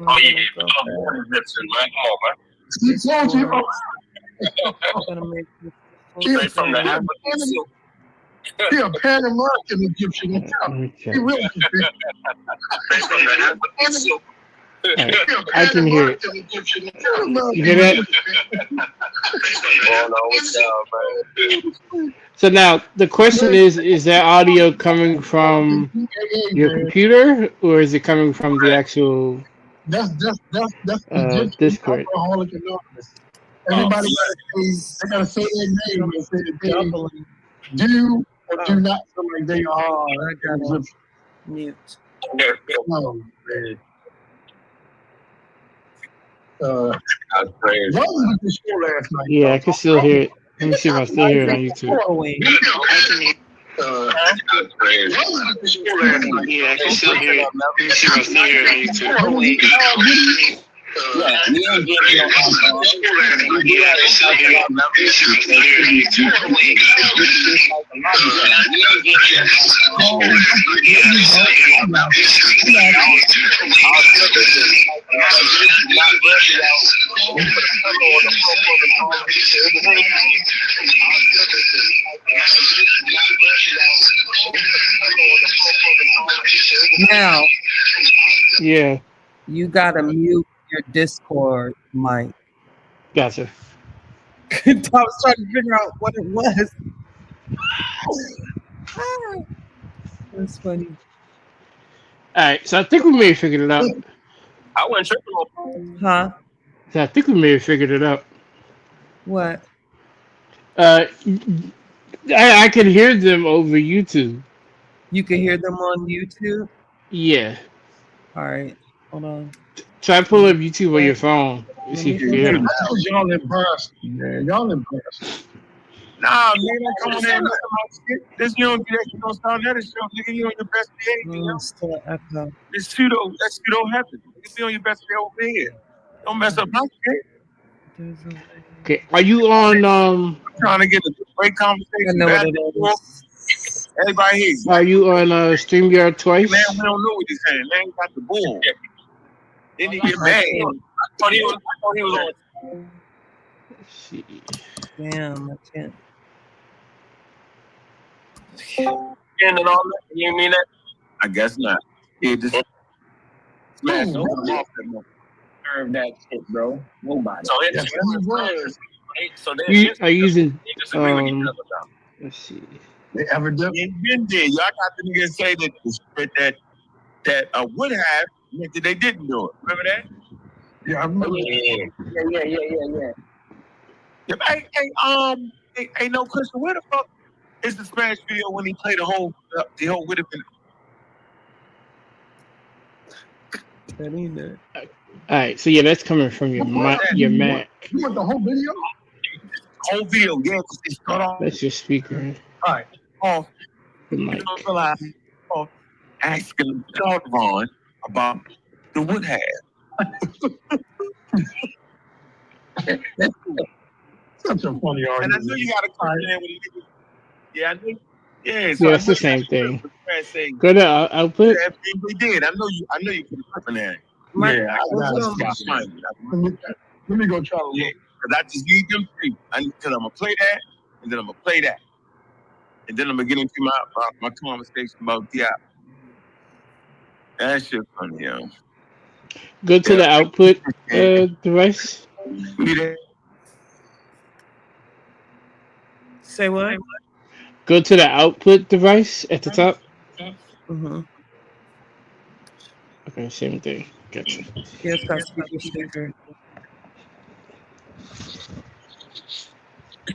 Oh yeah, I'm Egyptian, man. Come on, man. He told you. Gonna make this Straight from the full African soup. He a Pan American Egyptian. Let me He check. really is. Straight from the African soup. All right. He a I Pan can hear it. American Egyptian. You hear that? Going on with y'all, man. So now the question is that audio coming from your computer or is it coming from the actual That's Egyptian Discord? alcoholic anonymous. Everybody gotta say their name and say that they doubling. do or do not feel like they are I got Egyptian. mute. Oh, man. That's crazy. Y'all was at the show last night. Yeah, I can still hear it. Let me see if I still hear it on YouTube. Following. That's crazy. Y'all was at the show last night. Yeah, I can still hear it. Let me see if I still hear it on YouTube. Yeah, we ain't getting no alcohol. Yeah, I can still hear it. Let me see if I still hear it on YouTube. We ain't getting alcohol. Yeah, I can still hear it. Let me see if I still hear it on YouTube. Now Yeah, you gotta mute your Discord mic. gotcha. I was trying to figure out what it was. That's funny. All right, so I think we may have figured it out. I wasn't tripping on. Huh? So I think we may have figured it out. What? I can hear them over YouTube. You can hear them on YouTube? Yeah. All right. Hold on. Try pull up YouTube on your phone and see if you can hear them. Y'all embarrassed, man. Y'all embarrassed. Nah, man, I'm coming in. This you don't start another show, nigga. You on your best behavior. Oh, still echo. It's pseudo. That's pseudo heaven. You be on your best behavior over here. Don't mess up my shit. There's a way. Okay, are you on I'm trying to get a great I conversation. know what Man, it is. everybody here. Are you on StreamYard twice? Man, we don't know what he's saying. Man, he got the bull. Then he get mad. I thought he was on. Let's see. Damn, I can't. And all that. You mean that? I guess not. Yeah, just smash Ooh, over the off that motherfucker. Serve that shit, bro. Nobody. So Yes, he was. so they Are you using disagree with each other now. let's see. They evidently. Ain't been there. Y'all got the niggas say that the script that would have meant that they didn't do it. Remember that? Yeah, I remember. Yeah, hey, no, Christian, where the fuck is the Spanish video when he played the whole with it? That ain't it. All right, so yeah, that's coming from your your Mac. You want the whole video? Whole video, yeah, because they start off. That's your speaker. All right, off. The You mic. don't realize asking Ron about the wood hat. Such a funny And I argument. knew you got to come in with it. Yeah, I knew. Yeah, Yeah, I it's the knew same you thing. had to say, Go to output. yeah, we did. I know you put a clip in there. Yeah, That's fine. let me go try to Yeah, look. because I just need them three. Because I'm gonna play that, and then I'm gonna play that, and then I'm gonna get into my conversation about the app. That shit funny, yo. Go to the output device. We need that. Say what? Go to the output device at the top. Mm-hmm. Okay, same thing. Gotcha. Yeah, it's got speaker.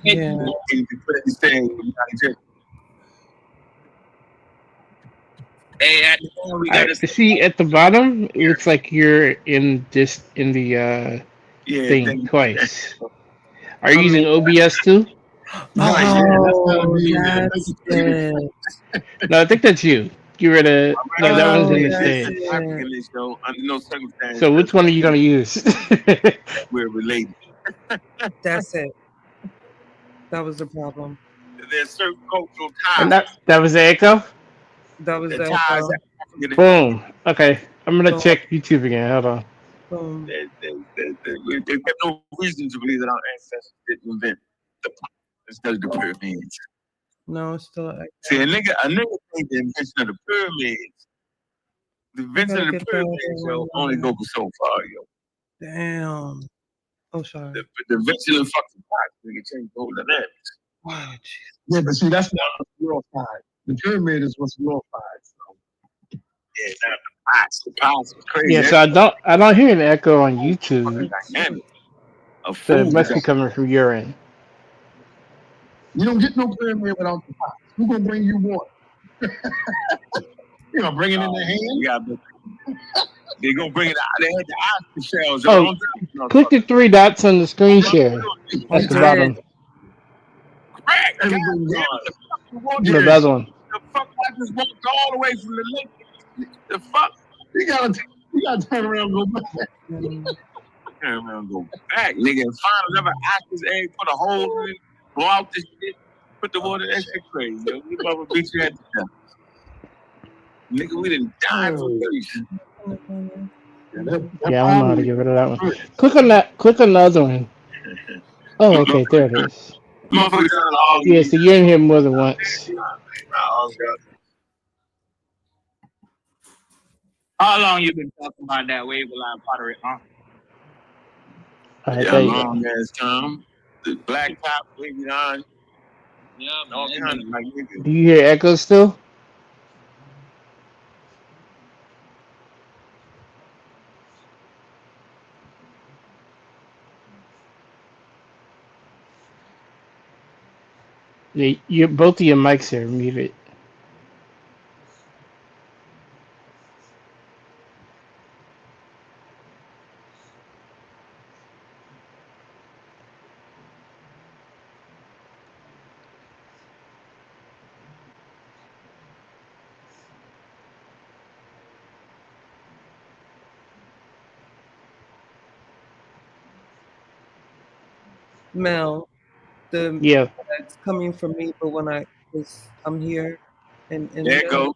Yeah. You put this thing. Hey, at the end, we All got right, see at the bottom, it looks like you're in the thing twice. Are you using OBS too? Oh, that's it. No, I think that's you. You were the no, that one's in the that's stage. it. African this show under no circumstances. So which one are you gonna use? We're related. That's it. That was the problem. There's certain cultural And ties. that was the echo. That was The the ties echo. that African. Boom. Okay, I'm gonna check YouTube again. Hold on. Boom. They have no reason to believe that our ancestors didn't invent the instead of the pyramids. No, it's still like See, that. a nigga think the invention of the pyramids, the invention of the pyramids, yo, only go so far, yo. Damn. Oh, sorry. The invention of the fucking pot, nigga, change the whole dynamics. Wow, Yeah, but see, that's not what's glorified. The pyramid is what's glorified. So. Yeah, now the pots was crazy. Yeah, so I don't hear an echo on YouTube. Dynamic. So it must be coming from your end. You don't get no pyramid without the pots. Who's gonna bring you water? You gonna bring it in their hand? They're gonna bring it out. They had the oyster shells. Oh, click the 3 dots on the screen share at the bottom. Correct. The other one. The fuck? I just walked all the way from the lake. The fuck? You gotta turn around and go back. Turn around and go back, nigga. And find another ostrich egg, put a hole in it, blow out this shit, put the water. That shit crazy, yo. You mother beat you at the death. Nigga, we didn't die for this. Yeah, I don't know how to get rid of that one. Click on that. Click on the other one. Oh, okay, there it is. Yeah, so you're in here more than once. How long you been talking about that wave line pottery, huh? Yeah, long ass time. The black top, wavy line. Yeah, all kinds of like niggas. Do you hear echoes still? Yeah, you both of your mics are muted. Mel, Yeah. that's coming from me, but when I'm here, and There it go.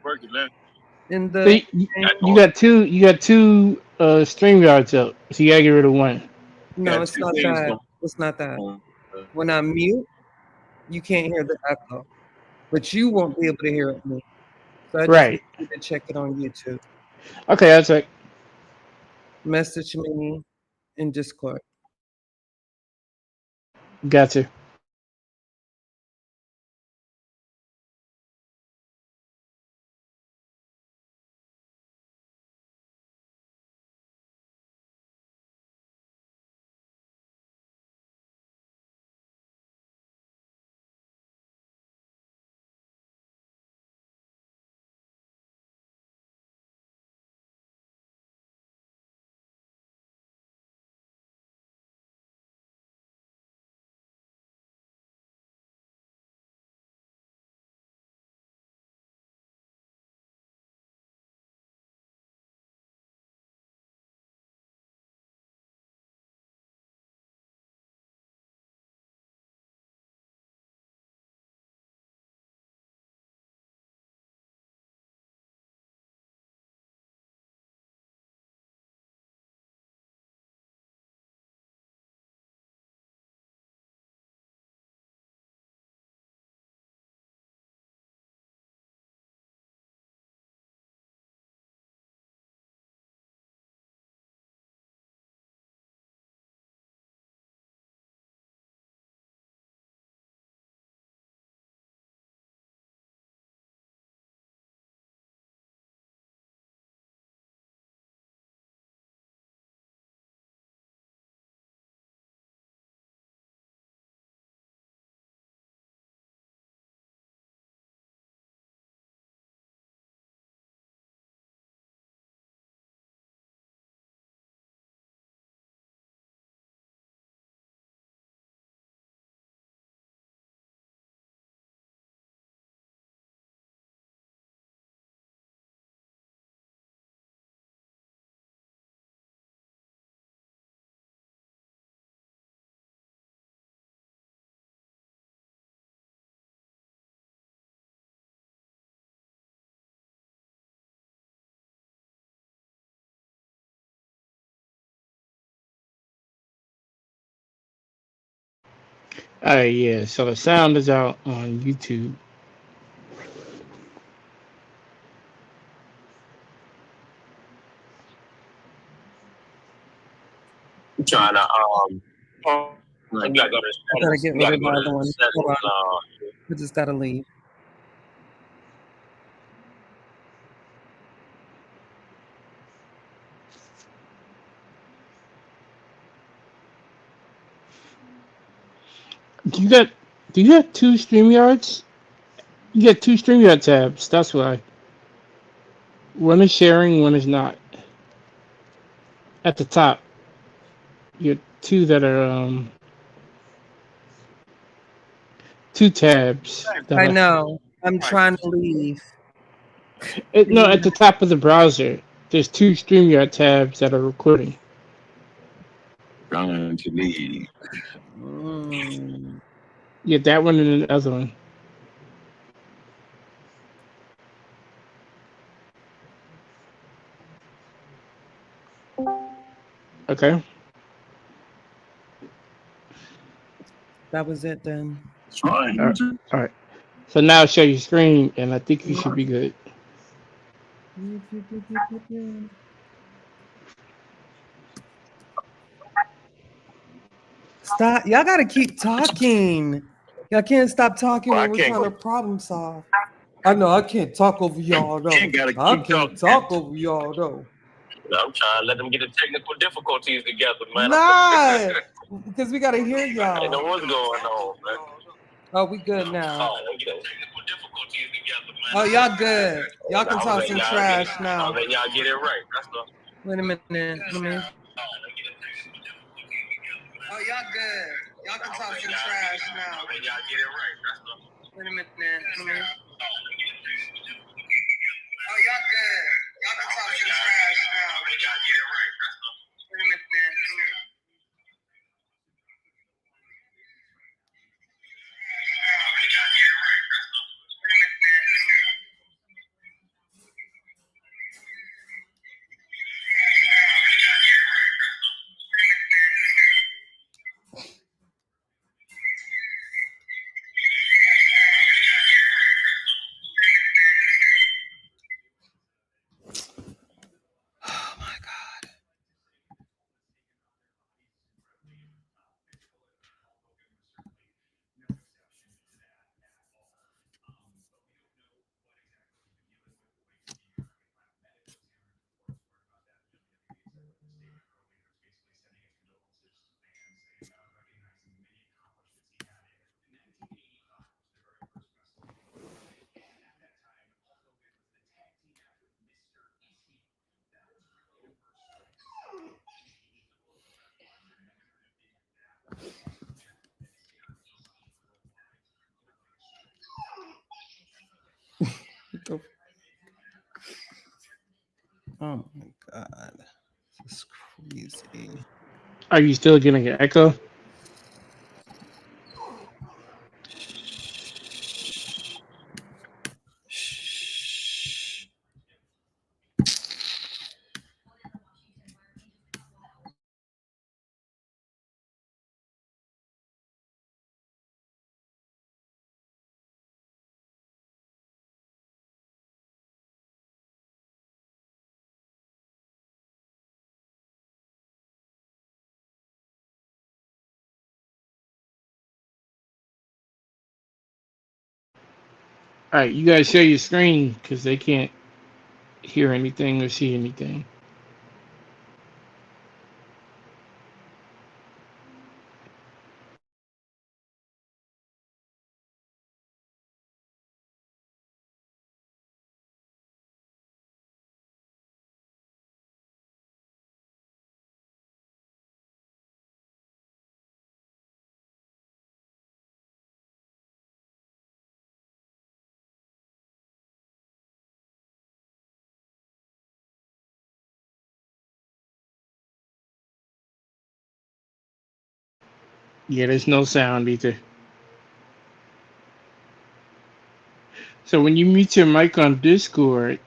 Working now. In So the you got two StreamYards up, so you gotta get rid of one. no, it's not that. It's not that. When I mute, you can't hear the echo, but you won't be able to hear it me. So I just need you to check it on YouTube. Okay, that's right. Message me in Discord. Gotcha. Yeah. So the sound is out on YouTube. I'm trying to you gotta go to I gotta settings. get You rid gotta of the go to other one. Hold settings. on. I just gotta leave. You got? Do you have two StreamYards? You got two StreamYard tabs. That's why. One is sharing, one is not. At the top, you have two that are two tabs that I are. know. I'm trying to leave. No, at the top of the browser, there's two StreamYard tabs that are recording. Trying to leave. Yeah, that one and the other one. Okay. That was it then. Trying All right. to. All right. So now show your screen, and I think you should be good. Stop. Y'all gotta keep talking. Y'all can't stop talking Well, I when we're can't trying to problem solve. I know I can't talk over y'all though. Can't gotta I keep can't talking. talk over y'all though. I'm trying to let them get the technical difficulties together, man. Nah, because we gotta hear I didn't know y'all. what's going on, man. Oh, we good now. Oh, okay. Technical difficulties together, man. Oh, y'all good. Y'all can I was talk letting some y'all trash get, I now. was letting y'all get it right. That's all. Wait a minute. Let me. Oh, y'all good. Y'all can talk some trash now. I was letting y'all get it right. That's all. Wait a minute. Let me. Oh, y'all good. Y'all can talk some trash now. I was letting y'all get it right. That's all. Wait a minute. Let me. Oh my God. Oh my God. This is crazy. Are you still getting an echo? All right, you guys share your screen because they can't hear anything or see anything. Yeah, there's no sound either. So when you mute your mic on Discord,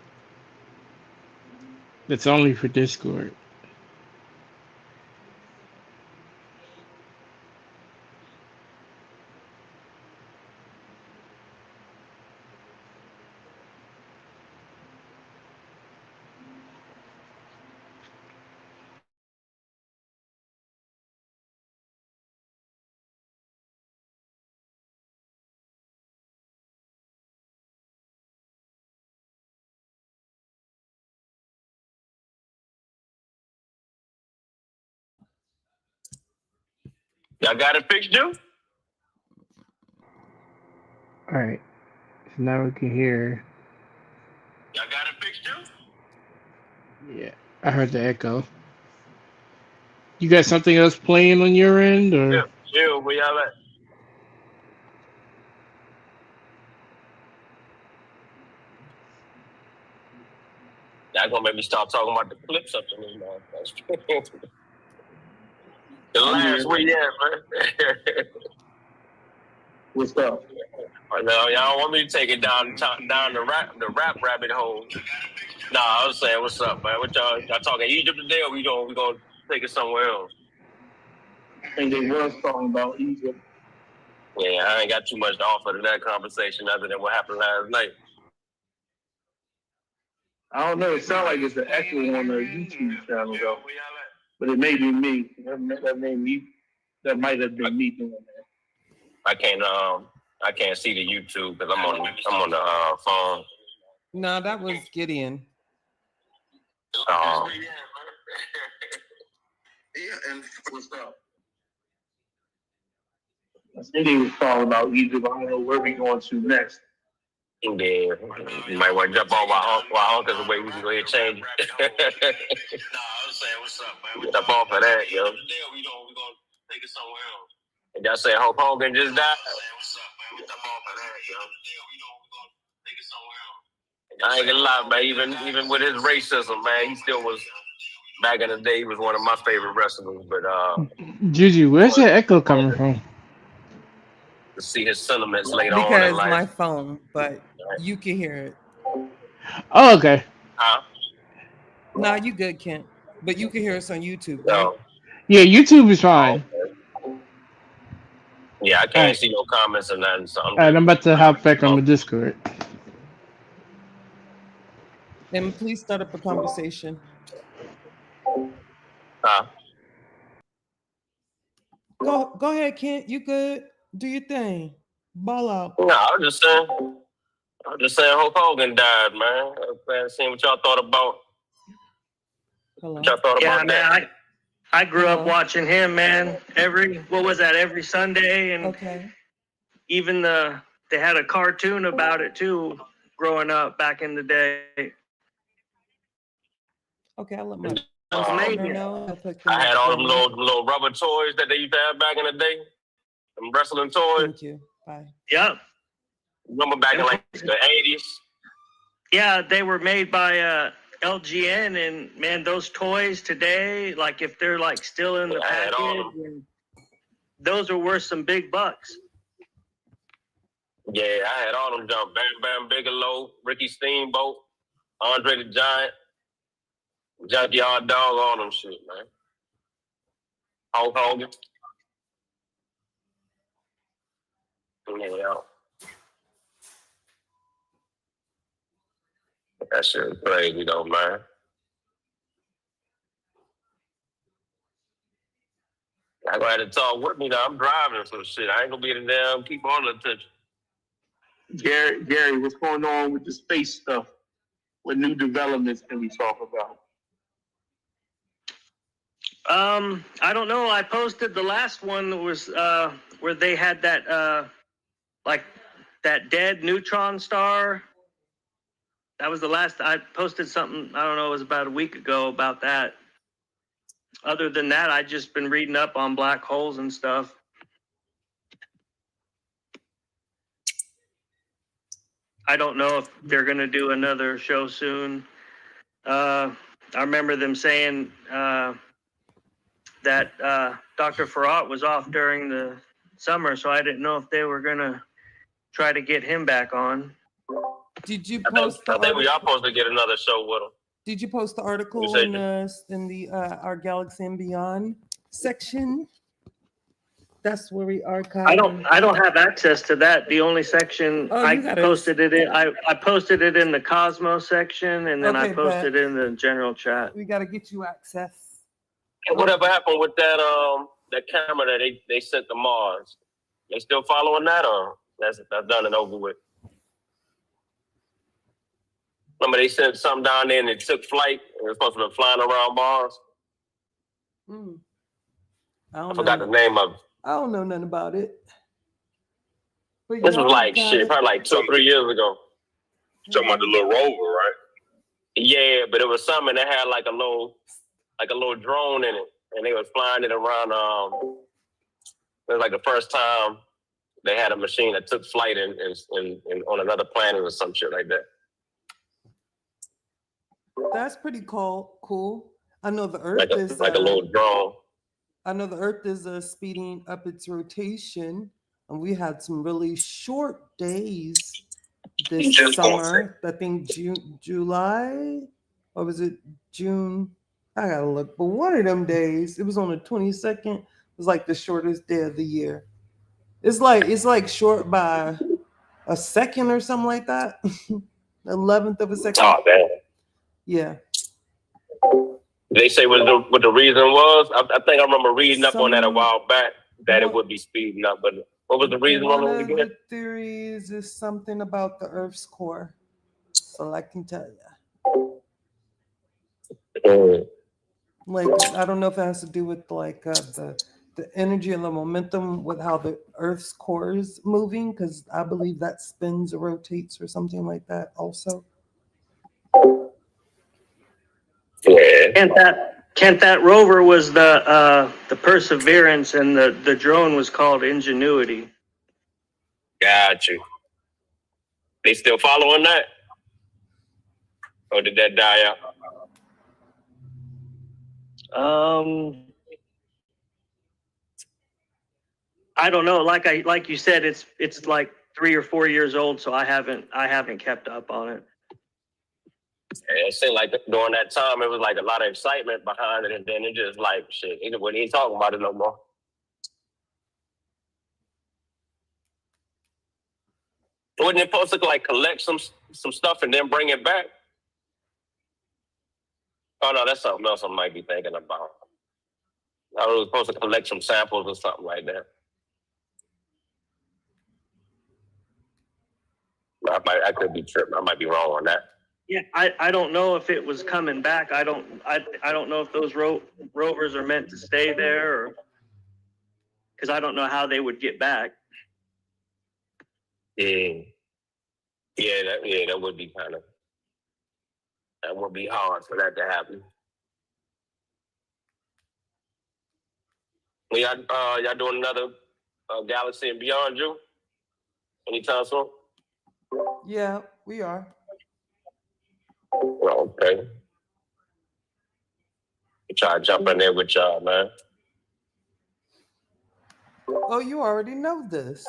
that's only for Discord. Y'all got it fixed, dude? All right. So now we can hear. Y'all got it fixed, dude? Yeah, I heard the echo. You got something else playing on your end, or? Yeah, where y'all at? Y'all gonna make me start talking about the clips up in this motherfucker. The last where you at, man? What's up? No, y'all don't want me to take it down the rap rabbit hole. Nah, I was saying, what's up, man? What y'all talking Egypt today, or we gonna take it somewhere else? I think they was talking about Egypt. Yeah, I ain't got too much to offer to that conversation other than what happened last night. I don't know. It sounds like it's an echo on the YouTube channel, though. But it may be me. That might have been me doing that. I can't see the YouTube because I'm on the phone. No, that was Gideon. Yeah, and what's up? I think he was talking about Egypt. I don't know where we going to next. Yeah, you might want to jump on while Uncle's away. We can go ahead and change it. Nah, I was saying, what's up, man? Jump off of that, yo. We gonna take it somewhere else. And y'all say Hulk Hogan just died? What's up, man? Jump off of that, yo. We gonna take it somewhere else. I ain't gonna lie, man. Even with his racism, man, he still was. Back in the day, he was one of my favorite wrestlers. But Juju, where's that echo coming from? to see his sentiments later on in Because life. my phone, but you can hear it. Oh, okay. Huh? No, you good, Kent. But you can hear us on YouTube, No. right? Yeah, YouTube is fine. Yeah, I can't see no comments or nothing. So All right, I'm about to hop back on the Discord. And please start up a conversation. Huh? Go ahead, Kent. You good? Do your thing. Ball out. No, I was just saying Hulk Hogan died, man. Seeing what y'all thought about. Hello. What y'all thought about that? Man, I grew up watching him, man. Every Sunday, and even they had a cartoon about it too. Growing up back in the day. Okay, I'll let my I had all them little rubber toys that they used to have back in the day. Them wrestling toys. Thank you. Bye. Yep. Remember back in like the 80s? Yeah, they were made by LGN, and man, those toys today, like if they're like still in the package, those are worth some big bucks. Yeah, I had all them jump. Bam Bam Bigelow, Ricky Steamboat, Andre the Giant, Junkyard Dog, all them shit, man. Hulk Hogan. Yeah. That shit is crazy though, man. I gonna have to talk with me now. I'm driving some shit. I ain't gonna be able to damn keep all the attention. Gary, what's going on with the space stuff? What new developments can we talk about? I don't know. I posted the last one that was where they had that like that dead neutron star. That was the last. I posted something, I don't know, it was about a week ago about that. Other than that, I've just been reading up on black holes and stuff. I don't know if they're going to do another show soon. I remember them saying that Dr. Farad was off during the summer, so I didn't know if they were going to try to get him back on. Did you I think we are supposed to get another show with him. Did you post the article in the Our Galaxy and Beyond section? That's where we archive. I don't have access to that. The only section I posted it in, I posted it in the Cosmos section, and then I posted it in the general chat. We got to get you access. And whatever happened with that camera that they sent to Mars? They still following that, or that's done and over with? Remember they sent something down there and it took flight and it was supposed to be flying around Mars? I forgot the name of it. I don't know nothing about it. But This was y'all like got shit, it. probably like 2 or 3 years ago. Talking about the little rover, right? Yeah, but it was something that had like a little drone in it, and they was flying it around. It was like the first time they had a machine that took flight in on another planet or some shit like that. That's pretty cool. I know the Earth is Like a little drone. I know the Earth is speeding up its rotation, and we had some really short days this summer. I think July, or was it June? I gotta look. But one of them days, it was on the 22nd. It was like the shortest day of the year. It's like short by a second or something like that. 11th of a second. Oh damn. Yeah. They say what the reason was. I think I remember reading up on that a while back that it would be speeding up. But what was the reason? One of the theories is something about the Earth's core. So I can tell you. Like, I don't know if it has to do with like the energy and the momentum with how the Earth's core is moving, because I believe that spins or rotates or something like that also. Yeah. Kent, that rover was the Perseverance, and the drone was called Ingenuity. Got you. They still following that? Or did that die out? I don't know. Like you said, it's like 3 or 4 years old, so I haven't kept up on it. Yeah, it seemed like during that time it was like a lot of excitement behind it, and then it just like shit. He ain't talking about it no more. Wasn't it supposed to like collect some stuff and then bring it back? Oh no, that's something else I might be thinking about. I was supposed to collect some samples or something like that. I could be tripping. I might be wrong on that. Yeah, I don't know if it was coming back. I don't know if those rovers are meant to stay there, or because I don't know how they would get back. Yeah, that would be that would be hard for that to happen. Well, y'all doing another Galaxy and Beyond, Drew? Anytime soon? Yeah, we are. Well, okay. Try to jump in there with y'all, man. Oh, you already know this.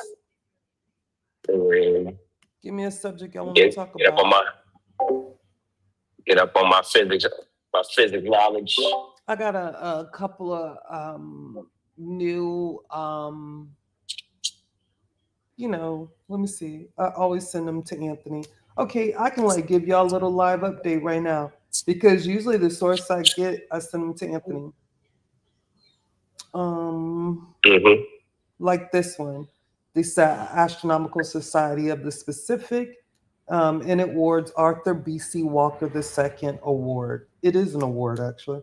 Give me a subject I want to talk about. Get up on my physics knowledge. I got a couple of new let me see. I always send them to Anthony. Okay, I can like give y'all a little live update right now, because usually the source I get, I send them to Anthony. Like this one, the Astronomical Society of the Pacific, and it awards Arthur B.C. Walker II Award. It is an award, actually.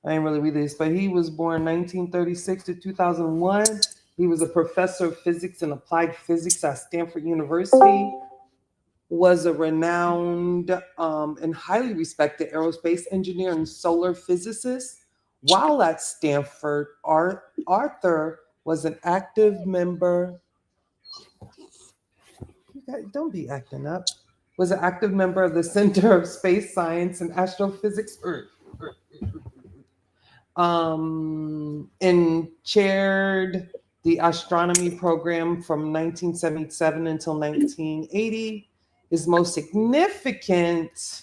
I ain't really read this, but he was born 1936 to 2001. He was a professor of physics and applied physics at Stanford University, was a renowned and highly respected aerospace engineer and solar physicist. While at Stanford, Arthur was an active member. Don't be acting up. Was an active member of the Center of Space Science and Astrophysics, and chaired the astronomy program from 1977 until 1980. His most significant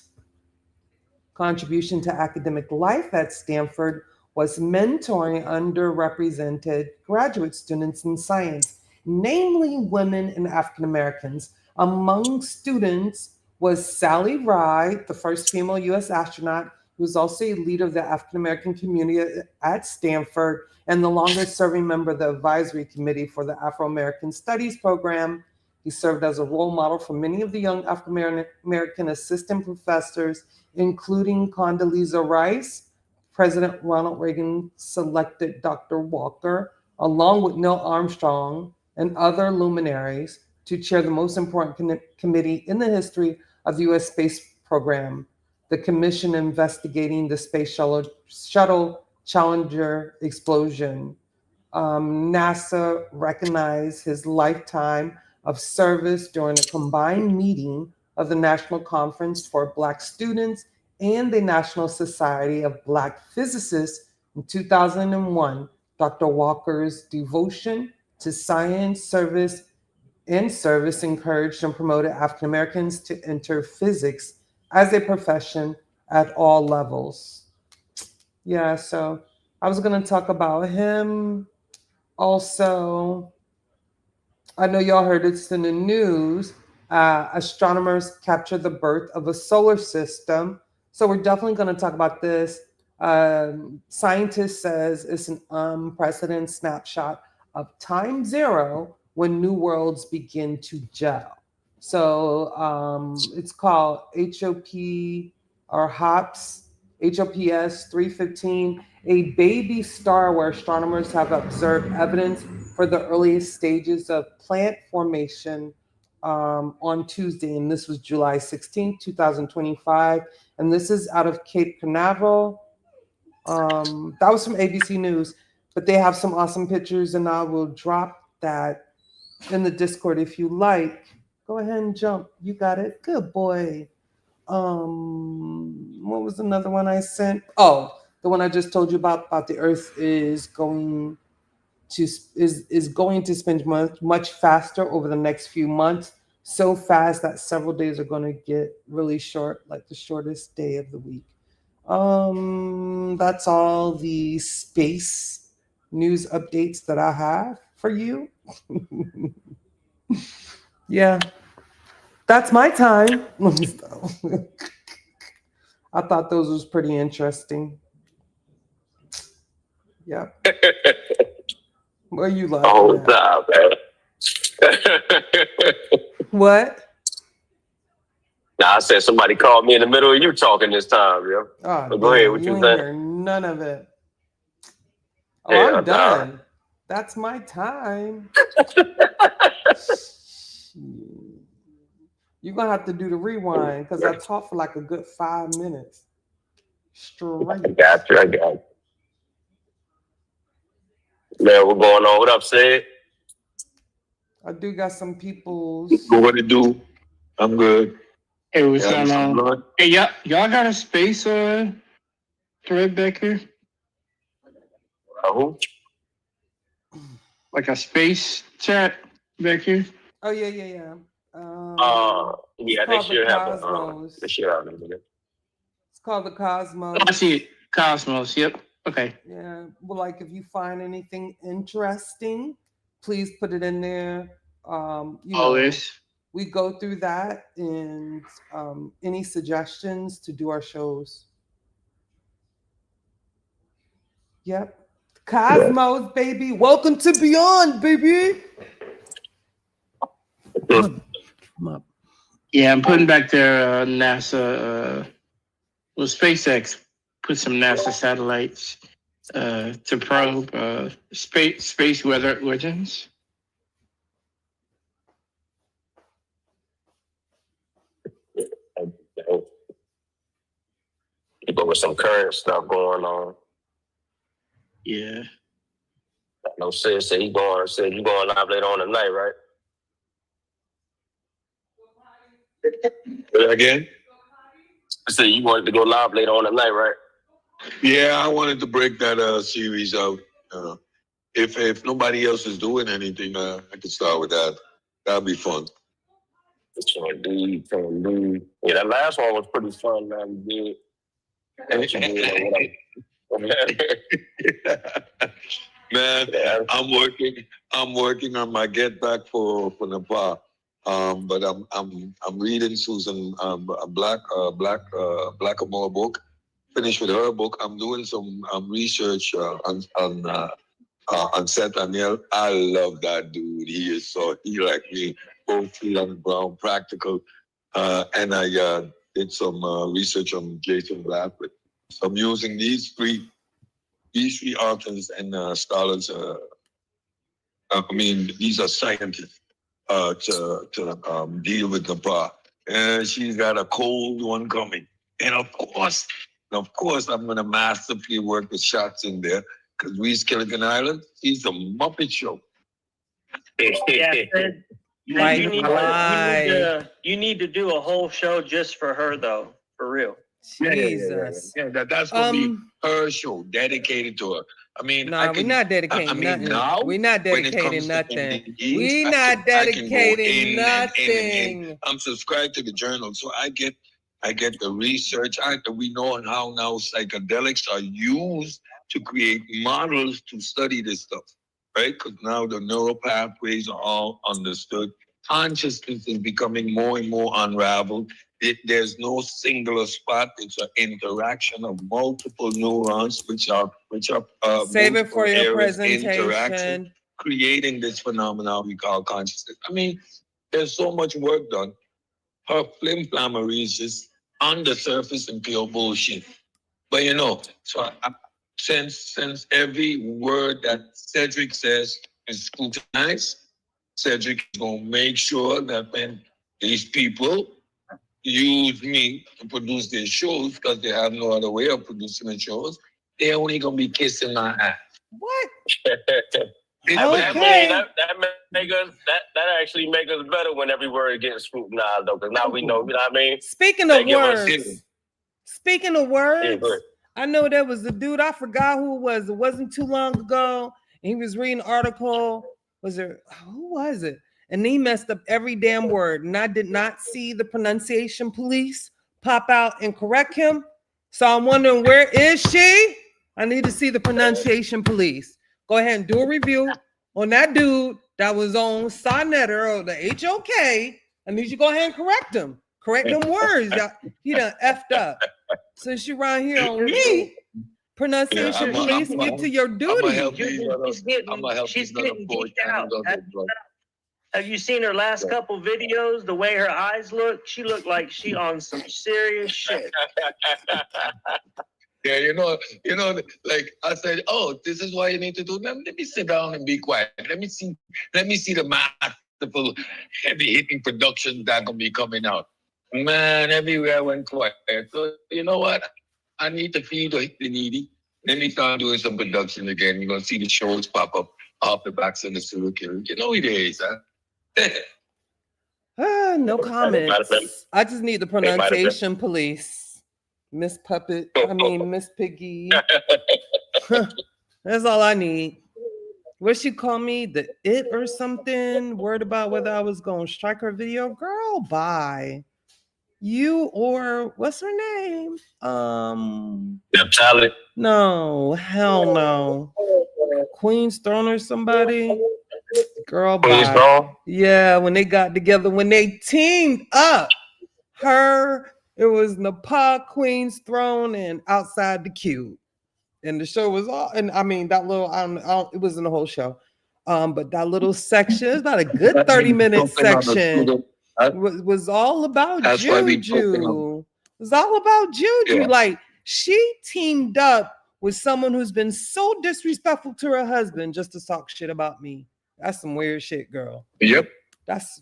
contribution to academic life at Stanford was mentoring underrepresented graduate students in science, namely women and African Americans. Among students was Sally Ride, the first female U.S. astronaut, who was also a leader of the African American community at Stanford and the longest serving member of the advisory committee for the Afro-American Studies program. He served as a role model for many of the young African American assistant professors, including Condoleezza Rice. President Ronald Reagan selected Dr. Walker along with Neil Armstrong and other luminaries, to chair the most important committee in the history of the U.S. space program, the commission investigating the Space Shuttle Challenger explosion. NASA recognized his lifetime of service during a combined meeting of the National Conference for Black Students and the National Society of Black Physicists in 2001. Dr. Walker's devotion to science service encouraged and promoted African Americans to enter physics as a profession at all levels. Yeah, so I was going to talk about him. Also, I know y'all heard it's in the news. Astronomers captured the birth of a solar system. So we're definitely going to talk about this. Scientist says it's an unprecedented snapshot of time zero when new worlds begin to gel. So it's called HOP or HOPS, HOPS 315, a baby star where astronomers have observed evidence for the earliest stages of plant formation on Tuesday. And this was July 16, 2025. And this is out of Cape Canaveral. That was from ABC News, but they have some awesome pictures, and I will drop that in the Discord if you like. Go ahead and jump. You got it. Good boy. What was another one I sent? Oh, the one I just told you about the Earth is going to spin much faster over the next few months. So fast that several days are going to get really short, like the shortest day of the week. That's all the space news updates that I have for you. Yeah, that's my time. I thought those was pretty interesting. Yeah. What are you laughing Oh, at? stop, man. What? Nah, I said somebody called me in the middle of you talking this time, yo. Oh, But go ahead, damn, what you you ain't saying? hear none of it. Oh, Hell, I'm done. That's my time. You're going to have to do the rewind because I talked for like a good 5 minutes. Straight. I got you. Man, what's going on? What up, Sid? I do got some people. What it do? I'm good. Hey, what's Yeah, going on? blood. Hey, y'all got a space thread back here? Who? Like a space chat back here? Oh, yeah. Yeah, they called should the have a. Cosmos. They should have a minute. It's called the Cosmos. I see it. Cosmos. Yep. Okay. Yeah. Well, like if you find anything interesting, please put it in there. This. We go through that and any suggestions to do our shows. Yep. Cosmos, baby. Welcome to Beyond, baby. Come up. Yeah, I'm putting back their NASA. SpaceX put some NASA satellites to probe space weather origins. But with some current stuff going on. Yeah. No, Sid said you going live later on tonight, right? Again? I said you wanted to go live later on tonight, right? Yeah, I wanted to break that series out. If nobody else is doing anything, I could start with that. That'd be fun. Indeed. Yeah, that last one was pretty fun, man. We did. Man, Yeah. I'm working on my get back for Nepal. But I'm reading Susan Blackamore book. Finished with her book. I'm doing some research on Seth Daniel. I love that dude. He like me, both Phil and Brown, practical. And I did some research on Jason Blackwood. So I'm using these three authors and scholars I mean, these are scientists to deal with the bar. And she's got a cold one coming. And of course, I'm going to masterfully work the shots in there because we Skeleton Island, he's a Muppet Show. Yeah, Fred, Like, you need to do a whole show just for her, though, for real. Jesus. Yeah, that's going to be her show, dedicated to her. I mean, Nah, we're not dedicating nothing. We're not dedicating nothing. We're not dedicating nothing. I'm subscribed to the journal, so I get the research. We know how now psychedelics are used to create models to study this stuff, right? Because now the neural pathways are all understood. Consciousness is becoming more and more unraveled. There's no singular spot. It's an interaction of multiple neurons, which are Save it for your interaction, presentation. creating this phenomenon we call consciousness. I mean, there's so much work done. Her flim-flammery is just on the surface and pure bullshit. But so since every word that Cedric says is scrutinized, Cedric is going to make sure that when these people use me to produce their shows, because they have no other way of producing the shows, they're only going to be kissing my ass. What? Okay. That actually make us better when every word gets scrutinized, though, because now we know, you know what I mean? Speaking of words, I know there was a dude, I forgot who it was. It wasn't too long ago. And he was reading an article. Who was it? And he messed up every damn word. And I did not see the pronunciation police pop out and correct him. So I'm wondering, where is she? I need to see the pronunciation police. Go ahead and do a review on that dude that was on Sonetter or the HOK. I need you to go ahead and correct him. Correct them words. He done effed up. Since you around here on me, pronunciation police, get to your duty. She's getting geeked out. Have you seen her last couple videos? The way her eyes look, she looked like she on some serious shit. Yeah, like I said, this is what you need to do. Let me sit down and be quiet. Let me see the masterful, heavy-hitting production that gonna be coming out. Man, everywhere I went quiet. So you know what? I need to feed the needy. Let me start doing some production again. You're gonna see the shows pop up off the backs of the serial killer. You know it is, huh? No comments. I just need the pronunciation police. Miss Puppet. Miss Piggy. That's all I need. What she call me? The it or something? Worried about whether I was gonna strike her video. Girl, bye. You or what's her name? Talent. No, hell no. Queen's Throne or somebody. Girl, Queen's bye. Throne? Yeah, when they got together, when they teamed up, it was Nepal, Queen's Throne, and Outside the Cube. And the show was all, and I mean, that little, it wasn't the whole show. But that little section, it's not a good 30-minute section. Was all about Juju. It was all about Juju. Yeah. Like, she teamed up with someone who's been so disrespectful to her husband just to talk shit about me. That's some weird shit, girl. Yep. That's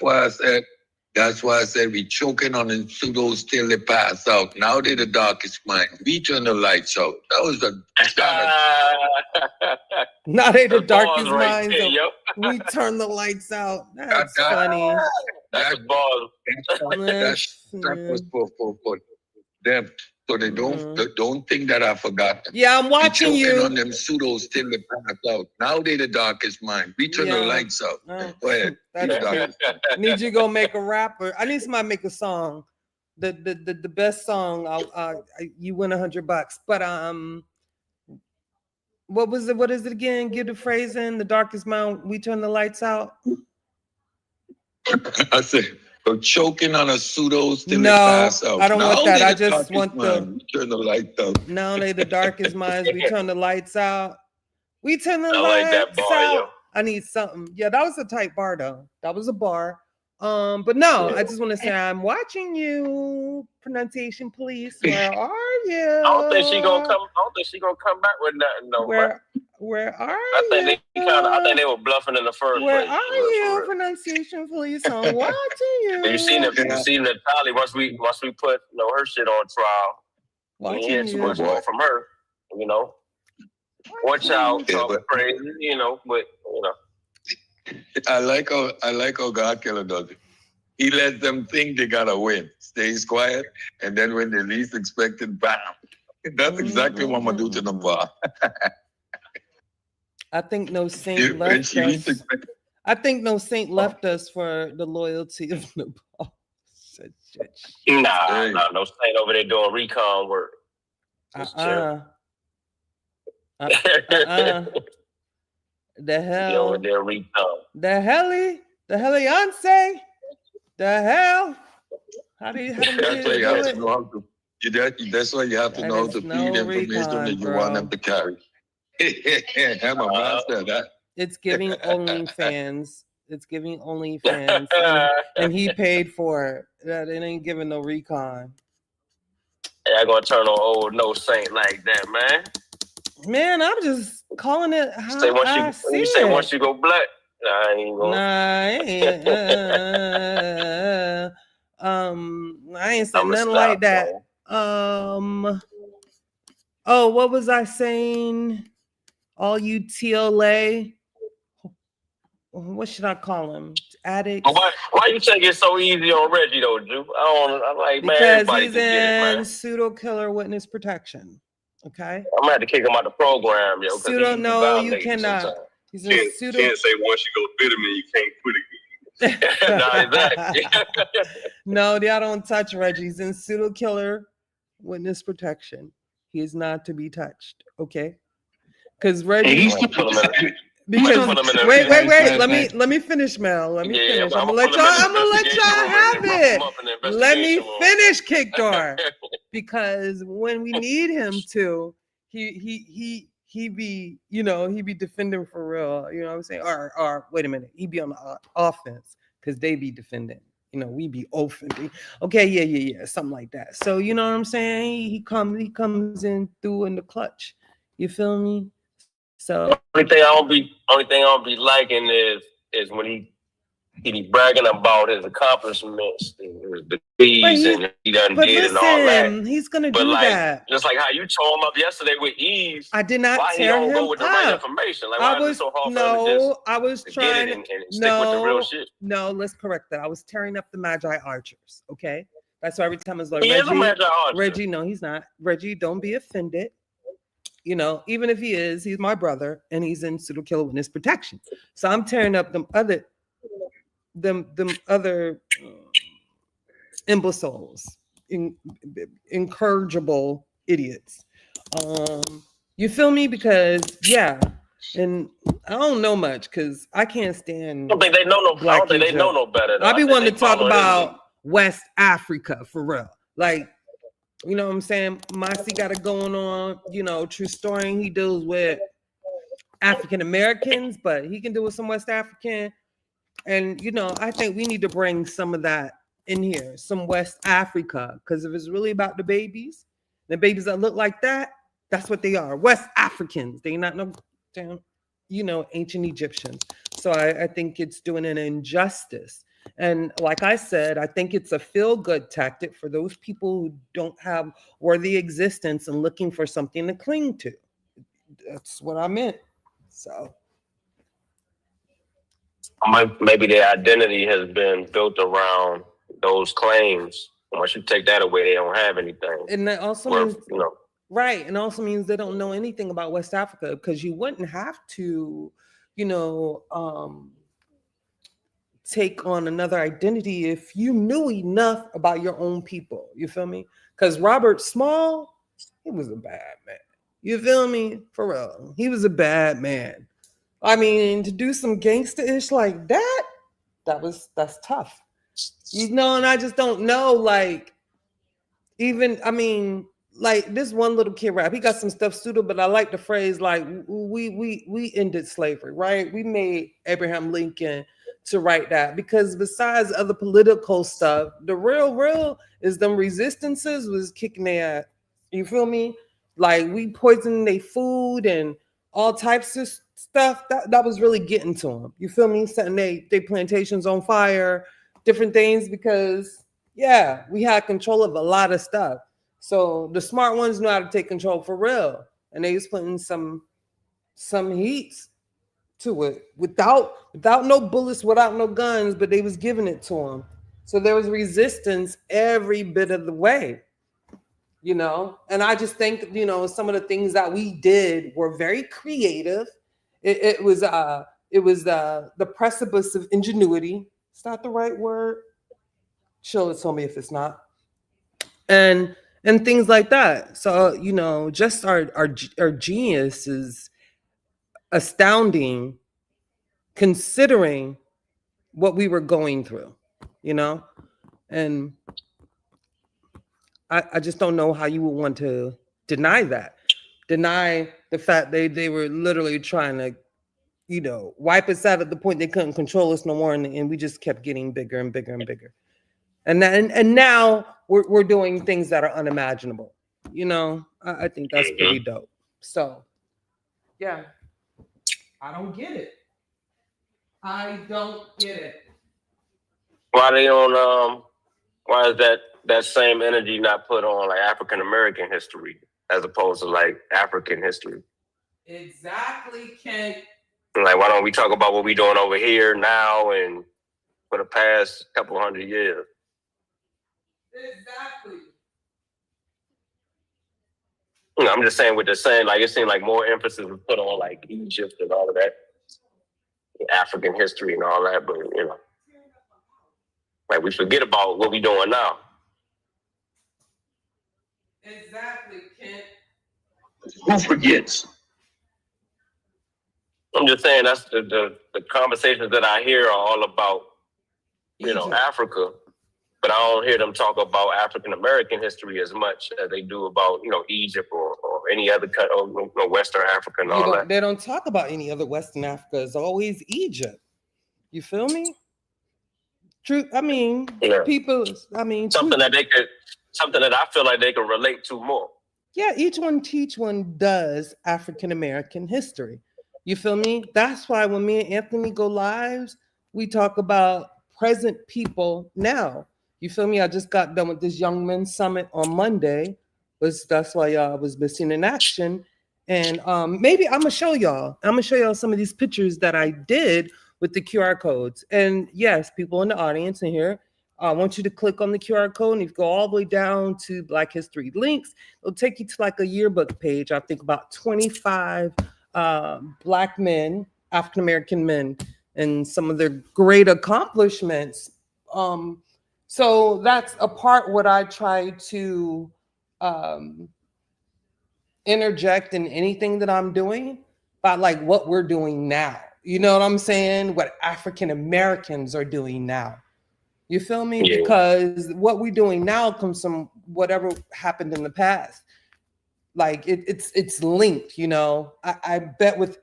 why I said we choking on the pseudos till they pass out. Now they're the darkest mind. We turn the lights out. That was the now they the darkest minds. We turn the lights out. That's funny. That's ball. That was for them. So they don't think that I forgot them. Yeah, I'm watching you. On them pseudos till they pass out. Now they the darkest mind. We turn the lights out. Go ahead. I need you to go make a rapper. I need somebody to make a song. The best song. You win $100. But what was it? What is it again? Give the phrase in. The darkest mind. We turn the lights out. I said. Choking on a pseudos till they pass out. I don't want that. I just want turn the lights out. Now they the darkest minds. We turn the lights out. We turn the lights out. Yo. I need something. Yeah, that was a tight bar though. That was a bar. But no, I just want to say I'm watching you. Pronunciation police. Where are you? I don't think she gonna come back with nothing though. Where are I you? think I think they were bluffing in the first Where place. are for real, you? for real. Pronunciation police, I'm watching you. You seen Natalie once we put her shit on trial. Watching We had too much you. more from her, Watch out, talking crazy, but I like how God Killer does it. He lets them think they gotta win, stays quiet, and then when they least expect it, bam. That's exactly what I'm gonna do to them. I think no saint left us. I think no saint left us for the loyalty of Nepal. Nah, no saint over there doing recon work. The hell. Over there recon. The helliance. The hell. How do you That's why you have to know how to. That's why you have to know how to feed information that you want them to carry. I'm a master of that. It's giving OnlyFans. It's giving OnlyFans, and he paid for it. That it ain't giving no recon. I gonna turn on old no saint like that, man. Man, I'm just calling it how say once I you, see you say it. once you go black, I ain't gonna. I ain't saying nothing like that. Man. Oh, what was I saying? All you TLA, what should I call him? Addicts. Why you take it so easy on Reggie though, Drew? I'm like, man, because everybody he's can get it, man. in pseudo killer witness protection. Okay. I'm gonna have to kick him out the program, yo. Pseudo, no, you cannot. He's in pseudo. Can't say once you go vitamin, you can't quit again. No, exactly. No, y'all don't touch Reggie. He's in pseudo killer witness protection. He is not to be touched. Okay. Because Reggie. Because wait. Let me finish, Mel. Let me finish. I'm gonna let y'all have it. Let me finish, Kick Door. Because when we need him to, he be, he be defending for real. You know what I'm saying? Or wait a minute, he be on the offense because they be defending. We be offending. Okay, yeah, something like that. So you know what I'm saying? He comes in through in the clutch. You feel me? So only thing I don't be liking is when he be bragging about his accomplishments, the fees, and he done did and all that. He's gonna do that. Just like how you tore him up yesterday with ease. I did not why tear he don't him go with the up. right information? Like, why is it so hard for him to just I was trying and stick with the real shit? No, let's correct that. I was tearing up the Magi Archers. Okay, that's why every time it's like he is a Magi Archer. Reggie, no, he's not. Reggie, don't be offended. Even if he is, he's my brother, and he's in pseudo killer witness protection. So I'm tearing up them other imbeciles, incorrigible idiots. You feel me? Because and I don't know much because I can't stand. I don't think they know no. I don't think they know no better. I be wanting to talk about West Africa for real, like. You know what I'm saying? Masi got it going on, true story. He deals with African Americans, but he can deal with some West African. And, I think we need to bring some of that in here, some West Africa, because if it's really about the babies that look like that, that's what they are. West Africans. They're not no damn, ancient Egyptians. So I think it's doing an injustice. And like I said, I think it's a feel-good tactic for those people who don't have worthy existence and looking for something to cling to. That's what I meant. So maybe their identity has been built around those claims. Once you take that away, they don't have anything. And that also means, right. And also means they don't know anything about West Africa because you wouldn't have to, take on another identity if you knew enough about your own people. You feel me? Because Robert Small, he was a bad man. You feel me? For real. He was a bad man. I mean, to do some gangster-ish like that's tough. And I just don't know, like this one little kid rap, he got some stuff suitable, but I like the phrase, like, we ended slavery, right? We made Abraham Lincoln to write that, because besides other political stuff, the real is them resistances was kicking their ass. You feel me? Like, we poisoned their food and all types of stuff that was really getting to them. You feel me? Setting they plantations on fire, different things, because yeah, we had control of a lot of stuff. So the smart ones know how to take control for real, and they was putting some heat to it without no bullets, without no guns, but they was giving it to them. So there was resistance every bit of the way, you know. And I just think, you know, some of the things that we did were very creative. It was the precipice of ingenuity. It's not the right word. She'll tell me if it's not. And things like that. So, you know, just our genius is astounding, considering what we were going through, you know. And I just don't know how you would want to deny the fact they were literally trying to, you know, wipe us out at the point they couldn't control us no more, and we just kept getting bigger and bigger and bigger. And now we're doing things that are unimaginable. You know, I think that's pretty dope. So, yeah, I don't get it. I don't get it. Why they on why is that same energy not put on like African American history as opposed to like African history? Exactly, Kent. Like, why don't we talk about what we doing over here now and for the past couple hundred years? Exactly. You know, I'm just saying with the saying, like it seemed like more emphasis was put on like Egypt and all of that, African history and all that, but you know, like we forget about what we doing now. Exactly, Kent. Who forgets? I'm just saying that's the conversations that I hear are all about, you know, Egypt. Africa, but I don't hear them talk about African American history as much as they do about, you know, Egypt or any other country, or you know, Western Africa and all that. They don't talk about any other Western Africa. It's always Egypt. You feel me? True. I mean, Yeah. people. I mean, something that I feel like they can relate to more. Yeah, each one teach one does African American history. You feel me? That's why when me and Anthony go lives, we talk about present people now. You feel me? I just got done with this Young Men's Summit on Monday. That's why y'all was missing in action. And maybe I'm gonna show y'all. I'm gonna show y'all some of these pictures that I did with the QR codes. And yes, people in the audience in here, I want you to click on the QR code, and if you go all the way down to Black History Links, it'll take you to like a yearbook page. I think about 25 Black men, African American men, and some of their great accomplishments. So that's a part what I try to interject in anything that I'm doing about like what we're doing now. You know what I'm saying? What African Americans are doing now. You feel me? Yeah. Because what we're doing now comes from whatever happened in the past. Like it's linked, you know. I bet with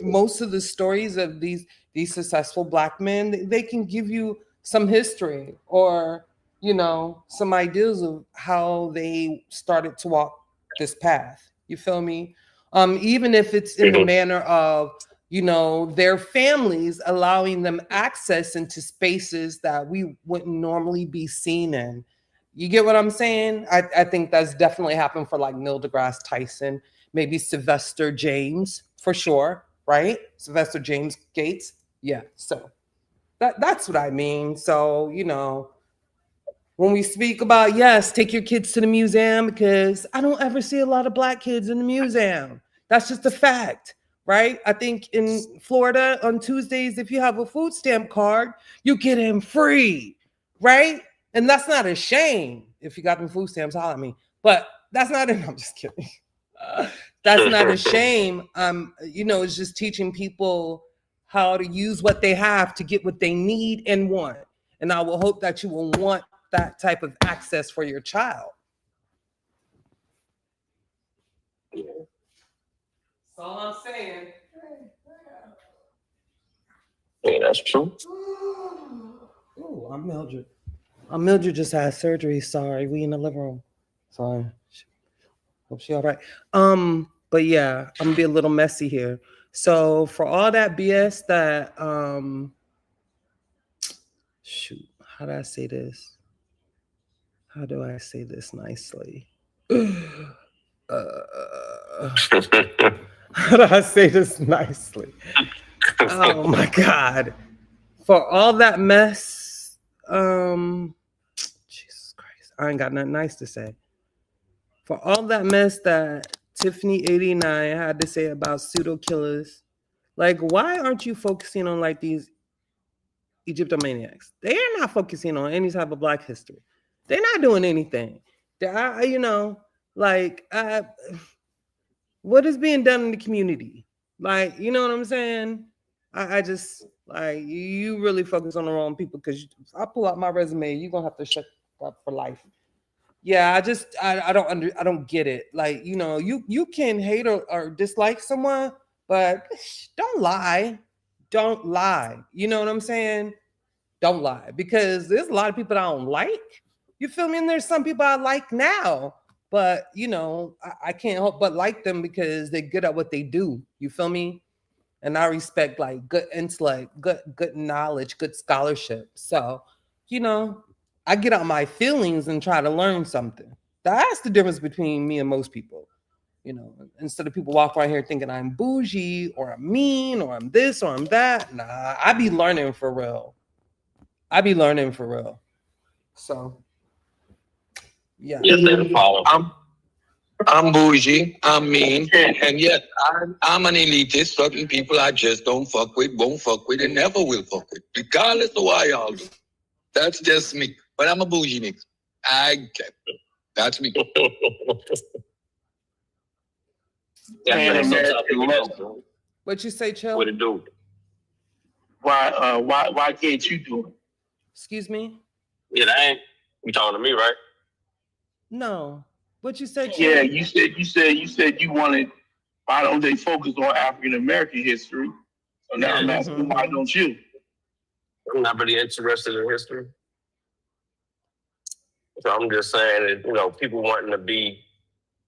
most of the stories of these successful Black men, they can give you some history or, you know, some ideas of how they started to walk this path. You feel me? Even if it's in the manner of, you know, their families allowing them access into spaces that we wouldn't normally be seen in. You get what I'm saying? I think that's definitely happened for like Neil deGrasse Tyson, maybe Sylvester James for sure, right? Sylvester James Gates. Yeah, so that's what I mean. So, you know, when we speak about, yes, take your kids to the museum, because I don't ever see a lot of Black kids in the museum. That's just a fact. Right? I think in Florida on Tuesdays, if you have a food stamp card, you get in free, right? And that's not a shame. If you got them food stamps, holler at me. But that's not it. I'm just kidding. That's not a shame. You know, it's just teaching people how to use what they have to get what they need and want. And I will hope that you will want that type of access for your child. That's all I'm saying. Yeah, that's true. Oh, I'm Mildred. Mildred just had surgery. Sorry, we in the living room. Sorry. Hope she all right. But yeah, I'm gonna be a little messy here. So for all that BS that shoot, how do I say this? How do I say this nicely? How do I say this nicely? Oh my God. For all that mess, Jesus Christ, I ain't got nothing nice to say. For all that mess that Tiffany 89 had to say about pseudo killers, like, why aren't you focusing on like these Egyptomaniacs? They are not focusing on any type of Black history. They're not doing anything. What is being done in the community? Like, you know what I'm saying? I just like you really focus on the wrong people because I pull out my resume, you're gonna have to shut up for life. Yeah, I don't get it. Like, you can hate or dislike someone, but don't lie. Don't lie. You know what I'm saying? Don't lie. Because there's a lot of people I don't like. You feel me? And there's some people I like now. But I can't help but like them because they're good at what they do. You feel me? And I respect like good intellect, good knowledge, good scholarship. So, I get out my feelings and try to learn something. That's the difference between me and most people. Instead of people walk around here thinking I'm bougie or I'm mean or I'm this or I'm that. Nah, I be learning for real. So, yeah. I'm bougie, I'm mean, and yet I'm an elitist. Certain people I just don't fuck with, won't fuck with, and never will fuck with, regardless of why y'all do. That's just me. But I'm a bougie nigga. I get it. That's me. What you say, Chill? What it do? Why can't you do it? Excuse me? Yeah, that ain't you talking to me, right? No. What you said, Chill? Yeah, you said you wanted. Why don't they focus on African American history? So now I'm asking, why don't you? I'm not really interested in history. So I'm just saying that, people wanting to be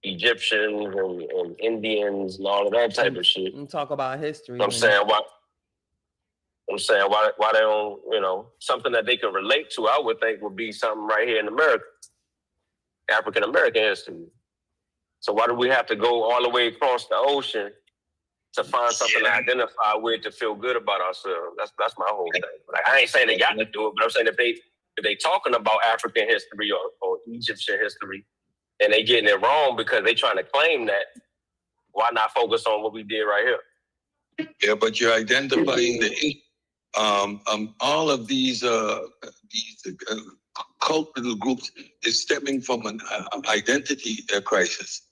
Egyptians and Indians and all of that type of shit. And talk about history. I'm saying why they don't, something that they can relate to, I would think would be something right here in America. African American history. So why do we have to go all the way across the ocean to find something to identify with to feel good about ourselves? That's my whole thing. Like, I ain't saying they got to do it, but I'm saying if they talking about African history or Egyptian history and they getting it wrong because they trying to claim that, why not focus on what we did right here? Yeah, but you're identifying all of these cult little groups is stemming from an identity crisis.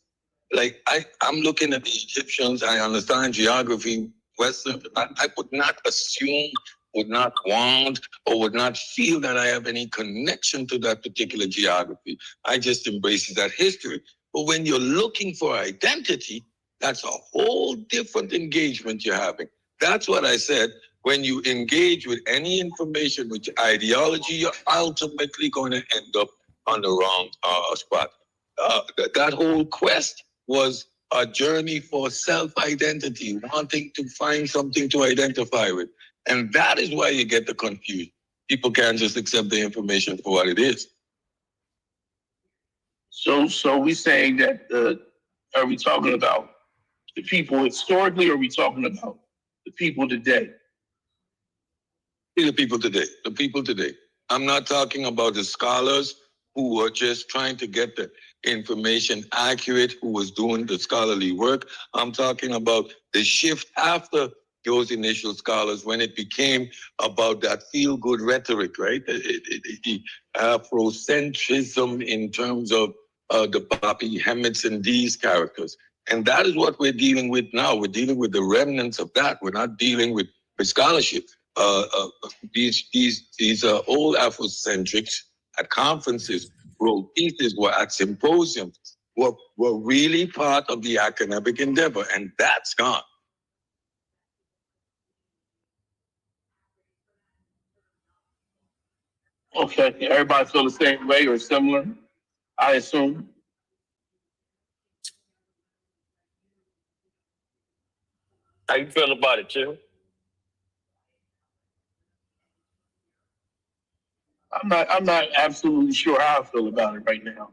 Like I'm looking at the Egyptians, I understand geography, Western. I would not assume, would not want, or would not feel that I have any connection to that particular geography. I just embrace that history. But when you're looking for identity, that's a whole different engagement you're having. That's what I said. When you engage with any information with ideology, you're ultimately going to end up on the wrong spot. That whole quest was a journey for self-identity, wanting to find something to identify with. And that is why you get the confusion. People can't just accept the information for what it is. So we saying that, are we talking about the people historically, or are we talking about the people today? The people today. I'm not talking about the scholars who were just trying to get the information accurate, who was doing the scholarly work. I'm talking about the shift after those initial scholars when it became about that feel-good rhetoric, right? The Afrocentrism in terms of the Bobby Hemmets and these characters. And that is what we're dealing with now. We're dealing with the remnants of that. We're not dealing with scholarship. These old Afrocentrics at conferences, wrote pieces, were at symposiums, were really part of the academic endeavor, and that's gone. Okay, everybody feel the same way or similar, I assume? How you feel about it, Chill? I'm not absolutely sure how I feel about it right now.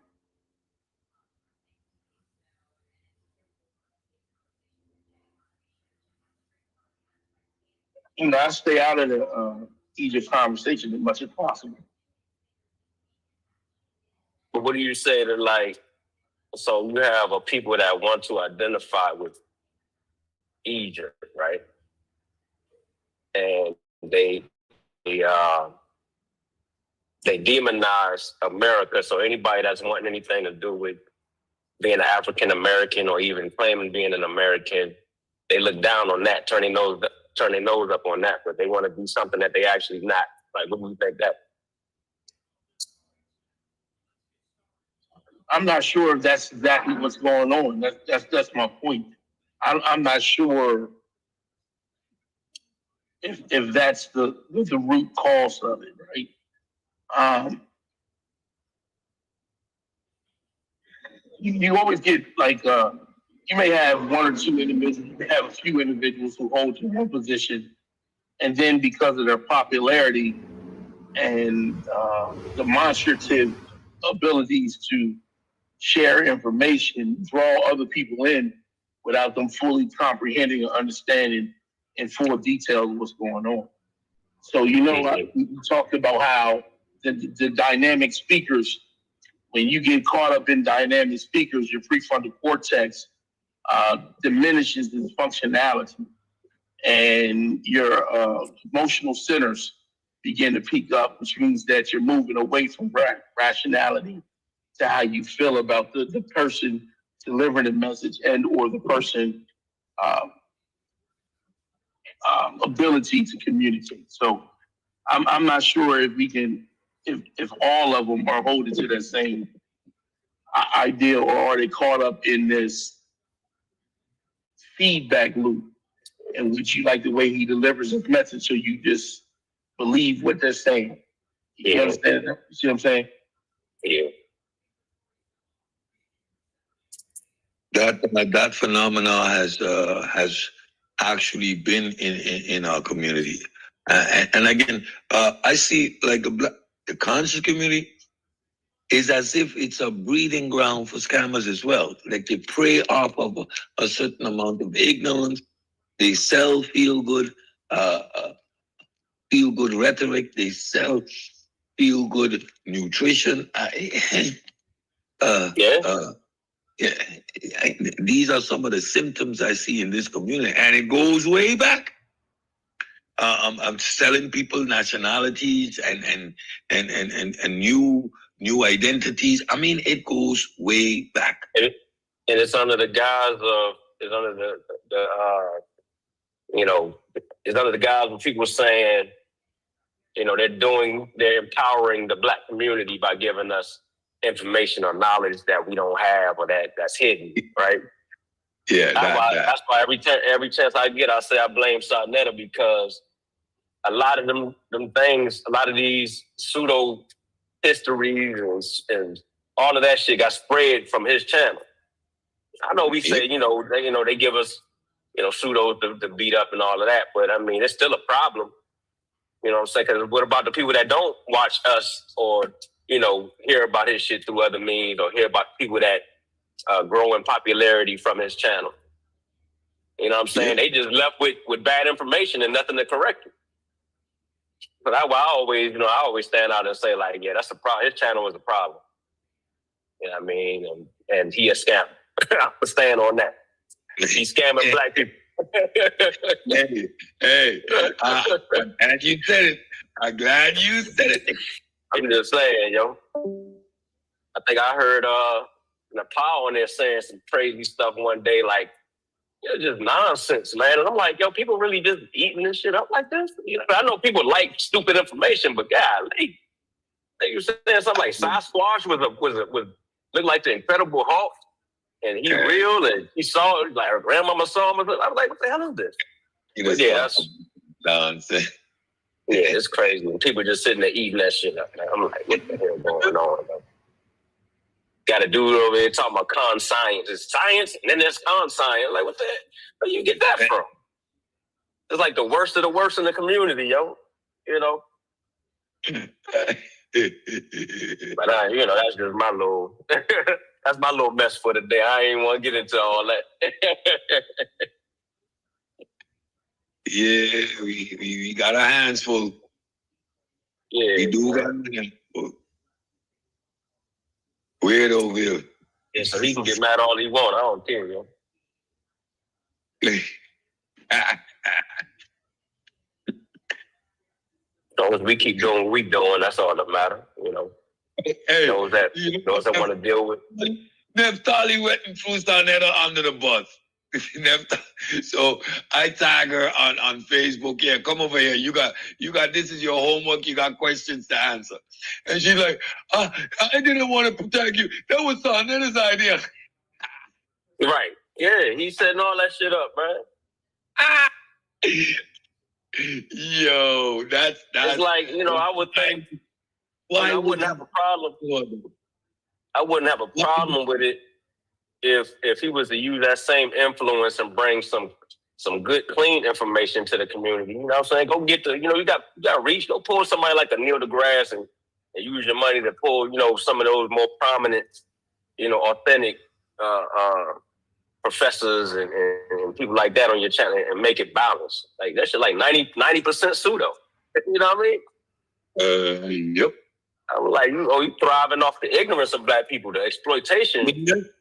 I stay out of the Egypt conversation as much as possible. But what do you say to like? So you have a people that want to identify with Egypt, right? And they demonize America. So anybody that's wanting anything to do with being an African American or even claiming being an American, they look down on that, turn their nose up on that, but they want to do something that they actually not. Like, what do you think that? I'm not sure if that's exactly what's going on. That's my point. I'm not sure if that's the root cause of it, right? You always get like you may have one or two individuals, you may have a few individuals who hold to one position, and then because of their popularity and demonstrative abilities to share information, draw other people in without them fully comprehending or understanding in full detail what's going on. So, we talked about how the dynamic speakers, when you get caught up in dynamic speakers, your prefrontal cortex diminishes its functionality, and your emotional centers begin to peak up, which means that you're moving away from rationality to how you feel about the person delivering the message and or the person ability to communicate. So I'm not sure if we can, if all of them are holding to that same idea, or are they caught up in this feedback loop in which you like the way he delivers his message, so you just believe what they're saying. You understand? You see what I'm saying? Yeah. That phenomena has actually been in our community, and again, I see like the conscious community is as if it's a breeding ground for scammers as well. Like they prey off of a certain amount of ignorance. They sell feel good rhetoric. They sell feel good nutrition. Yeah, these are some of the symptoms I see in this community, and it goes way back. I'm selling people nationalities and new identities. I mean, it goes way back. And it's under the guise of it's under the guise of people saying, they're empowering the Black community by giving us information or knowledge that we don't have or that's hidden, right? Yeah, that's why every chance I get, I say I blame Sarnetta, because a lot of them things, a lot of these pseudo histories and all of that shit got spread from his channel. I know we say, they give us, pseudo to beat up and all of that, but I mean, it's still a problem. You know what I'm saying? Because what about the people that don't watch us or, hear about his shit through other means, or hear about people that grow in popularity from his channel? You know what I'm saying? Yeah. They just left with bad information and nothing to correct it. But I always stand out and say, like, yeah, that's a problem. His channel was a problem. You know what I mean? And he a scammer. I'm stand on that. He's scamming Black people. Hey, I'm glad you said it. I'm glad you said it. I'm just saying, yo. I think I heard Nepal on there saying some crazy stuff one day, like, it's just nonsense, man. And I'm like, yo, people really just eating this shit up like this? I know people like stupid information, but God, they were saying something like Sasquatch was looked like the Incredible Hulk, and he real, and he saw it, like her grandmama saw him. I was like, what the hell is this? That's nonsense. Yeah, it's crazy. People just sitting there eating that shit up, man. I'm like, what the hell going on, man? Got a dude over there talking about con science. It's science, and then there's con science. Like, what the hell? Where you get that from? It's like the worst of the worst in the community, yo. You know. But you know, that's just my little that's my little mess for the day. I ain't want to get into all that. Yeah, we got our hands full. Yeah. We do got our hands full. Weirdo. Yeah, so he can get mad all he want. I don't care, yo. As long as we keep doing what we doing, that's all that matters, you know. Hey, Those that want to deal with. Neftali went and threw Sarnetta under the bus. So I tag her on Facebook. Yeah, come over here. You got this is your homework. You got questions to answer. And she's like, I didn't want to protect you. That was Sarnetta's idea. Right. Yeah, he's setting all that shit up, man. Yo, that's it's like, you know, I would think I wouldn't have a problem. I wouldn't have a problem with it if he was to use that same influence and bring some good, clean information to the community. You know what I'm saying? Go get you got reach. Go pull somebody like a Neil deGrasse and use your money to pull, you know, some of those more prominent, you know, authentic professors and people like that on your channel and make it balanced. Like that shit like 90% pseudo. You know what I mean? Yep. I was like, you thriving off the ignorance of black people, the exploitation,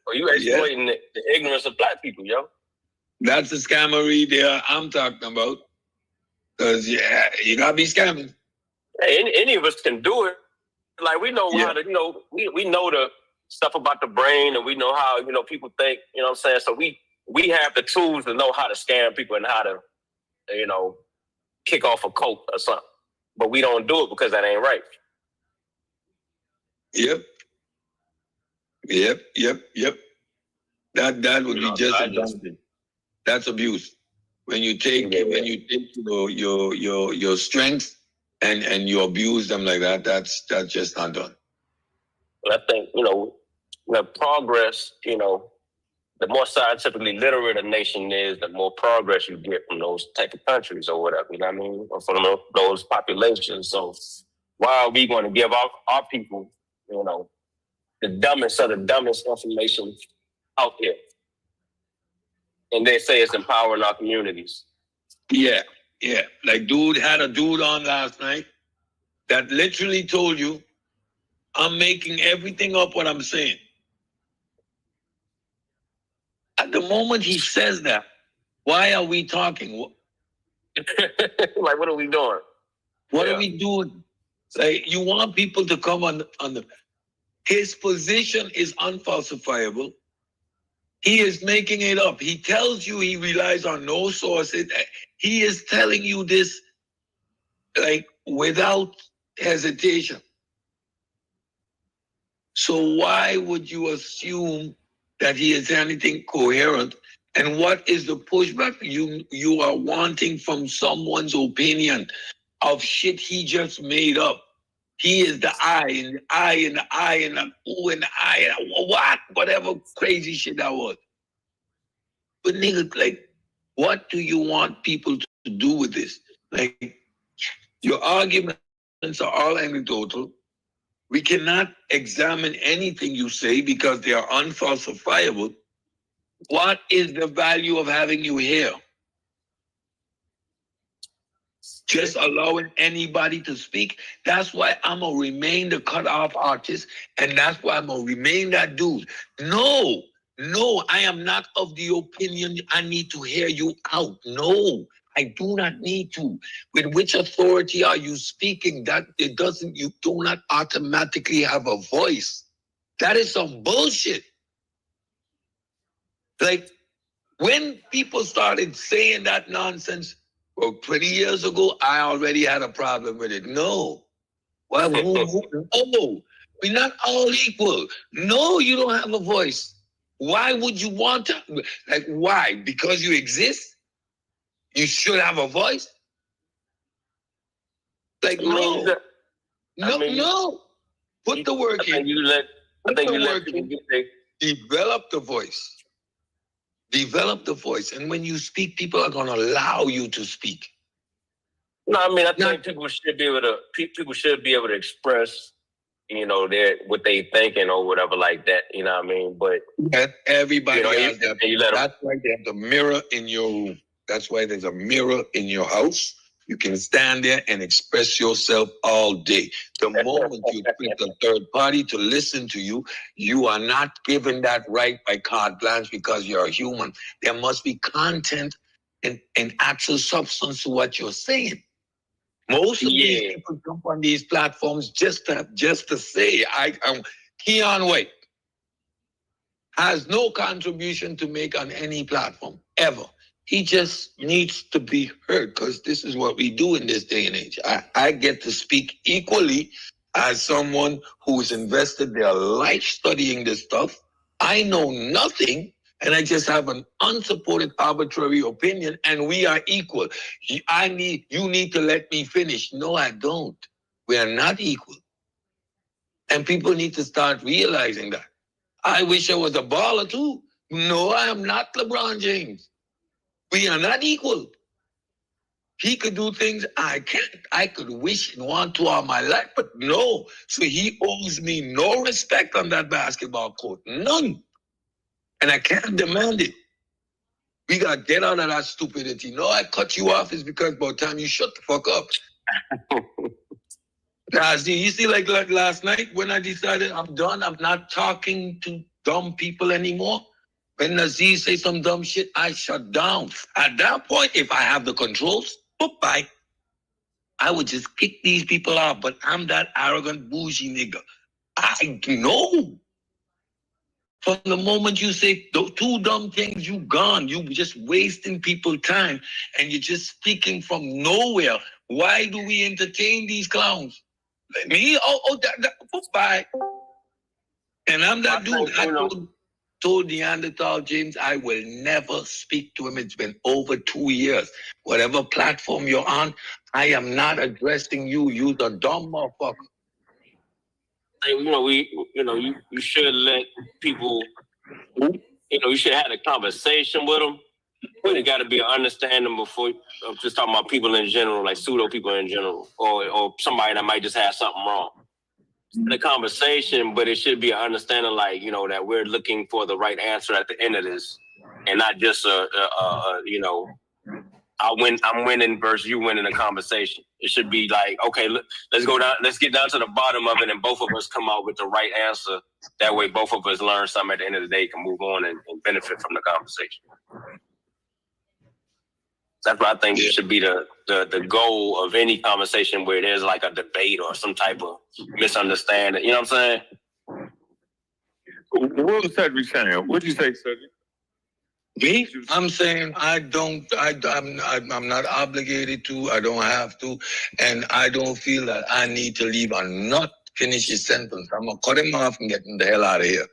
or you exploiting the ignorance of black people, yo. That's the scammery there I'm talking about. Because, yeah, you got to be scamming. Hey, any of us can do it. Like, we know how to, you know, we know the stuff about the brain and we know how, you know, people think, you know what I'm saying? So we have the tools to know how to scam people and how to, you know, kick off a cult or something. But we don't do it because that ain't right. Yep. That would be just abuse. That's abuse. When you take your strengths and you abuse them like that, that's just not done. But I think, you know, the progress, you know, the more scientifically literate a nation is, the more progress you get from those type of countries or whatever, you know what I mean? Or from those populations. So why are we going to give our people, you know, the dumbest of the dumbest information out there? And they say it's empowering our communities. Yeah. Like had a dude on last night that literally told you, I'm making everything up what I'm saying. At the moment he says that, why are we talking? Like, what are we doing? What are we doing? Like, you want people to come on the... His position is unfalsifiable. He is making it up. He tells you he relies on no sources. He is telling you this, like, without hesitation. So why would you assume that he is anything coherent? And what is the pushback you are wanting from someone's opinion of shit he just made up? He is the I and the I and the I and the ooh and the I and whatever crazy shit that was. But nigga, like, what do you want people to do with this? Like, your arguments are all anecdotal. We cannot examine anything you say because they are unfalsifiable. What is the value of having you here? Just allowing anybody to speak. That's why I'm going to remain the cut-off artist, and that's why I'm going to remain that dude. No, I am not of the opinion I need to hear you out. No, I do not need to. With which authority are you speaking? That you do not automatically have a voice. That is some bullshit. Like, when people started saying that nonsense, well, 20 years ago, I already had a problem with it. No. Well, no, we're not all equal. No, you don't have a voice. Why would you want to? Like, why? Because you exist? You should have a voice? Like, no. Put the work in. Develop Develop the voice. Develop the voice. And when you speak, people are going to allow you to speak. No, I mean, I think people should be able to express, you know, what they thinking or whatever like that. You know what I mean? But everybody has that. That's why there's a mirror in your room. That's why there's a mirror in your house. You can stand there and express yourself all day. The moment you expect a third party to listen to you, you are not given that right by carte blanche because you're a human. There must be content and actual substance to what you're saying. Most of these people jump on these platforms just to say, I'm Keon White has no contribution to make on any platform ever. He just needs to be heard because this is what we do in this day and age. I get to speak equally as someone who's invested their life studying this stuff. I know nothing and I just have an unsupported arbitrary opinion and we are equal. You need to let me finish. No, I don't. We are not equal. And people need to start realizing that. I wish I was a baller too. No, I am not LeBron James. We are not equal. He could do things I can't. I could wish and want to all my life, but no. So he owes me no respect on that basketball court. None. And I can't demand it. We got to get out of that stupidity. No, I cut you off is because by the time you shut the fuck up. Now, you see, like last night when I decided I'm done, I'm not talking to dumb people anymore. When Nazir say some dumb shit, I shut down. At that point, if I have the controls, bye. I would just kick these people out, but I'm that arrogant, bougie nigga. I know. From the moment you say those two dumb things, you gone. You just wasting people's time, and you're just speaking from nowhere. Why do we entertain these clowns? Like me? Bye. And I'm that dude. I told Neanderthal James I will never speak to him. It's been over 2 years. Whatever platform you're on, I am not addressing you. You're a dumb motherfucker. You should let people, you should have a conversation with them. But it got to be an understanding before, I'm just talking about people in general, like pseudo people in general, or somebody that might just have something wrong. The conversation, but it should be an understanding, like, that we're looking for the right answer at the end of this, and not just I'm winning versus you winning a conversation. It should be like, okay, let's go down, let's get down to the bottom of it, and both of us come out with the right answer. That way, both of us learn something at the end of the day, can move on and benefit from the conversation. That's what I think should be the goal of any conversation where there's like a debate or some type of misunderstanding. You know what I'm saying? What was Cedric saying? What did you say, Cedric? Me? I'm saying I'm not obligated to. I don't have to, and I don't feel that I need to leave a not finish his sentence. I'm gonna cut him off and get him the hell out of here.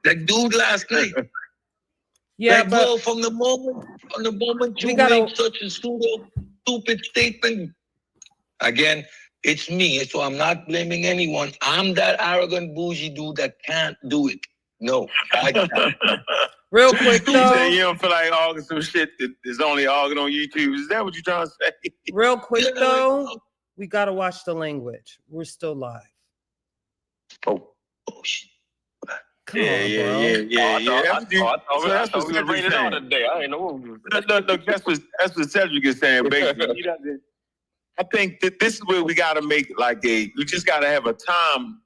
That dude last night. Yeah, like, but bro, from the moment you make such a stupid statement, again, it's me. So I'm not blaming anyone. I'm that arrogant bougie dude that can't do it. No, I can't. Real quick though, you don't feel like arguing some shit that is only arguing on YouTube. Is that what you're trying to say? Real quick though, we gotta watch the language. We're still live. Oh shit. Come on, bro. I thought we were rated on today. I ain't know. Look, that's what Cedric is saying, basically. He doesn't. I think that this is where we got to make we just got to have a time,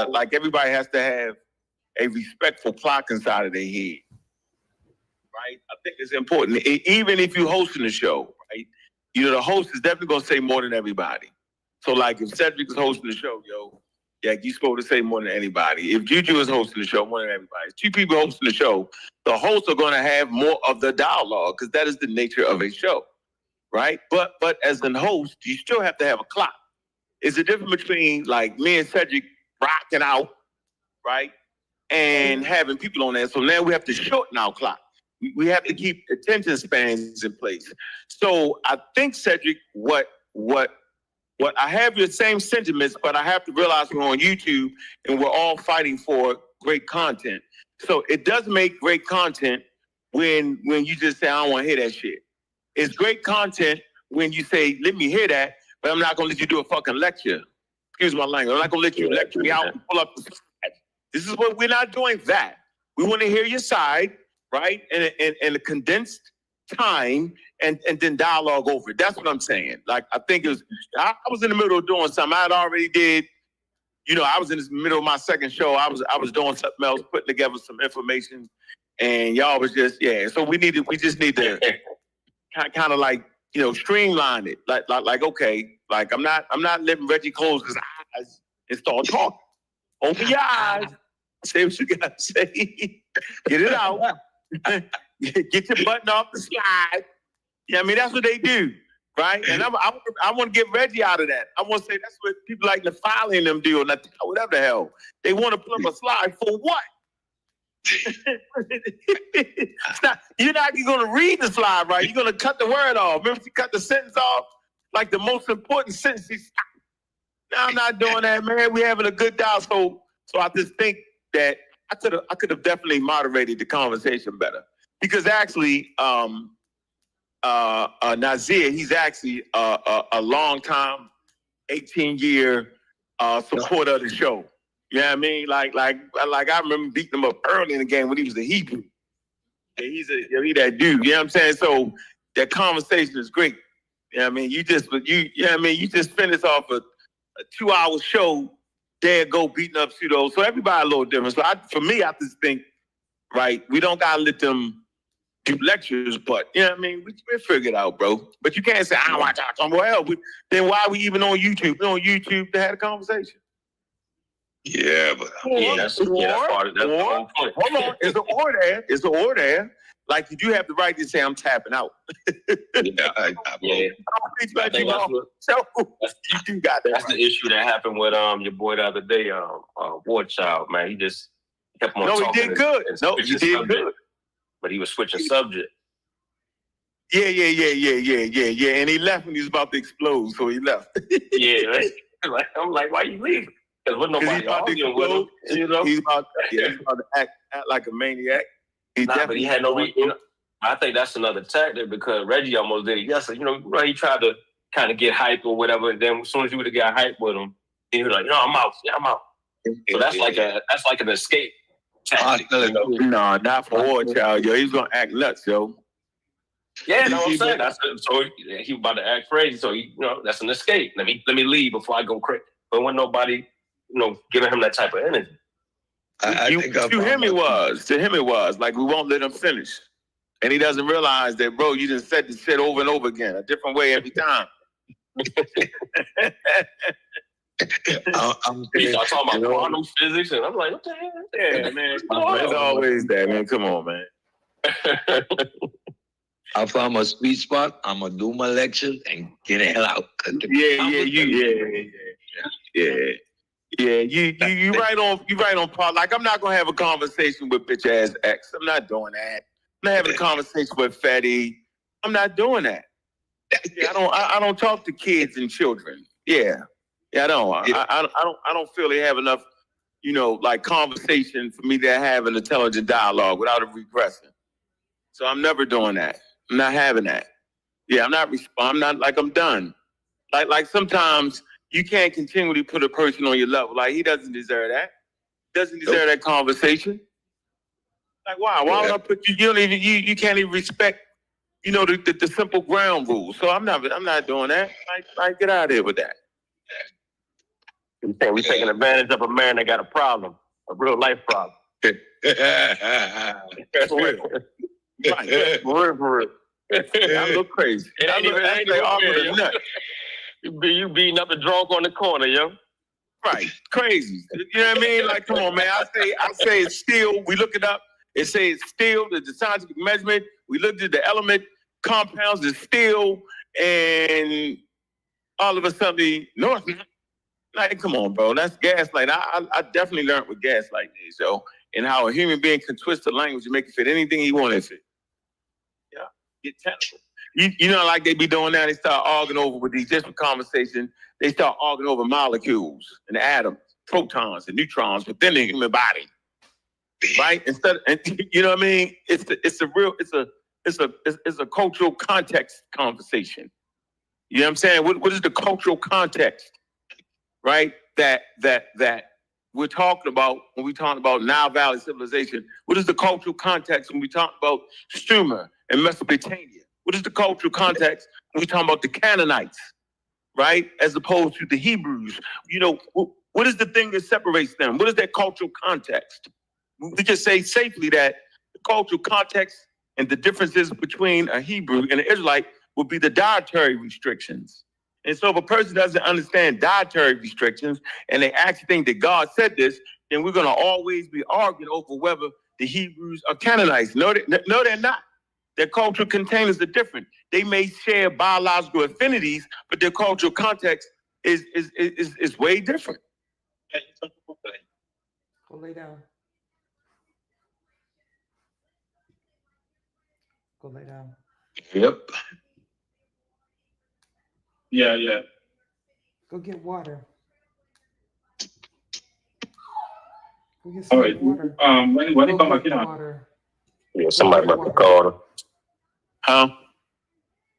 like everybody has to have a respectful clock inside of their head, right? I think it's important. Even if you're hosting the show, right? The host is definitely going to say more than everybody. So like if Cedric is hosting the show, you're supposed to say more than anybody. If Juju is hosting the show, more than everybody. 2 people hosting the show, the hosts are going to have more of the dialogue because that is the nature of a show, right? But as a host, you still have to have a clock. It's a difference between like me and Cedric rocking out, right? And having people on there. So now we have to shorten our clock. We have to keep attention spans in place. So I think, Cedric, what I have your same sentiments, but I have to realize we're on YouTube and we're all fighting for great content. So it does make great content when you just say, I don't want to hear that shit. It's great content when you say, let me hear that, but I'm not going to let you do a fucking lecture. Excuse my language. I'm not going to let you lecture me out and pull up the slides. This is what we're not doing that. We want to hear your side, right? And a condensed time and then dialogue over it. That's what I'm saying. Like, I think it was, I was in the middle of doing something. I had already did, I was in the middle of my second show. I was doing something else, putting together some information, and y'all was just, so we just need to kind of like, streamline it. Like, okay, like I'm not letting Reggie close his eyes and start talking. Open your eyes. Say what you got to say. Get it out. Get your button off the slide. Yeah, I mean, that's what they do, right? And I want to get Reggie out of that. I want to say that's what people like Nafali and them do, or whatever the hell. They want to put up a slide for what? You're not going to read the slide, right? You're going to cut the word off. Remember, you cut the sentence off? Like the most important sentence. No, I'm not doing that, man. We're having a good dialogue. So I just think that I could have definitely moderated the conversation better. Because actually, Nazir, he's actually a long time, 18-year supporter of the show. You know what I mean? Like I remember beating him up early in the game when he was a Hebrew. Yeah, he's that dude. You know what I'm saying? So that conversation is great. You know what I mean? You just finished off a 2-hour show. There go beating up pseudo. So everybody a little different. So for me, I just think, right, we don't gotta let them do lectures, but you know what I mean? We figure it out, bro. But you can't say, I don't want to talk. Well, then why are we even on YouTube? We're on YouTube to have a conversation. Yeah, but that's part of the whole point. Hold on, it's an or there. Like, you do have the right to say I'm tapping out. You do got that. That's the issue that happened with your boy the other day, War Child, man. He just kept on talking. He did good. He did good. But he was switching subject. Yeah. And he left when he was about to explode, so he left. Yeah, right? I'm like, why you leaving? Because with nobody arguing with him, He's about to act like a maniac. But he had no reason. I think that's another tactic because Reggie almost did it yesterday. He tried to kind of get hype or whatever. And then as soon as you would have got hype with him, he was like, "No, I'm out. Yeah, I'm out." So that's like an escape tactic. No, not for War Child, yo. He's gonna act nuts, yo. Yeah, no, I'm saying so he was about to act crazy. So that's an escape. Let me leave before I go crazy. But when nobody, giving him that type of energy. To him it was like we won't let him finish, and he doesn't realize that, bro. You just said the shit over and over again, a different way every time. I'm talking about quantum physics, and I'm like, what the hell? Yeah, man. It's always that, man. Come on, man. I found my sweet spot. I'm gonna do my lecture and get the hell out. Yeah, you right on par. Like, I'm not gonna have a conversation with bitch ass X. I'm not doing that. I'm not having a conversation with Fetty. I'm not doing that. Yeah, I don't talk to kids and children. Yeah, I don't. I don't feel they have enough, like, conversation for me to have an intelligent dialogue without it regressing. So I'm never doing that. I'm not having that. Yeah, I'm not like I'm done. Like sometimes you can't continually put a person on your level. Like, he doesn't deserve that. Doesn't deserve that conversation. Like, why? Why would I put you? You can't even respect, the simple ground rules. So I'm not doing that. Like, get out of here with that. We're taking advantage of a man that got a problem, a real life problem. For real. Right. For real. I look crazy. It ain't even awkward or nothing. You beating up a drunk on the corner, yo. Right. Crazy. You know what I mean? Like, come on, man. I say it's steel. We look it up. It says steel, the scientific measurement. We looked at the element compounds, the steel, and all of a sudden, no, it's not. Like, come on, bro. That's gaslight. I definitely learned with gaslight is, yo, and how a human being can twist the language and make it fit anything he wanted to. Yeah. Get technical. Like they be doing now, they start arguing over with these different conversations. They start arguing over molecules and atoms, protons and neutrons within the human body. right? And you know what I mean? It's a cultural context conversation. You know what I'm saying? What is the cultural context, right? That we're talking about when we talk about Nile Valley civilization. What is the cultural context when we talk about Sumer and Mesopotamia? What is the cultural context when we talk about the Canaanites, right? As opposed to the Hebrews. You know, what is the thing that separates them? What is their cultural context? We can say safely that the cultural context and the differences between a Hebrew and an Israelite would be the dietary restrictions. And so if a person doesn't understand dietary restrictions and they actually think that God said this, then we're going to always be arguing over whether the Hebrews are Canaanites. No, they're not. Their cultural containers are different. They may share biological affinities, but their cultural context is way different. Go lay down. Go lay down. Yep. Yeah. Go get water. Go get some All right. water. When you come back in, Water. Yeah, somebody might be calling. Huh?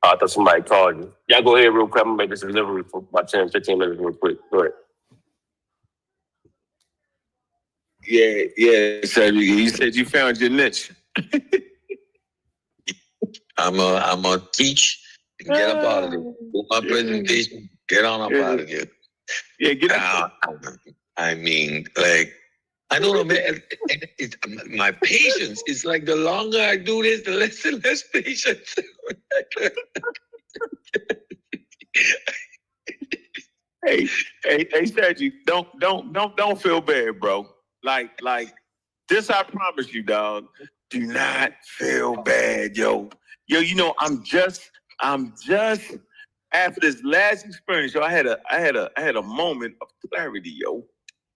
I thought somebody called you. Y'all go ahead real quick. I'm gonna make this delivery for about 10, 15 minutes real quick. Go ahead. Yeah. So you said you found your niche. I'm gonna teach and get up out of there. Do my presentation, get on up out of here. Yeah, get out. I mean, like, I don't know, man. My patience is like the longer I do this, the less and less patience. Hey, Sergi, don't feel bad, bro. Like this, I promise you, dog. Do not feel bad, yo. You know, I'm just after this last experience, yo. I had a moment of clarity, yo,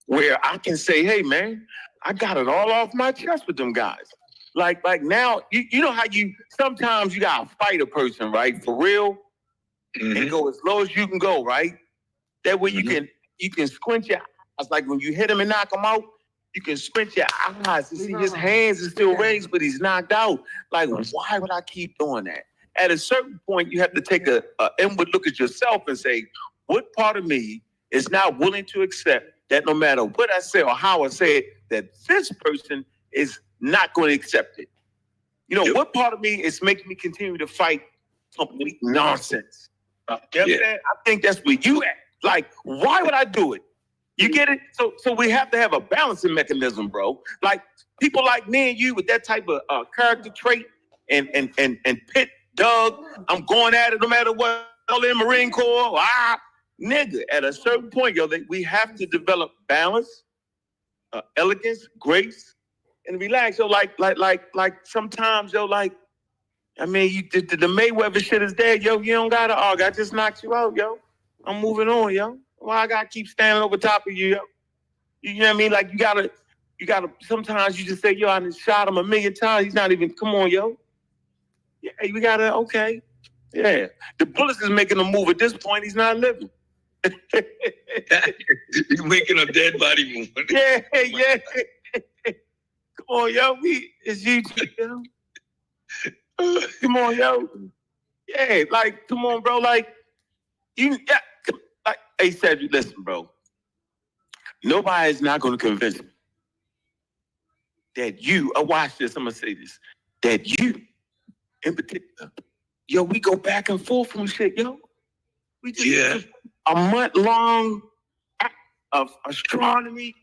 where I can say, hey, man, I got it all off my chest with them guys. Like now, you know how sometimes you gotta fight a person, right? For real, and go as low as you can go, right? That way you can squint your eyes. Like when you hit him and knock him out, you can squint your eyes and see his hands are still raised, but he's knocked out. Like, why would I keep doing that? At a certain point, you have to take a inward look at yourself and say, what part of me is not willing to accept that no matter what I say or how I say it, that this person is not going to accept it? You know, what part of me is making me continue to fight complete nonsense? You understand? I think that's where you at. Like, why would I do it? You get it? So we have to have a balancing mechanism, bro. Like people like me and you with that type of character trait and Pitt, Doug, I'm going at it no matter what. All in Marine Corps, nigga. At a certain point, yo, we have to develop balance, elegance, grace, and relax. Yo, like sometimes, yo, like, I mean, the Mayweather shit is dead, yo. You don't gotta argue. I just knocked you out, yo. I'm moving on, yo. Why I gotta keep standing over top of you, yo? You know what I mean? Like you gotta. Sometimes you just say, yo, I just shot him 1,000,000 times. He's not even. Come on, yo. Yeah, we gotta. Okay. Yeah, the bullets is making a move. At this point, he's not living. He's making a dead body move. Yeah. Come on, yo. It's you, yo. Come on, yo. Yeah, like, come on, bro. Like, hey, Cedric, listen, bro. Nobody's not going to convince me that you, watch this, I'm going to say this, that you, in particular, yo, we go back and forth on shit, yo. We just a month-long of astronomy,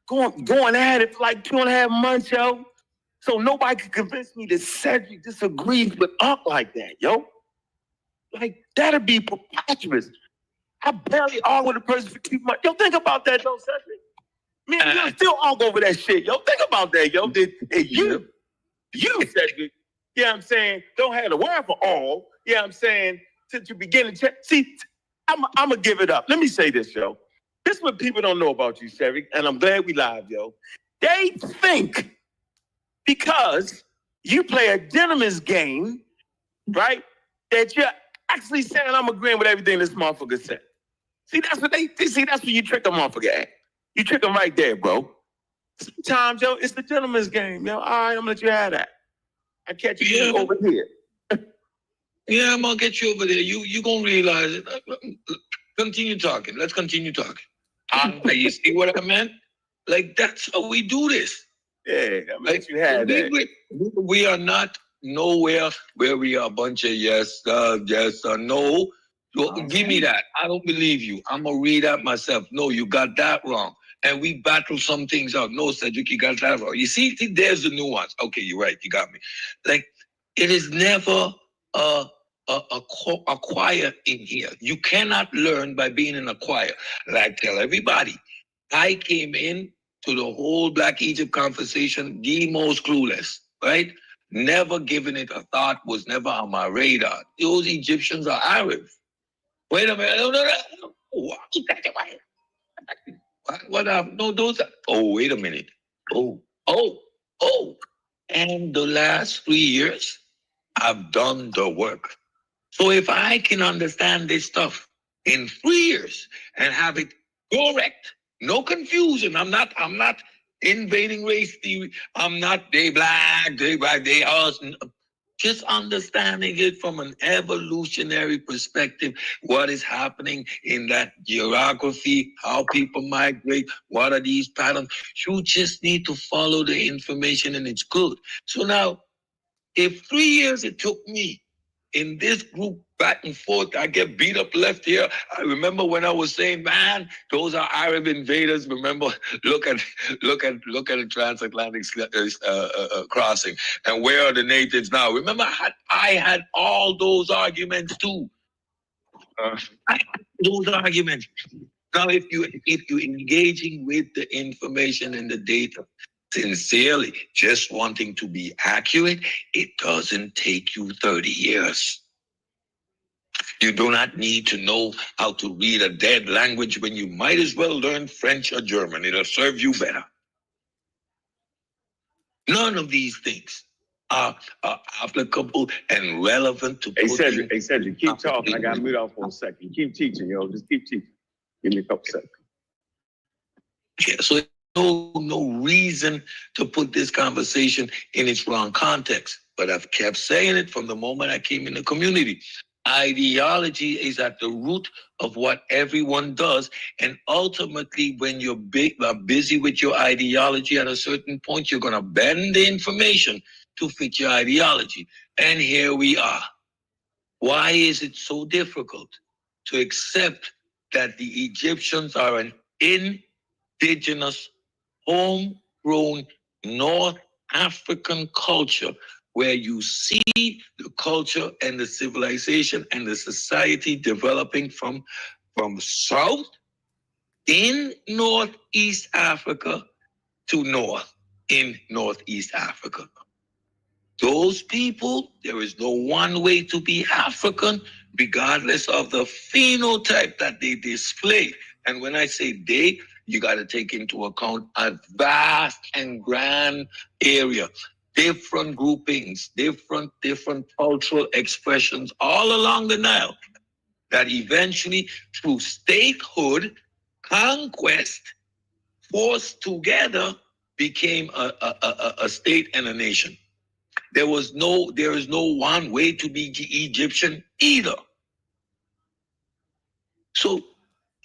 going at it for like 2.5 months, yo. So nobody could convince me that Cedric disagrees with Unc like that, yo. Like, that'd be preposterous. I barely argue with a person for 2 months. Yo, think about that, though, Cedric. Man, you still argue over that shit, yo. Think about that, yo. You, Cedric, you know what I'm saying, don't have the word for all, you know what I'm saying, since you begin to check. See, I'm going to give it up. Let me say this, yo. This is what people don't know about you, Cedric, and I'm glad we live, yo. They think because you play a gentleman's game, right, that you're actually saying I'm agreeing with everything this motherfucker said. See, that's what that's what you trick a motherfucker at. You trick them right there, bro. Sometimes, yo, it's the gentleman's game, yo. All right, I'm gonna let you have that. I catch you Yeah. over here. Yeah, I'm gonna get you over there. You gonna realize it. Continue talking. Let's continue talking. You see what I meant? Like that's how we do this. Yeah, I'm gonna let you have that. We are not nowhere where we are a bunch of yes, no. Give me that. I don't believe you. I'm gonna read that myself. No, you got that wrong. And we battle some things out. No, Cedric, you got that wrong. You see, there's the nuance. Okay, you're right. You got me. Like it is never a choir in here. You cannot learn by being in a choir. Like tell everybody, I came in to the whole Black Egypt conversation the most clueless, right? Never given it a thought, was never on my radar. Those Egyptians are Arabs. Wait a minute. No. What up? No, those are, oh, wait a minute. Oh. And the last 3 years, I've done the work. So if I can understand this stuff in 3 years and have it correct, no confusion. I'm not invading race theory. I'm not they black, they us. Just understanding it from an evolutionary perspective, what is happening in that geography, how people migrate, what are these patterns. You just need to follow the information and it's good. So now, if 3 years it took me in this group back and forth, I get beat up left here. I remember when I was saying, man, those are Arab invaders. Remember, look at the transatlantic crossing, and where are the natives now? Remember, I had all those arguments too. Those arguments. Now, if you engaging with the information and the data, sincerely, just wanting to be accurate, it doesn't take you 30 years. You do not need to know how to read a dead language when you might as well learn French or German. It'll serve you better. None of these things are applicable and relevant to. Hey Cedric, keep talking. I gotta mute off for a second. Keep teaching, yo. Just keep teaching. Give me a couple seconds. Yeah, so no reason to put this conversation in its wrong context. But I've kept saying it from the moment I came in the community. Ideology is at the root of what everyone does. And ultimately, when you're busy with your ideology at a certain point, you're going to bend the information to fit your ideology. And here we are. Why is it so difficult to accept that the Egyptians are an indigenous, homegrown North African culture where you see the culture and the civilization and the society developing from south in Northeast Africa to north in Northeast Africa? Those people, there is no one way to be African, regardless of the phenotype that they display. And when I say they, you got to take into account a vast and grand area, different groupings, different cultural expressions all along the Nile that eventually, through statehood, conquest, forced together, became a state and a nation. There is no one way to be Egyptian either. So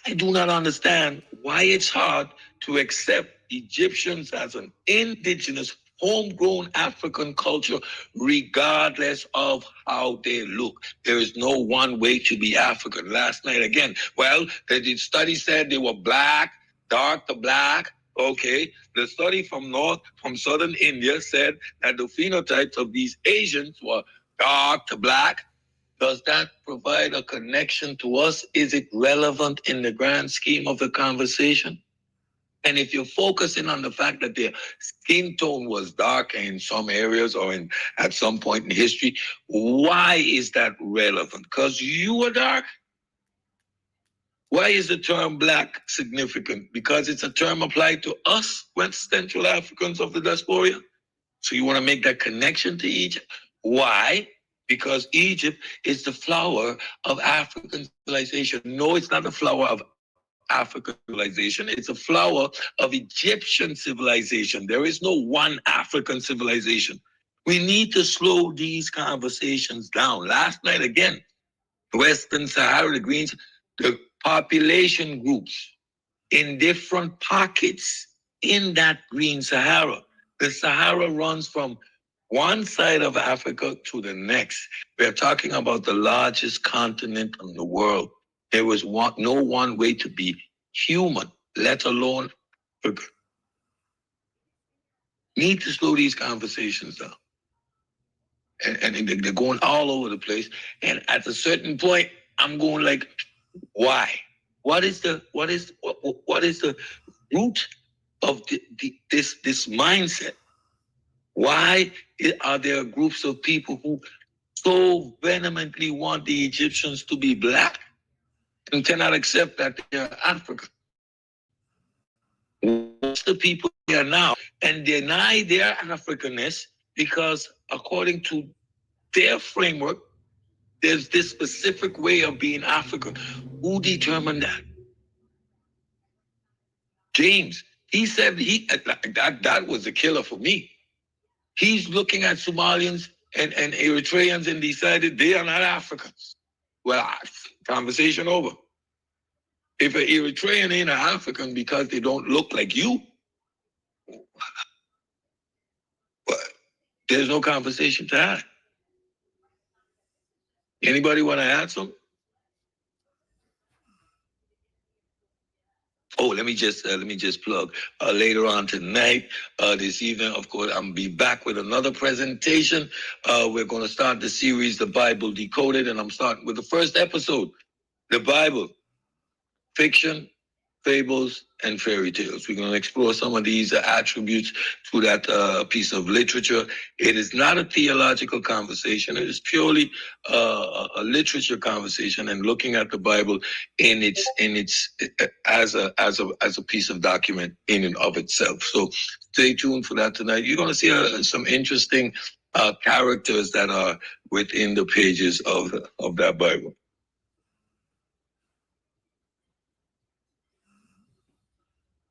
I do not understand why it's hard to accept Egyptians as an indigenous, homegrown African culture, regardless of how they look. There is no one way to be African. Last night again, well, the study said they were black, dark to black. Okay, the study from southern India said that the phenotypes of these Asians were dark to black. Does that provide a connection to us? Is it relevant in the grand scheme of the conversation? And if you're focusing on the fact that their skin tone was dark in some areas or at some point in history, why is that relevant? Because you were dark? Why is the term black significant? Because it's a term applied to us, West Central Africans of the diaspora. So you want to make that connection to Egypt? Why? Because Egypt is the flower of African civilization. No, it's not the flower of African civilization. It's a flower of Egyptian civilization. There is no one African civilization. We need to slow these conversations down. Last night, again, Western Sahara, the Greens, the population groups in different pockets in that Green Sahara. The Sahara runs from one side of Africa to the next. We're talking about the largest continent in the world. There was no one way to be human, let alone Africa. Need to slow these conversations down. And they're going all over the place. And at a certain point, I'm going like, why? What is the root of this mindset? Why are there groups of people who so vehemently want the Egyptians to be black and cannot accept that they're African? What's the people here now and deny their Africanness because according to their framework, there's this specific way of being African. Who determined that? James, he said that was a killer for me. He's looking at Somalians and Eritreans and decided they are not Africans. Well, conversation over. If an Eritrean ain't an African because they don't look like you, well, there's no conversation to have. Anybody want to add something? Oh, let me just plug. Later on tonight, this evening, of course, I'm gonna be back with another presentation. We're gonna start the series, The Bible Decoded, and I'm starting with the first episode, the Bible, fiction, fables, and fairy tales. We're going to explore some of these attributes to that piece of literature. It is not a theological conversation. It is purely a literature conversation and looking at the Bible in its as a piece of document in and of itself. So stay tuned for that tonight. You're going to see some interesting characters that are within the pages of that Bible.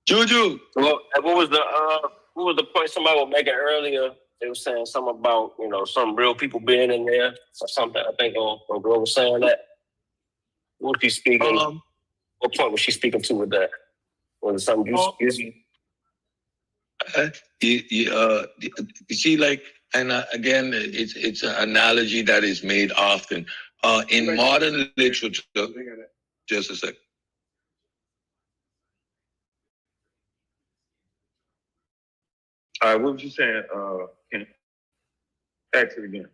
Juju. Well, what was the point somebody was making earlier? They were saying something about, some real people being in there or something. I think girl was saying that. What was she speaking? What point was she speaking to with that? Was it something you see, like, and again, it's an analogy that is made often in modern literature. Just a sec. All right, what was you saying, Ken? Ask it again.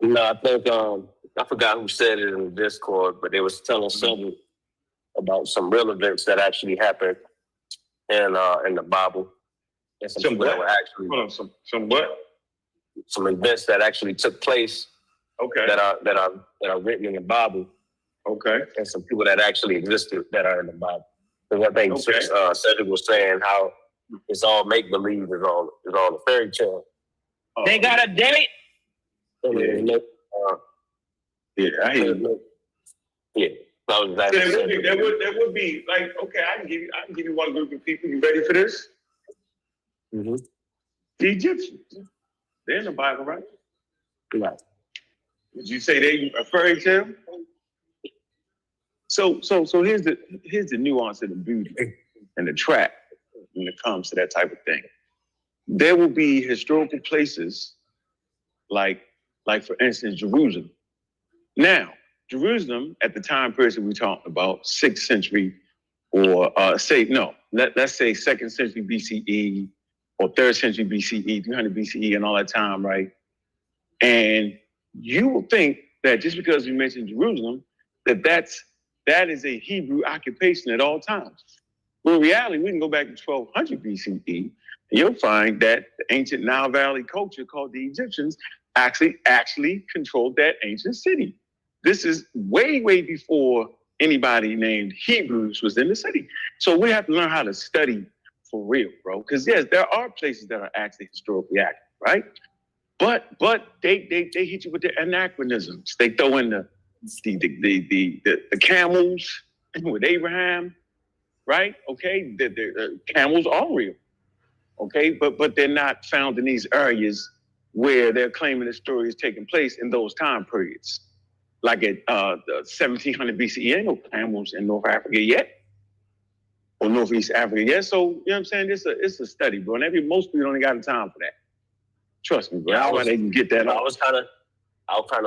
No, I think I forgot who said it in the Discord, but they was telling something about some real events that actually happened in the Bible. And some people that were actually some what? Some events that actually took place. Okay. That are written in the Bible. Okay. And some people that actually existed that are in the Bible. Because I think Cedric was saying how it's all make believe, it's all a fairy tale. They got a date. Yeah, I hear you. Yeah, that was exactly. There would be like, okay, I can give you one group of people. You ready for this? Mm-hmm. The Egyptians. They're in the Bible, right? Right. Did you say they a fairy tale? So here's the nuance of the beauty and the trap when it comes to that type of thing. There will be historical places like for instance, Jerusalem. Now, Jerusalem at the time period we're talking about, 6th century, or let's say 2nd century BCE or 3rd century BCE, 300 BCE, and all that time, right? And you will think that just because we mentioned Jerusalem, that is a Hebrew occupation at all times. But in reality, we can go back to 1200 BCE, and you'll find that the ancient Nile Valley culture called the Egyptians actually controlled that ancient city. This is way, way before anybody named Hebrews was in the city. So we have to learn how to study for real, bro. Because yes, there are places that are actually historically accurate, right? But they hit you with the anachronisms. They throw in the camels with Abraham. right? Okay, the camels are real, okay, but they're not found in these areas where they're claiming the story is taking place in those time periods. Like at 1700 BCE, ain't no camels in North Africa yet, or Northeast Africa yet. So, you know what I'm saying? It's a study, bro. And most people don't even got the time for that. Trust me, bro. Yeah, That's why they can get that I off. was kind of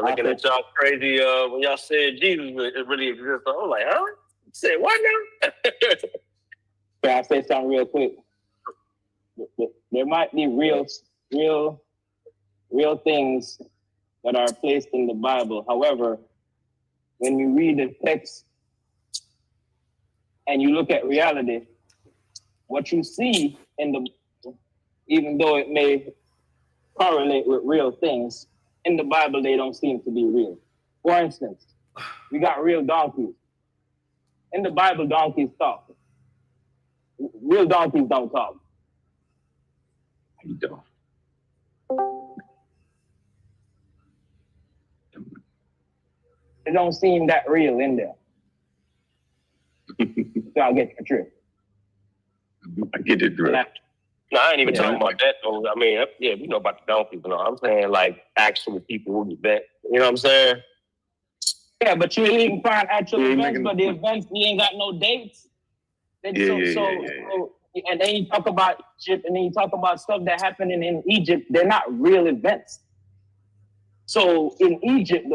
looking at y'all crazy when y'all said Jesus really exists. I was like, huh? Said what now? Can I say something real quick? There might be real things that are placed in the Bible. However, when you read the text and you look at reality, what you see in the, even though it may correlate with real things, in the Bible they don't seem to be real. For instance, we got real donkeys. In the Bible, donkeys talk. Real donkeys don't talk. You don't. It don't seem that real in there. So I'll get the trick. I get it, bro. No, I ain't even talking about that though. I mean, yeah, we know about the donkeys, but I'm saying like actual people who event. You know what I'm saying? Yeah, but you ain't find actual events, but the events, you ain't got no dates. And then you talk about Egypt, and then you talk about stuff that happened in Egypt. They're not real events. So in Egypt,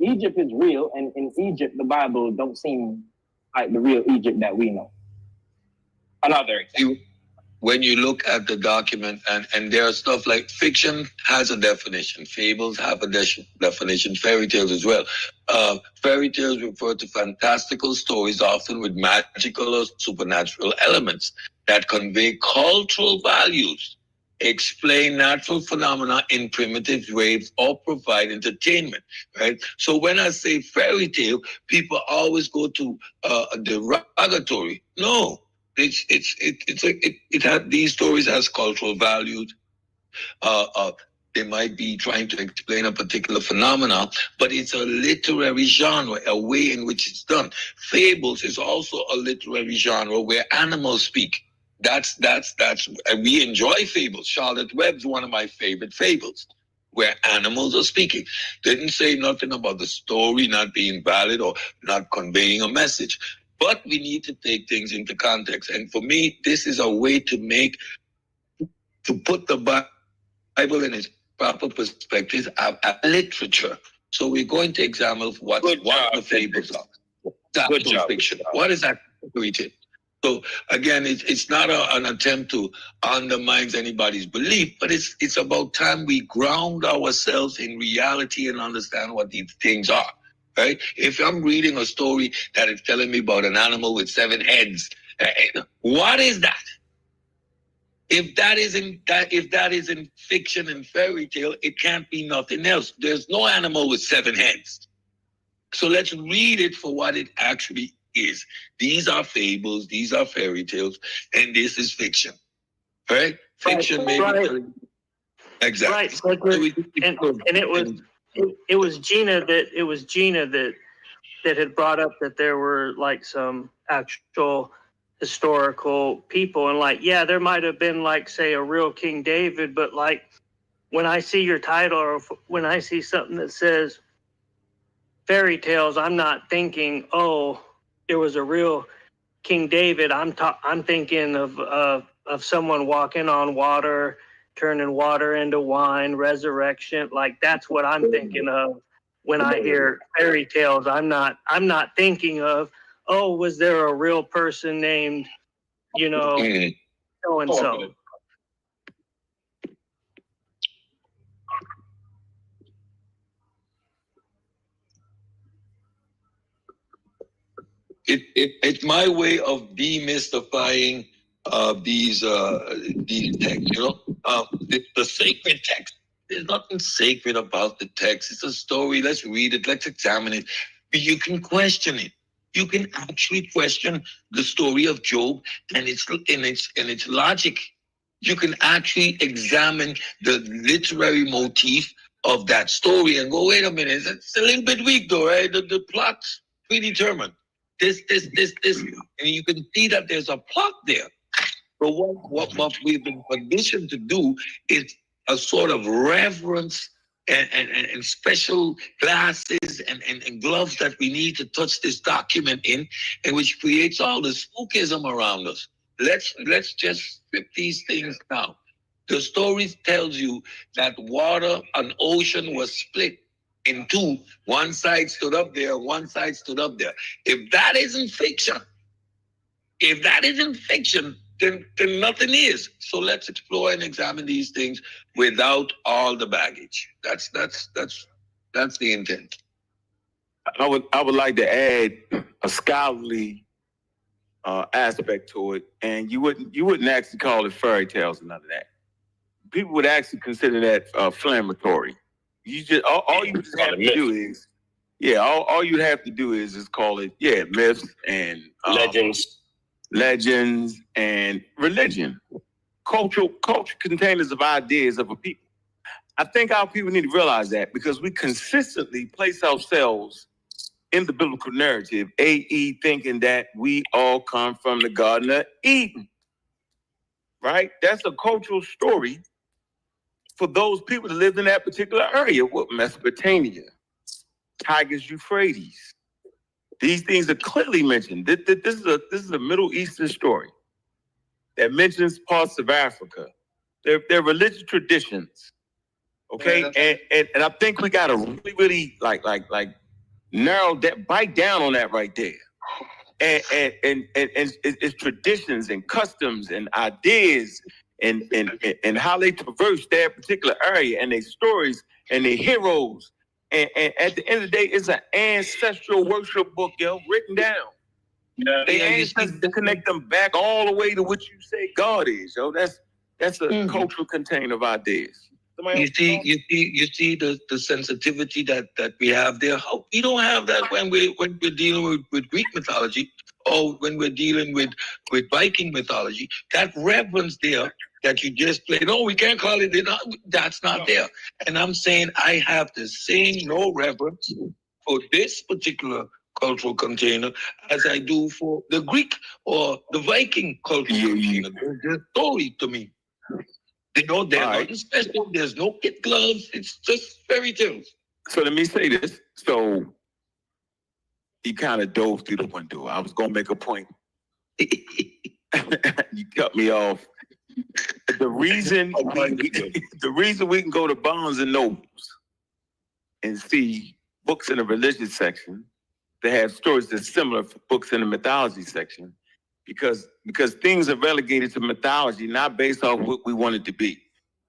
Egypt is real, and in Egypt, the Bible don't seem like the real Egypt that we know. Another example. When you look at the document, and there are stuff like fiction has a definition, fables have a definition, fairy tales as well. Fairy tales refer to fantastical stories, often with magical or supernatural elements that convey cultural values, explain natural phenomena in primitive ways, or provide entertainment, right? So when I say fairy tale, people always go to derogatory. No. It had these stories as cultural values. They might be trying to explain a particular phenomena, but it's a literary genre, a way in which it's done. Fables is also a literary genre where animals speak. That's we enjoy fables. Charlotte Webb's one of my favorite fables, where animals are speaking. Didn't say nothing about the story not being valid or not conveying a message. But we need to take things into context. And for me, this is a way to put the Bible in its proper perspective of literature. So we're going to examine what the fables are. Good job. Fiction. What is that written? So again, it's not an attempt to undermine anybody's belief, but it's about time we ground ourselves in reality and understand what these things are. Right? If I'm reading a story that is telling me about an animal with 7 heads, what is that? If that isn't fiction and fairy tale, it can't be nothing else. There's no animal with 7 heads. So let's read it for what it actually is. These are fables, these are fairy tales, and this is fiction. Right? Fiction maybe. Exactly. Right. And it was Gina that had brought up that there were like some actual historical people, and like, yeah, there might have been like, say, a real King David, but like when I see your title or when I see something that says fairy tales, I'm not thinking, oh, there was a real King David. I'm thinking of someone walking on water, turning water into wine, resurrection. Like that's what I'm thinking of when I hear fairy tales. I'm not thinking of, oh, was there a real person named, so and so. It's my way of demystifying these texts. The sacred text. There's nothing sacred about the text. It's a story. Let's read it. Let's examine it. You can question it. You can actually question the story of Job and its logic. You can actually examine the literary motif of that story and go, wait a minute, it's a little bit weak though, right? The plot's predetermined. this, and you can see that there's a plot there. But what we've been conditioned to do is a sort of reverence and special glasses and gloves that we need to touch this document in, and which creates all the spookism around us. Let's just strip these things down. The story tells you that an ocean was split in two. One side stood up there, one side stood up there. If that isn't fiction, then nothing is. So let's explore and examine these things without all the baggage. That's the intent. I would like to add a scholarly aspect to it, and you wouldn't actually call it fairy tales or none of that. People would actually consider that inflammatory. You just all you just have to do is, all you'd have to do is call it myths and legends and religion, culture containers of ideas of a people. I think our people need to realize that, because we consistently place ourselves in the biblical narrative, i.e. thinking that we all come from the Garden of Eden, right? That's a cultural story for those people that lived in that particular area, with Mesopotamia, Tigris, Euphrates. These things are clearly mentioned. This is a Middle Eastern story that mentions parts of Africa. They're religious traditions, okay? And I think we gotta really like narrow that, bite down on that right there. And it's traditions and customs and ideas and how they traverse that particular area, and their stories and their heroes. And at the end of the day, it's an ancestral worship book, written down. They ancestors to connect them back all the way to what you say God is, That's a cultural container of ideas. You see the sensitivity that we have there. How we don't have that when we're dealing with Greek mythology, or when we're dealing with Viking mythology. That reverence there that you just played. No, we can't call it. That's not there. And I'm saying I have the same reverence for this particular cultural container as I do for the Greek or the Viking cultural container. They're a story to me. They're nothing special. There's no kid gloves. It's just fairy tales. So let me say this. So he kind of dove through the window. I was going to make a point. You cut me off. The reason we can go to Barnes and Nobles and see books in the religious section that have stories that's similar to books in the mythology section, because things are relegated to mythology, not based off what we want it to be.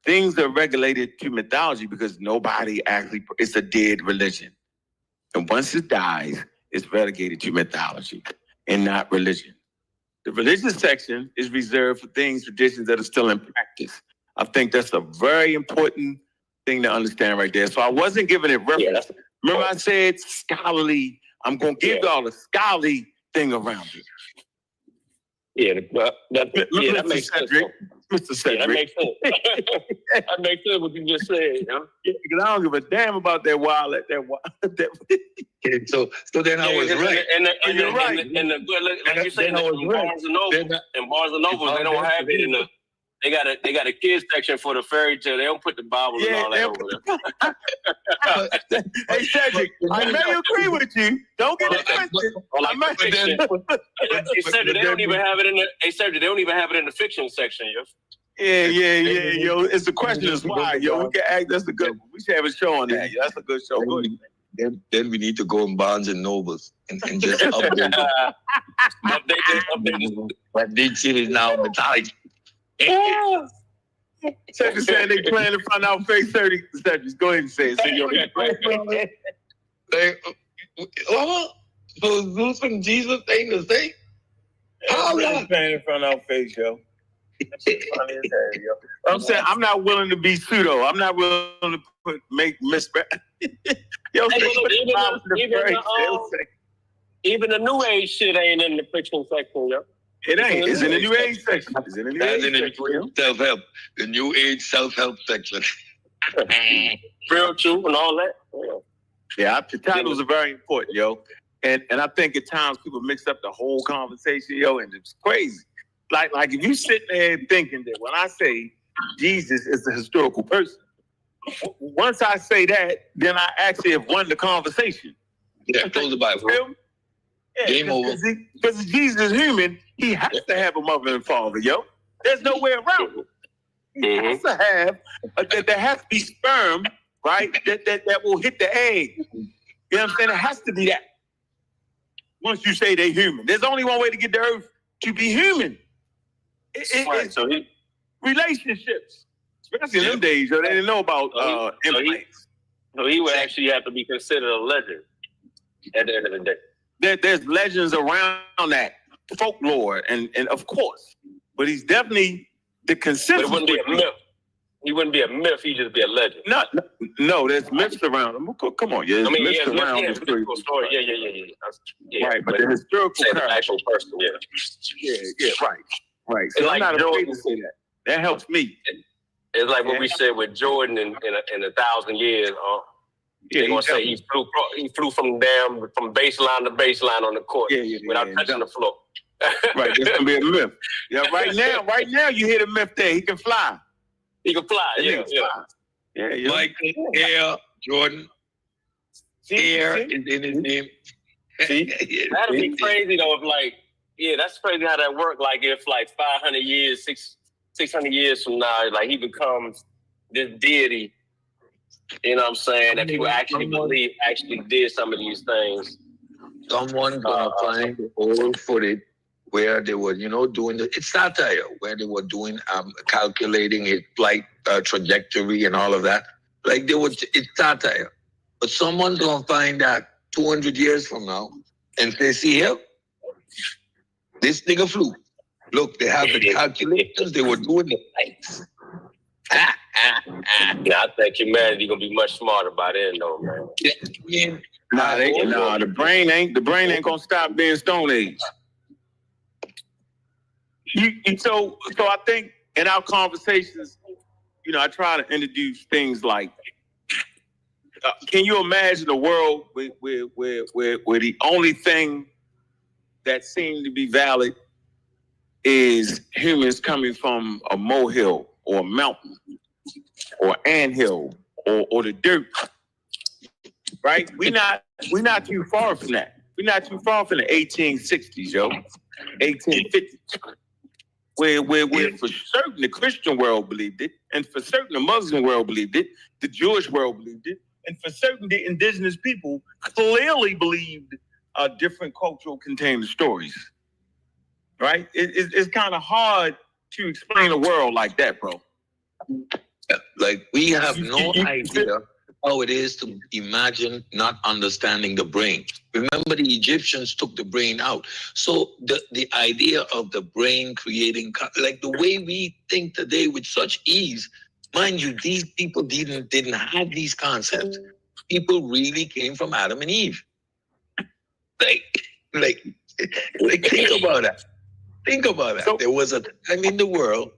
Things are regulated to mythology because nobody actually, it's a dead religion. And once it dies, it's relegated to mythology and not religion. The religious section is reserved for things, traditions that are still in practice. I think that's a very important thing to understand right there. So I wasn't giving it reference. Remember I said scholarly, I'm going to give y'all a scholarly thing around it. That makes sense. Mr. Cedric. That makes sense. That makes sense what you just said, because I don't give a damn about that wild. Okay, so then I was right. And you're right. And like you said, in Barnes and Noble, they don't have it in the. They got a kids section for the fairy tale. They don't put the Bible and all that over there. Hey Cedric, I may agree with you. Don't get it twisted. They don't even have it in the. Hey Cedric, they don't even have it in the fiction section, Yeah, yo. It's the question is why, yo. We can act. That's a good one. We should have a show on that. That's a good show. Then we need to go in Barnes and Nobles and just update. But this shit is now mythology. Cedric said they plan to find out face 30. Cedric, go ahead and say it. So Zeus and Jesus ain't the same? How long? Planning to find out face, yo. I'm saying I'm not willing to be pseudo. I'm not willing to make misspell. Even the new age shit ain't in the fiction section, yo. It ain't. It's in the new age section. It's in the new age section. Self-help. The new age self-help section. Real truth and all that. Yeah, the titles are very important, yo. And I think at times people mix up the whole conversation, yo, and it's crazy. Like if you sit there thinking that when I say Jesus is a historical person, once I say that, then I actually have won the conversation. Yeah, close the Bible. Yeah, Game over. Because Jesus is human, he has to have a mother and father, yo. There's no way around it. He has to have, there has to be sperm, right, that will hit the egg. You know what I'm saying? It has to be that. Once you say they're human. There's only one way to get the earth to be human. It's relationships. Especially in them days, yo, they didn't know about implants. So he would actually have to be considered a legend at the end of the day. There's legends around that, folklore, and of course. But he's definitely the consensus. But it wouldn't be a myth. He wouldn't be a myth. He'd just be a legend. No, there's myths around him. Come on, yeah. Myths around him. Story. Yeah. Right, but the historical the actual person, Yeah, right. So I'm not afraid to say that. That helps me. It's like what we said with Jordan in 1,000 years. They're gonna say he flew from baseline to baseline on the court without touching the floor. Right, there's gonna be a myth. Yeah, right now you hear the myth there. He can fly. He can fly. Yeah. Michael Air Jordan. Air is in his name. See, that'd be crazy though. That's crazy how that worked. Like if 500 years, 600 years from now, like he becomes this deity. You know what I'm saying? That people actually believe actually did some of these things. Someone gonna find the old footage where they were, doing it's satire, where they were doing calculating his flight trajectory and all of that. It's satire. But someone's gonna find that 200 years from now and say, see here, this nigga flew. Look, they have the calculators, they were doing the flights. I think humanity gonna be much smarter by then, though, man. The brain ain't gonna stop being Stone Age. So I think in our conversations, I try to introduce things like, can you imagine a world where the only thing that seemed to be valid is humans coming from a molehill or a mountain or anthill or the dirt, right? We're not too far from that. We're not too far from the 1860s, 1850s. Where for certain the Christian world believed it, and for certain the Muslim world believed it, the Jewish world believed it, and for certain the indigenous people clearly believed different cultural contained stories. Right? It's kind of hard to explain a world like that, bro. We have no idea how it is to imagine not understanding the brain. Remember, the Egyptians took the brain out. So the idea of the brain creating, the way we think today with such ease, mind you, these people didn't have these concepts. People really came from Adam and Eve. Think about that. Think about that. So, there was a time in the world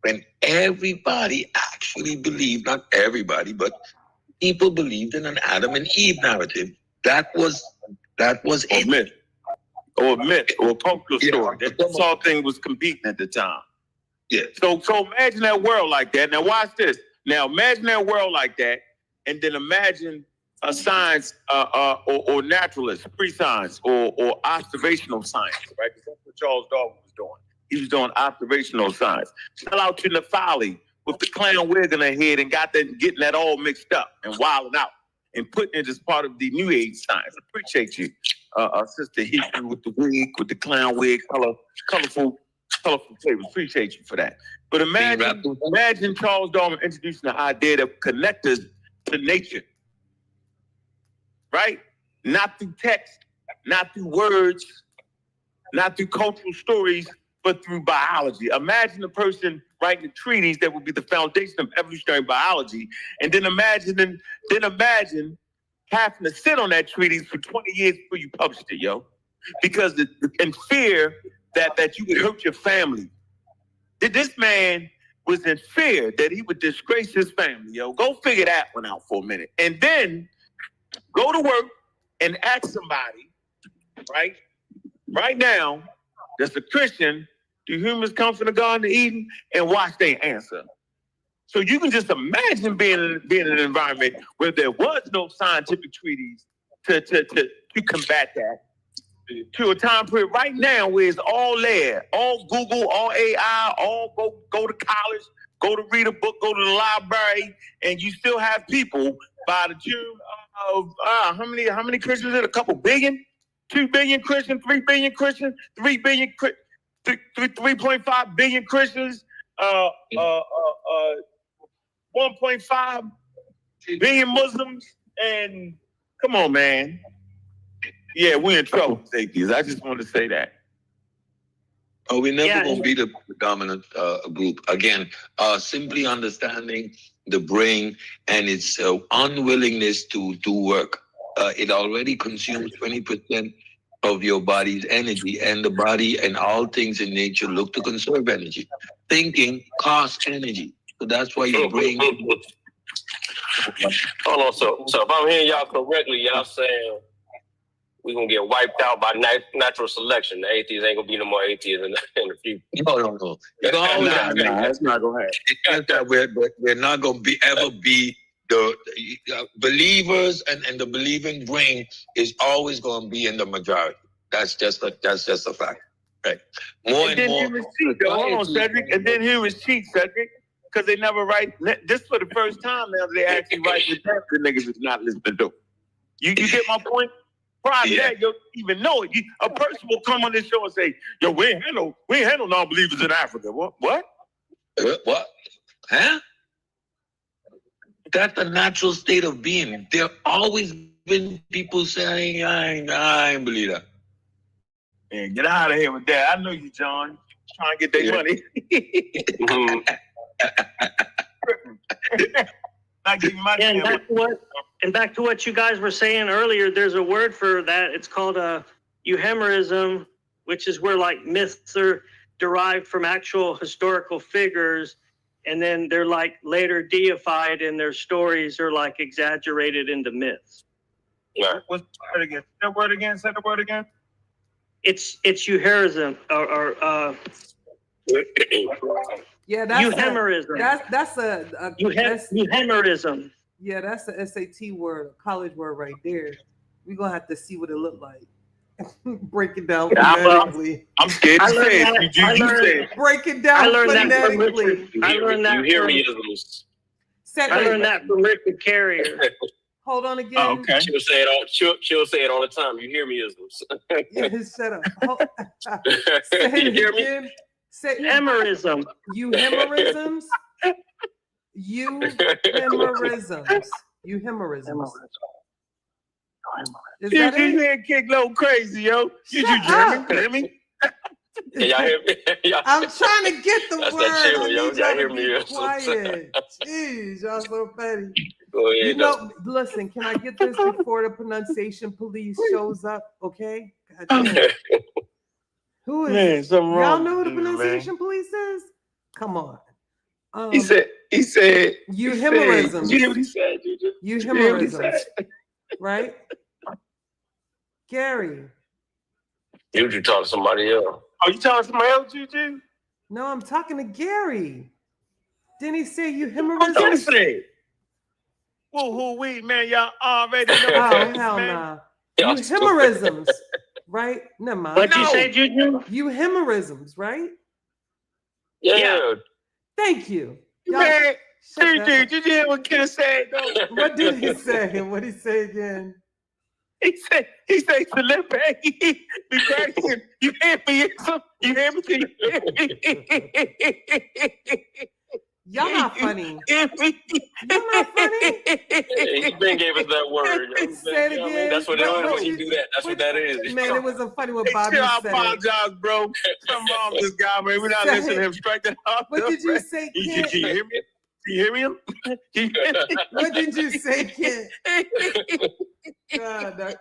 when everybody actually believed, not everybody, but people believed in an Adam and Eve narrative. That was it. Myth. Or a cultural story. That sort of thing was competing at the time. Yeah. So imagine that world like that. Now watch this. Now imagine that world like that, and then imagine a science or naturalist, pre-science or observational science, right? Because that's what Charles Darwin was doing. He was doing observational science. Sell out to Nephali with the clown wig on their head and getting that all mixed up and wilding out and putting it as part of the New Age science. I appreciate you, Sister Hebrew, with the wig, with the clown wig, colorful flavors. Appreciate you for that. But imagine Charles Darwin introducing the idea of connectors to nature. Right? Not through text, not through words, not through cultural stories, but through biology. Imagine a person writing a treatise that would be the foundation of evolutionary biology, and then imagine having to sit on that treatise for 20 years before you published it, yo. Because in fear that you would hurt your family. This man was in fear that he would disgrace his family, yo. Go figure that one out for a minute. And then go to work and ask somebody right? Right now, there's a Christian. Do humans come from the Garden of Eden? And watch their answer. So you can just imagine being in an environment where there was no scientific treaties to combat that. To a time period right now where it's all there, all Google, all AI, all go to college, go to read a book, go to the library, and you still have people by the tune of how many Christians is it? A couple billion? 2 billion Christians, 3 billion Christians, 3.5 billion Christians, 1.5 billion Muslims, and come on, man. Yeah, we're in trouble, atheists. I just want to say that. Oh, we're never going to be the dominant group. Again, simply understanding the brain and its unwillingness to do work. It already consumes 20% of your body's energy, and the body and all things in nature look to conserve energy. Thinking costs energy. So that's why your brain... Hold on, so if I'm hearing y'all correctly, y'all saying we're going to get wiped out by natural selection. The atheists ain't going to be no more atheists in the future. No. That's not going to happen. We're not going to ever be the believers, and the believing brain is always going to be in the majority. That's just a fact. Right. More and more. Hold on, Cedric. And then here is cheat, Cedric. Because they never write. This for the first time now they actually write the text the niggas is not listening to. You get my point? Prior to that, you don't even know it. A person will come on this show and say, "Yo, we ain't had no non-believers in Africa." What? What? Huh? That's the natural state of being. There always been people saying, "I ain't believe that." Man, get out of here with that. I know you, John. Trying to get their money. Not giving my and back to what you guys were saying earlier, there's a word for that. It's called euhemerism, which is where like myths are derived from actual historical figures, and then they're like later deified, and their stories are like exaggerated into myths. Yeah. What's the word again? Say the word again. Say the word again. It's euhemerism or Yeah, that's euhemerism. That's euhemerism. Yeah, that's the SAT word, college word right there. We're gonna have to see what it looked like. Break it down phonetically. I'm scared to say it. You say it. Break it down phonetically. I learned that from Richard Carrier. Hold on again. Oh, okay. She'll say it all the time. You hear me, isms. Yeah, shut up. Say it again. Say Hemerism. Euhemerisms. Euhemerisms. Euhemerisms. Is that you it? hear Kick Low crazy, yo. You hear me? Can y'all hear me? I'm trying to get the That's word. that chill, I yo. need Y'all y'all hear to me? be quiet. Jeez, y'all so petty. Go ahead, You know, listen, can I get this before the pronunciation police shows up? Okay? Who is Man, something y'all wrong know who the with you, pronunciation police is? Come on. He said euhemerisms. You hear what he said, Juju? Euhemerisms. Right? Gary. You talk to somebody else. Oh, you talking to somebody else, Juju? No, I'm talking to Gary. Didn't he say I'm euhemerisms? trying to say. Woo, man, y'all already know. Oh, hell nah. Euhemerisms. Right? Never mind. What'd you say, Juju? Euhemerisms, right? Yeah. Thank you. Man, Juju, did you hear what Ken said, though? What did he say? What did he say again? He said, Felipe, be crazy. You hear me? You hear me? Y'all not funny. Y'all not funny. He been gave us that word. Say it again. That's what it is when you do that. That's what that is. Man, it wasn't funny what Bobby I said. apologize, bro. Something wrong with this guy, man. We're not listening to him. Strike that off. What did you say, Can Kent? you hear me? Can you hear me? What did you say, Kent? God,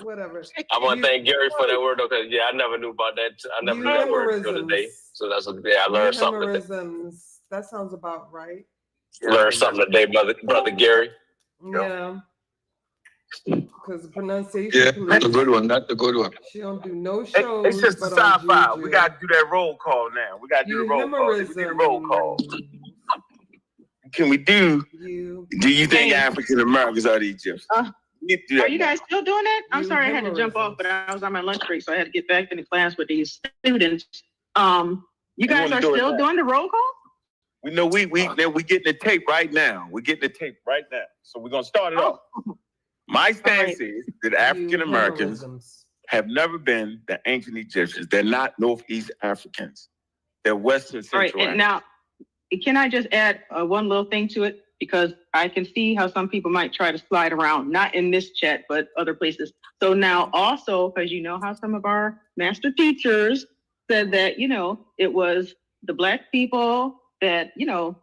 whatever. I want to thank Gary for that word, though, because I never knew about that. I never knew that word until today. So that's I learned something today. That sounds about right. Learned something today, brother Gary. Yeah. Because the pronunciation. Yeah, Police, that's a good one. That's a good one. she don't do no shows. It's just a but on sci-fi. Juju. We gotta do that roll call now. We gotta do the roll call. We do the roll call. Can we do? Do you think African Americans are the Egyptians? Are you guys still doing that? I'm sorry, I had to jump off, but I was on my lunch break, so I had to get back into class with these students. You guys are still doing the roll call? We know we getting the tape right now. We're getting the tape right now. So we're gonna start it off. My stance is that African Americans have never been the ancient Egyptians. They're not Northeast Africans. They're Western Central. All right, and now, can I just add one little thing to it? Because I can see how some people might try to slide around, not in this chat, but other places. So now also, because you know how some of our master teachers said that, it was the Black people that,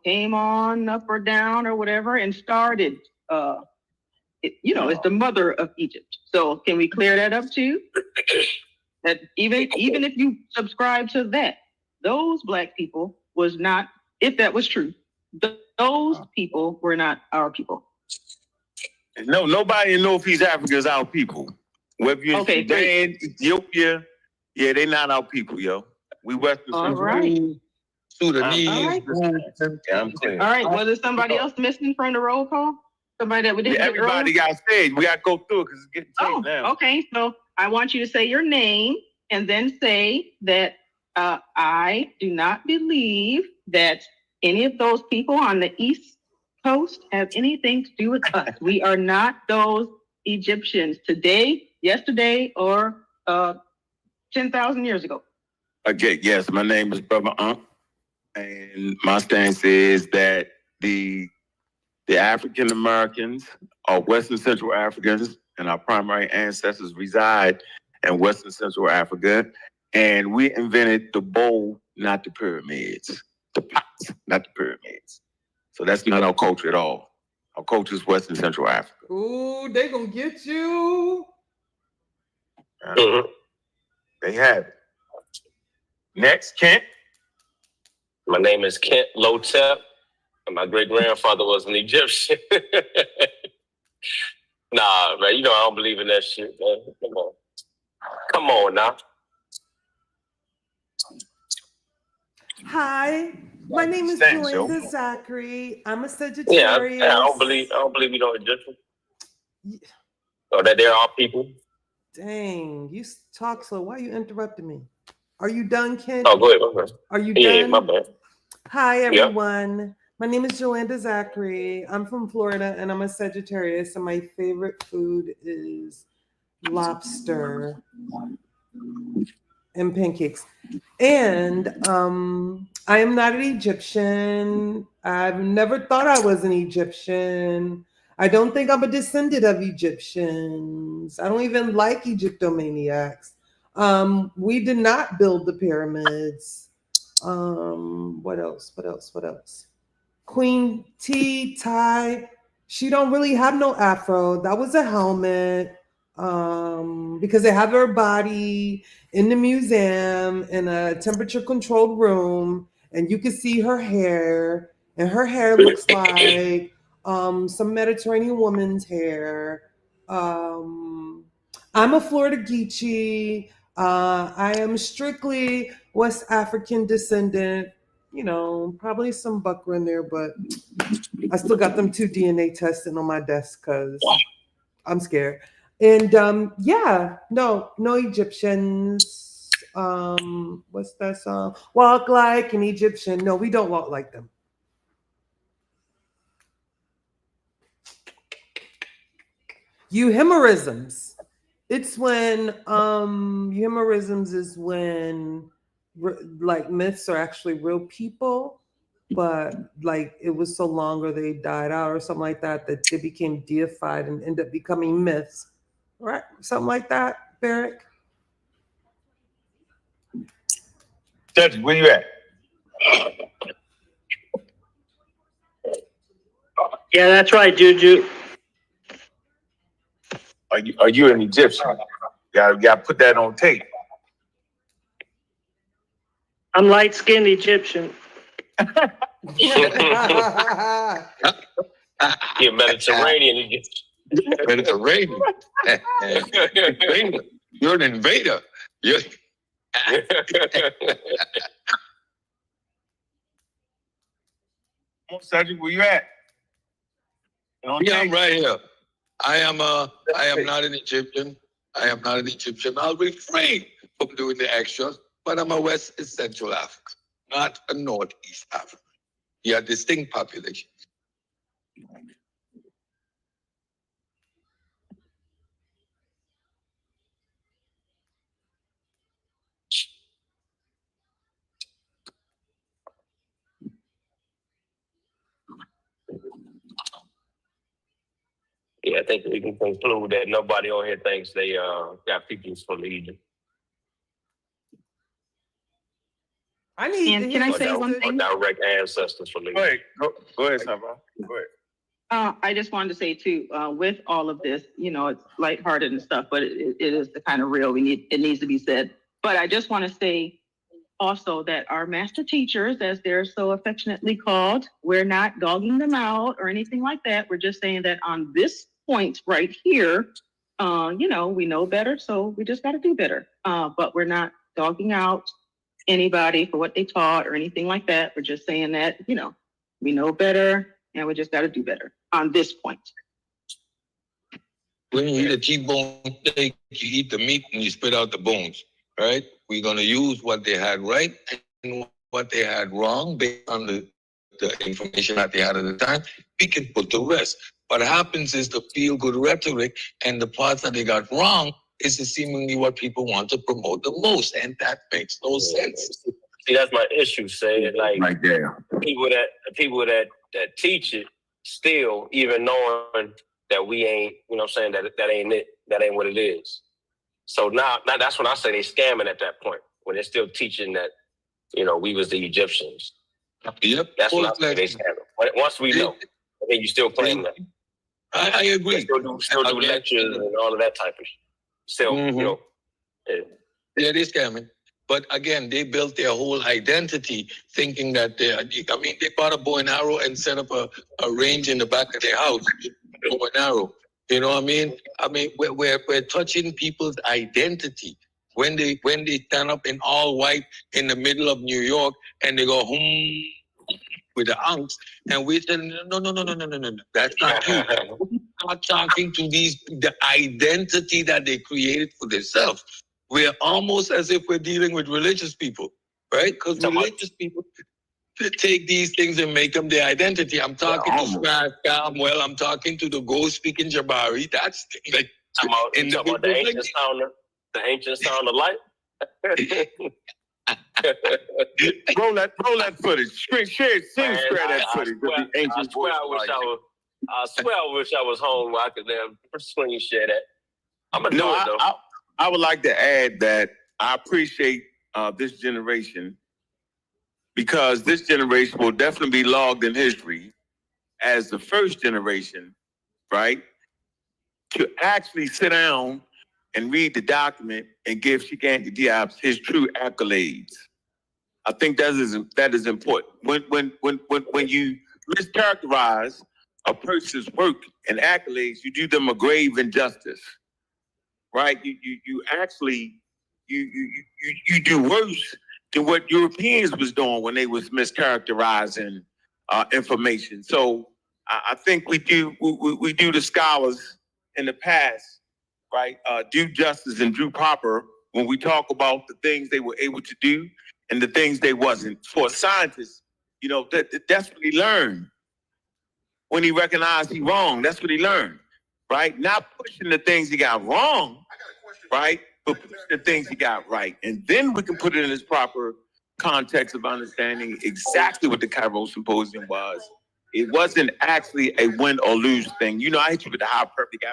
came on up or down or whatever and started, it's the mother of Egypt. So can we clear that up too? That even if you subscribe to that, those Black people was not, if that was true, those people were not our people. No, nobody in Northeast Africa is our people. Whether you're in Sudan, Ethiopia, they're not our people, yo. We Western. All right. Sudanese. I'm clear. All right. Was there somebody else missing from the roll call? Somebody that we didn't get everybody earlier? got staged. We got to go through it because it's getting taped now. Okay. So I want you to say your name and then say that I do not believe that any of those people on the East Coast have anything to do with us. We are not those Egyptians today, yesterday, or 10,000 years ago. Okay, yes, my name is Brother Unc, and my stance is that the African Americans are Western Central Africans, and our primary ancestors reside in Western Central Africa, and we invented the bowl, not the pyramids. The pots, not the pyramids. So that's not our culture at all. Our culture is Western Central Africa. Ooh, they gonna get you. They have it. Next, Kent. My name is Kent Lotep, and my great-grandfather was an Egyptian. Nah, man, I don't believe in that shit, man. Come on now. Hi, my name is Joanna Zachary. I'm a Sagittarius. Yeah, I don't believe you know Egyptian. Or that they're all people. Dang, you talk slow. Why are you interrupting me? Are you done, Ken? Oh, go ahead, my bad. Are you done? Yeah, my bad. Hi, everyone. My name is Joanna Zachary. I'm from Florida, and I'm a Sagittarius, and my favorite food is lobster and pancakes. And I am not an Egyptian. I've never thought I was an Egyptian. I don't think I'm a descendant of Egyptians. I don't even like Egyptomaniacs. We did not build the pyramids. What else? Queen Ty, she don't really have no afro. That was a helmet. Because they have her body in the museum in a temperature controlled room, and you can see her hair, and her hair looks like some Mediterranean woman's hair. I'm a Florida Geechee. I am strictly West African descendant. Probably some Buckra in there, but I still got them 2 DNA testing on my desk because I'm scared. And no Egyptians. What's that song? Walk like an Egyptian. No, we don't walk like them. Euhemerisms. It's when euhemerisms is when like myths are actually real people, but like it was so long or they died out or something like that that they became deified and ended up becoming myths. Right? Something like that, Barrick? Judge, where you at? Yeah, that's right, Juju. Are you an Egyptian? You gotta put that on tape. I'm light-skinned Egyptian. You're Mediterranean Egyptian. But it's a raven. You're an invader. You're... Cedric, where you at? Yeah, I'm right here. I am not an Egyptian. I am not an Egyptian. I'll refrain from doing the extras, but I'm a West Central African, not a Northeast African. You are distinct populations. Yeah, I think we can conclude that nobody on here thinks they got peoples from Egypt. I need. And can I say one thing? Direct ancestors from Egypt. Go ahead, Sabra. Go ahead. I just wanted to say too, with all of this, you know, it's lighthearted and stuff, but it is the kind of real it needs to be said. But I just want to say also that our master teachers, as they're so affectionately called, we're not dogging them out or anything like that. We're just saying that on this point right here, you know, we know better, so we just got to do better. But we're not dogging out anybody for what they taught or anything like that. We're just saying that, you know, we know better and we just got to do better on this point. When you eat a T-bone steak, you eat the meat and you spit out the bones, right? We're going to use what they had right and what they had wrong based on the information that they had at the time. We can put the rest. What happens is the feel-good rhetoric and the parts that they got wrong is seemingly what people want to promote the most, and that makes no sense. See, that's my issue, say like Right there. people that teach it still, even knowing that we ain't, you know what I'm saying, that ain't it, that ain't what it is. So now that's when I say they scamming at that point, when they're still teaching that, you know, we was the Egyptians. Yep. That's when I say they scamming. Once we know, I think you still claim that. I agree. They still do lectures and all of that type of shit. Still, you know. Yeah, they're scamming. But again, they built their whole identity thinking that they bought a bow and arrow and set up a range in the back of their house, bow and arrow. You know what I mean? We're touching people's identity. When they stand up in all white in the middle of New York and they go with the ounce, and we said, no, that's not you. We're not talking to the identity that they created for themselves. We're almost as if we're dealing with religious people, right? Because religious people take these things and make them their identity. I'm talking to Scribe Samuel, I'm talking to the ghost speaking Jabari. That's like the ancient sound of light. roll that footage. Share that footage. I swear I wish I was home where I could screen share that. I'm gonna do it though. I would like to add that I appreciate this generation, because this generation will definitely be logged in history as the first generation, right, to actually sit down and read the document and give Cheikh Anta Diop his true accolades. I think that is important. When you mischaracterize a person's work and accolades, you do them a grave injustice, right? You actually do worse than what Europeans was doing when they was mischaracterizing information. So I think we do the scholars in the past, right, do justice and do proper when we talk about the things they were able to do and the things they wasn't. For a scientist, you know, that's what he learned. When he recognized he wrong, that's what he learned, right? Not pushing the things he got wrong, right, but pushing the things he got right. And then we can put it in its proper context of understanding exactly what the Cairo Symposium was. It wasn't actually a win or lose thing. You know, I hit you with the high perfect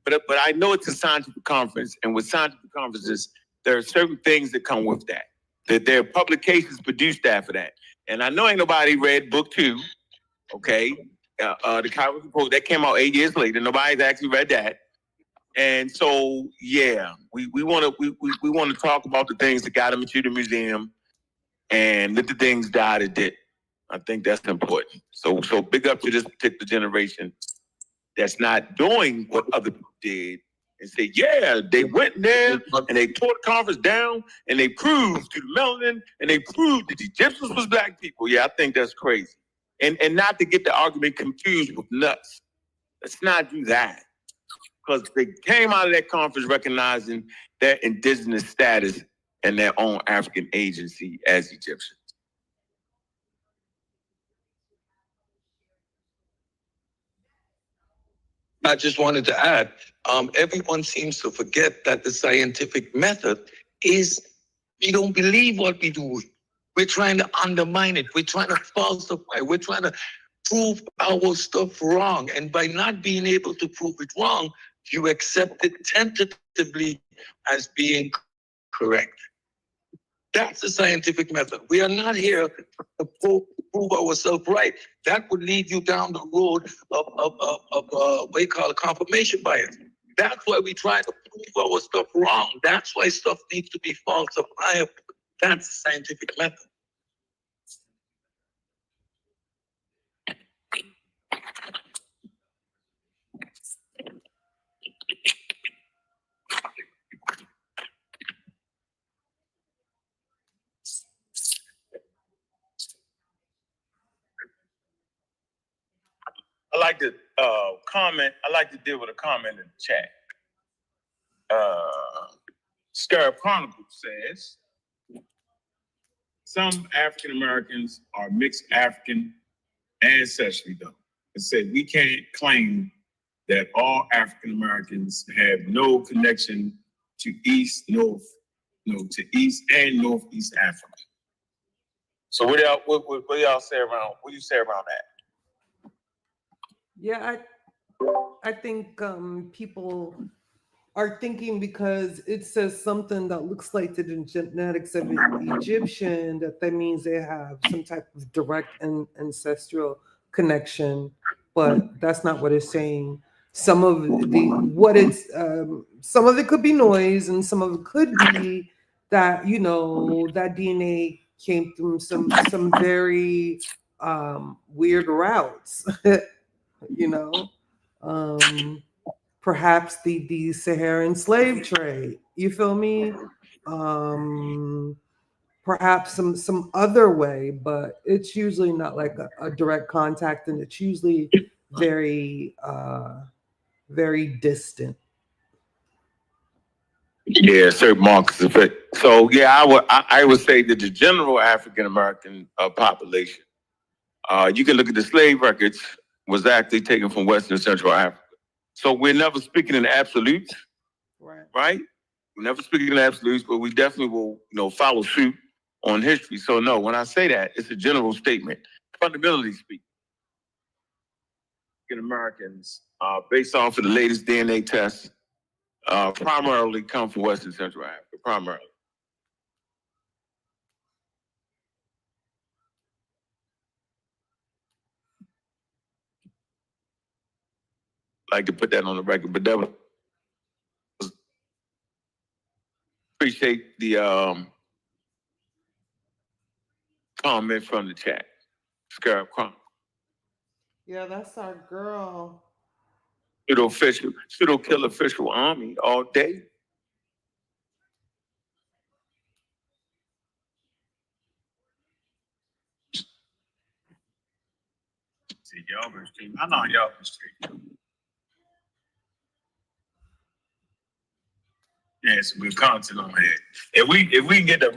but I know it's a scientific conference, and with scientific conferences, there are certain things that come with that. That there are publications produced after that. And I know ain't nobody read book 2, okay? The Cairo Symposium, that came out 8 years later. Nobody's actually read that. And so, yeah, we want to talk about the things that got them into the museum and let the things die that did. I think that's important. So big up to this particular generation. that's not doing what other people did and say, yeah, they went there and they tore the conference down and they proved to the melanin and they proved that the Egyptians was black people. Yeah, I think that's crazy. And not to get the argument confused with nuts. Let's not do that. Because they came out of that conference recognizing their indigenous status and their own African agency as Egyptians. I just wanted to add, everyone seems to forget that the scientific method is, we don't believe what we do. We're trying to undermine it. We're trying to falsify. We're trying to prove our stuff wrong. And by not being able to prove it wrong, you accept it tentatively as being correct. That's the scientific method. We are not here to prove ourselves right. That would lead you down the road of what you call a confirmation bias. That's why we try to prove our stuff wrong. That's why stuff needs to be falsifiable. That's the scientific method. I like to comment. I like to deal with a comment in the chat. Scarab Chronicle says, some African Americans are mixed African ancestry, though. It said we can't claim that all African Americans have no connection to to East and Northeast Africa. So what y'all say around? What do you say around that? Yeah, I think people are thinking because it says something that looks like the genetics of an Egyptian, that means they have some type of direct ancestral connection, but that's not what it's saying. Some of it could be noise, and some of it could be that, you know, that DNA came through some very weird routes. You know, perhaps the Saharan slave trade. You feel me? Perhaps some other way, but it's usually not like a direct contact, and it's usually very very distant. Yeah, certain markers of it. So yeah, I would say that the general African American population, you can look at the slave records, was actually taken from Western Central Africa. So we're never speaking in absolutes, right? We're never speaking in absolutes, but we definitely will, follow suit on history. So no, when I say that, it's a general statement. Fundamentally speaking, African Americans, based off of the latest DNA tests, primarily come from Western Central Africa, primarily. Like to put that on the record, but that was, appreciate the comment from the chat. Scarab Chronicle. Yeah, that's our girl. Pseudo kill official army all day. See, y'all been streaming. I know y'all been streaming. Yeah, some good content on here. If we can get the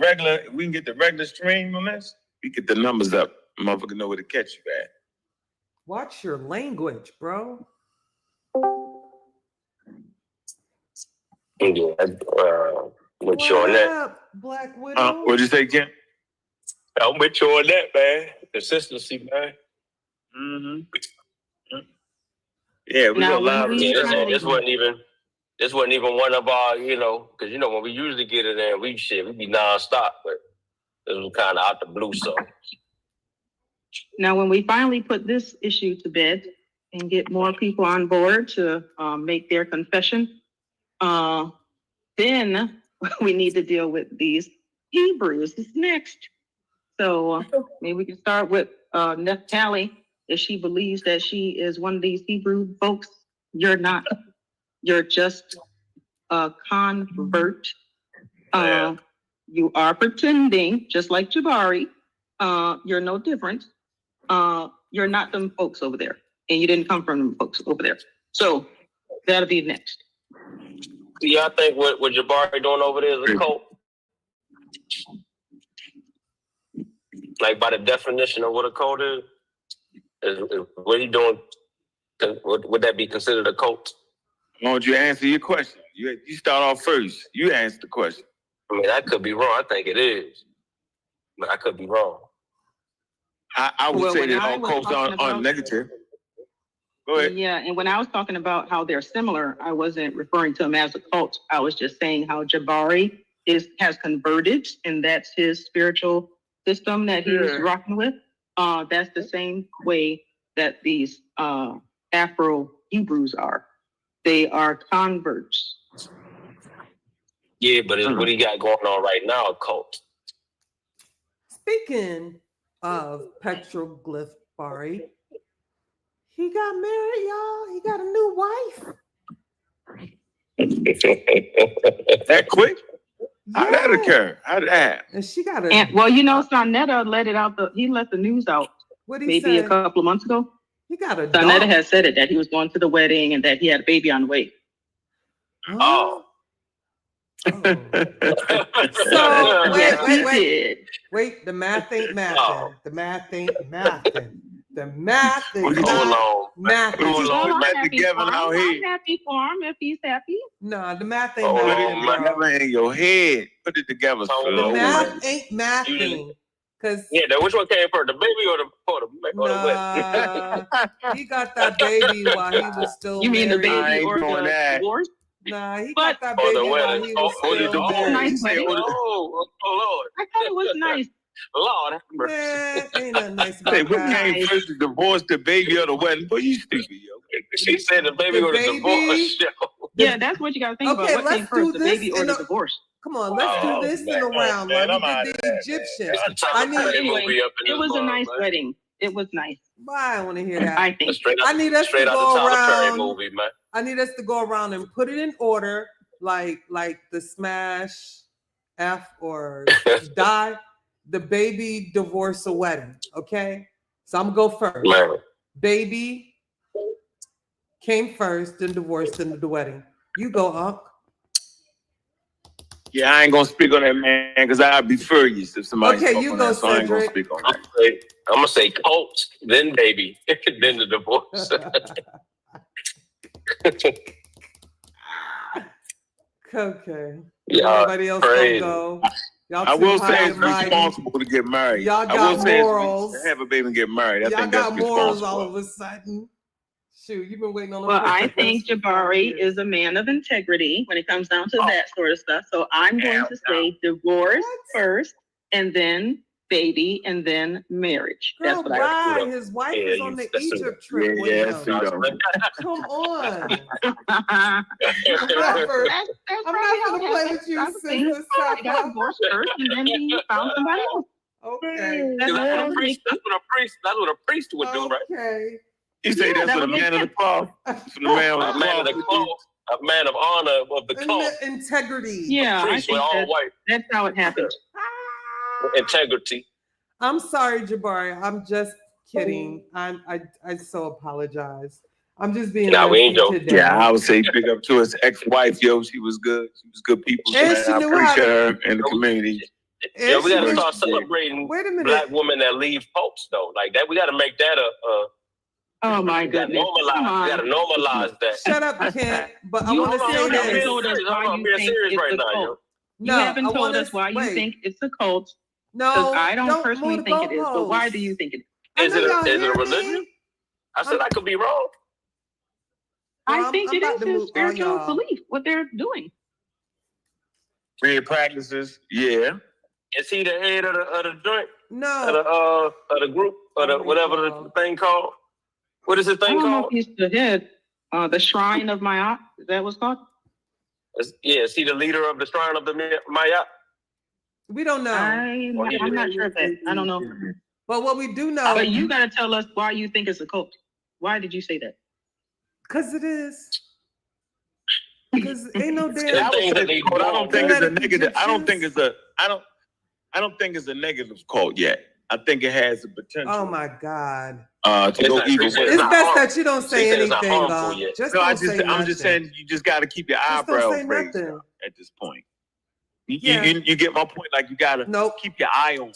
regular stream on this, we get the numbers up. Motherfucker know where to catch you at. Watch your language, bro. Yeah, with you on that. Black Widow. What'd you say, Ken? I'm with you on that, man. Consistency, man. Mm-hmm. Yeah, we Now, go live. Yeah, this wasn't even one of our, because when we usually get it in, we be nonstop, but this was kind of out the blue, so. Now, when we finally put this issue to bed and get more people on board to make their confession, then we need to deal with these Hebrews. It's next. So maybe we can start with Neftali, if she believes that she is one of these Hebrew folks You're not. You're just a convert. You are pretending, just like Jabari. You're no different. You're not them folks over there, and you didn't come from them folks over there. So that'll be next. Do y'all think what Jabari doing over there is a cult? Like by the definition of what a cult is what he doing? Would that be considered a cult? Why don't you answer your question? You start off first. You answer the question. I mean, I could be wrong. I think it is, but I could be wrong. I would say that all cults are negative. Go ahead. Yeah, and when I was talking about how they're similar, I wasn't referring to them as a cult. I was just saying how Jabari has converted, and that's his spiritual system that he was rocking with. That's the same way that these Afro Hebrews are. They are converts. Yeah, but it's what he got going on right now, a cult. Speaking of Petroglyph Bari, he got married, y'all. He got a new wife. That quick? How that occur? How did that happen? And she got a. And, well, you know, Sonetta let it out. He let the news out. What he maybe say? a couple of months ago. He got a. Sonetta has said it, that he was going to the wedding and that he had a baby on the way. Oh. So wait. The math ain't mathing. The math ain't mathing. The math is not mathing. I'm happy for him if he's happy. No, the math ain't mathing. Put it in your head. Put it together. The math ain't mathing. Cause which one came first, the baby or the he got that baby while he was still. You mean married. the baby or the divorce? Nah, he got that baby while he was still married. Nice wedding. Oh Lord! I thought it was nice. Lord, man, ain't nothing nice about that. What came first, the divorce, the baby, or the wedding? Boy, you stupid, yo. She said the baby or the divorce. Yeah, that's what you got to think about. What came first, the baby or the divorce? Come on, let's do this in a round. Like we did the Egyptians. It was a nice wedding. It was nice. I want to hear that. I think. I need us to go around. I need us to go around and put it in order, like the smash, F or die, the baby, divorce, or wedding. Okay, so I'm gonna go first. Baby came first, then divorce, then the wedding. You go, Unc. Yeah, I ain't gonna speak on that, man, because I'd be furious if somebody. Okay, you go, so I ain't gonna speak on that. I'm gonna say cult, then baby, then the divorce. Okay. Yeah. Everybody else can go. I will say it's responsible to get married. Y'all got morals. Have a baby and get married. I Y'all think got that's morals all of a sudden. Shoot, you've been waiting on. Well, I think Jabari is a man of integrity when it comes down to that sort of stuff. So I'm going to say divorce first, and then baby, and then marriage. Girl, that's what I right. His wife is on the Egypt trip with him. Come on. I'm not gonna play with you, sister. He got divorced first, and then he found somebody else. Okay. That's what a priest would do, right? Okay. You say that's what a man of the cloth. A man of the cloth. A man of honor of the cloth. Integrity. Yeah, I think that's how it happened. Integrity. I'm sorry, Jabari. I'm just kidding. I so apologize. I'm just being. Nah, we ain't joking. Yeah, I would say big up to his ex-wife. Yo, she was good. She was good people. And she I knew appreciate her in the community. Yeah, we gotta start celebrating black women that leave cults though. Like that, we gotta make that oh my goodness. We gotta normalize that. Shut up, Kent. But I want to say this. I'm being serious right now, yo. You haven't told us why you think it's a cult. No, I don't personally think it is. But why do you think it is? Is it a religion? I said I could be wrong. I think it is his spiritual belief, what they're doing. Weird practices, yeah. Is he the head of the joint? No. Of the group, or the whatever the thing called? What is the thing called? I don't know called? if he's the head. The Shrine of Mayat. Is that what's called? Is he the leader of the Shrine of the Mayat? We don't know. I'm not sure of that. I don't know. But what we do know. But you got to tell us why you think it's a cult. Why did you say that? Cause it is. Cause ain't no damn. I don't think it's a negative. I don't think it's a negative cult yet. I think it has the potential. Oh my God. To go either way. It's best that you don't say anything, dog. I'm just saying you just got to keep your eyebrows raised at this point. You get my point. Like you gotta keep your eye on.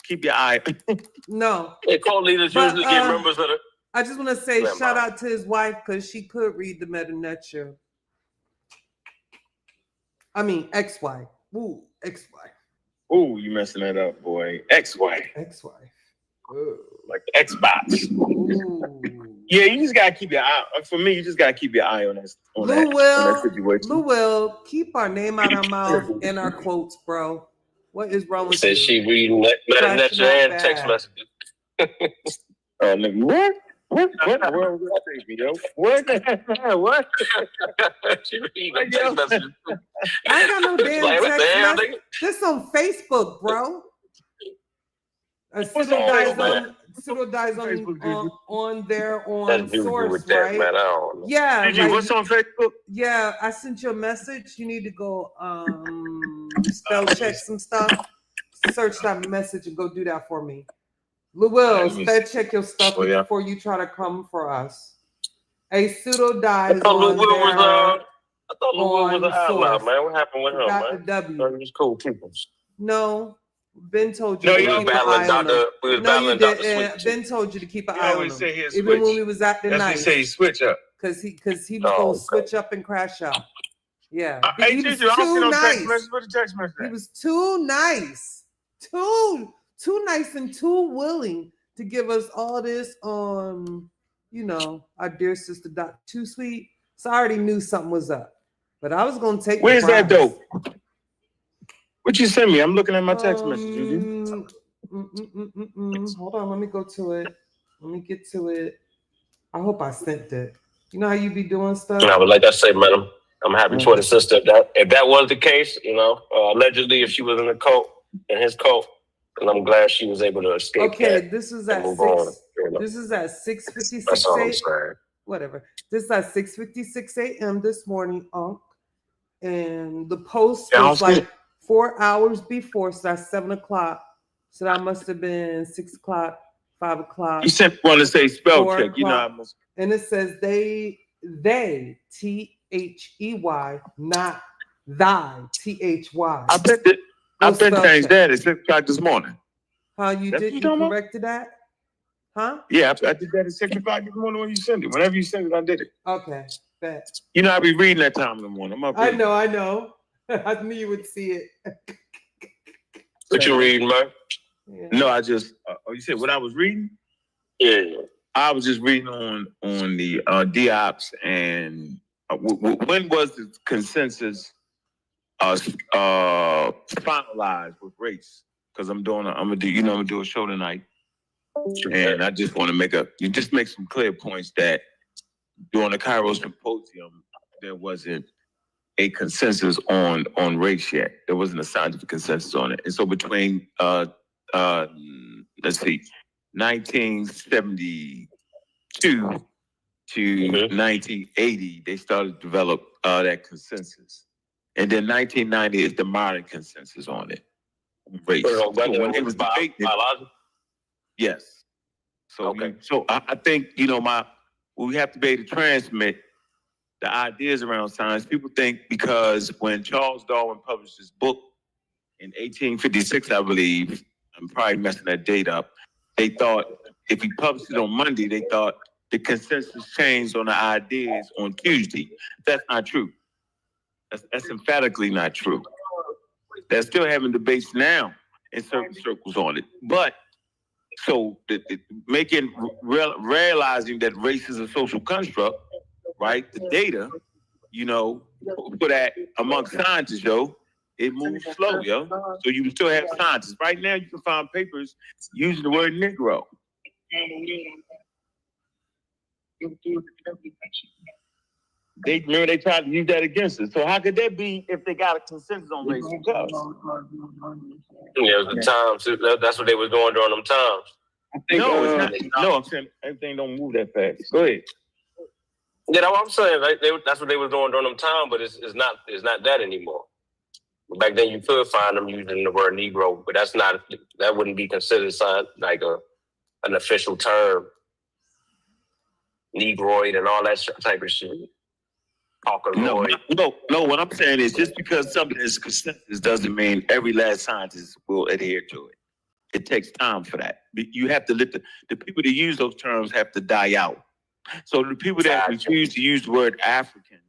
Keep your eye. No. Hey, cult leaders usually get members of the. I just want to say shout out to his wife because she could read the Meta-Nutshell. I mean, ex-wife. Ooh, ex-wife. Ooh, you messing that up, boy. Ex-wife. Ex-wife. Ooh. Like the Xbox. Ooh. Yeah, you just gotta keep your eye. For me, you just gotta keep your eye on that. On that situation. Lou will keep our name out our mouth and our quotes, bro. What is wrong with you? Says she reading Meta-Nutshell and text messages. Nigga, what? What the world was that baby, yo? What? She reading text messages. I ain't got no damn Like, what the hell, text message. This on Facebook, bro. Pseudo dies on their on source, right? Man, I don't know. Yeah. Like, what's on Facebook? Yeah, I sent you a message. You need to go spell check some stuff. Search that message and go do that for me. Lou, spell check your stuff before you try to come for us. A pseudo dies on I thought Lou was an outlaw, man. What happened with him, man? W. He's cool people. No. Ben told you No, to you keep an eye on him. No, you didn't. Ben told you to keep an eye on him. Even when we was acting nice. That's say switch up. Because he was going to switch up and crash out. Yeah. He was too nice. He was too nice. Too nice and too willing to give us all this on, our dear sister Doc Too Sweet. So I already knew something was up. But I was going to take Where's that dope? What you send me? I'm looking at my text messages. Hold on, let me go to it. Let me get to it. I hope I sent it. You know how you be doing stuff? No, but like I say, madam, I'm happy for the sister. If that was the case, allegedly, if she was in his cult, and I'm glad she was able to escape. Okay, this is at 6:56. That's all I'm saying. Whatever. This is at 6:56 a.m. this morning, and the post was like 4 hours before, so that's 7 o'clock. So that must have been 6 o'clock, 5 o'clock. You sent one to say spell check. I must. And it says they THEY, not thy THY. I been changed that at 6 o'clock this morning. How you did? You corrected that? Huh? Yeah, I did that at 6 o'clock this morning when you sent it. Whenever you sent it, I did it. Okay. Bet. I be reading that time in the morning. I know. I knew you would see it. What you reading, man? Yeah. No, I just. You said what I was reading? Yeah. I was just reading on the DOPS and when was the consensus finalized with race? Because I'm gonna do a show tonight, and I just want to make some clear points that during the Cairo Symposium there wasn't a consensus on race yet. There wasn't a scientific consensus on it, and so between 1972 to 1980, they started to develop that consensus, and then 1990 is the modern consensus on it. Race. So when it was debated, yes. So I think we have to be able to transmit the ideas around science. People think because when Charles Darwin published his book in 1856, I believe, I'm probably messing that date up, they thought if he published it on Monday, they thought the consensus changed on the ideas on Tuesday. That's not true. That's emphatically not true. They're still having debates now in certain circles on it. But so realizing that race is a social construct, right? The data, for that amongst scientists, it moves slow, So you can still have scientists. Right now, you can find papers using the word Negro. They tried to use that against us. So how could that be if they got a consensus on race? Yeah, it was the times. That's what they were doing during them times. No, it's not. No, I'm saying everything don't move that fast. Go ahead. Yeah, that's what I'm saying. Like, that's what they were doing during them time, but it's not that anymore. Back then, you could find them using the word Negro, but that wouldn't be considered like an official term. Negroid and all that type of shit. No. What I'm saying is just because something is consensus doesn't mean every last scientist will adhere to it. It takes time for that. You have to let the people that use those terms have to die out. So the people that refuse to use the word African,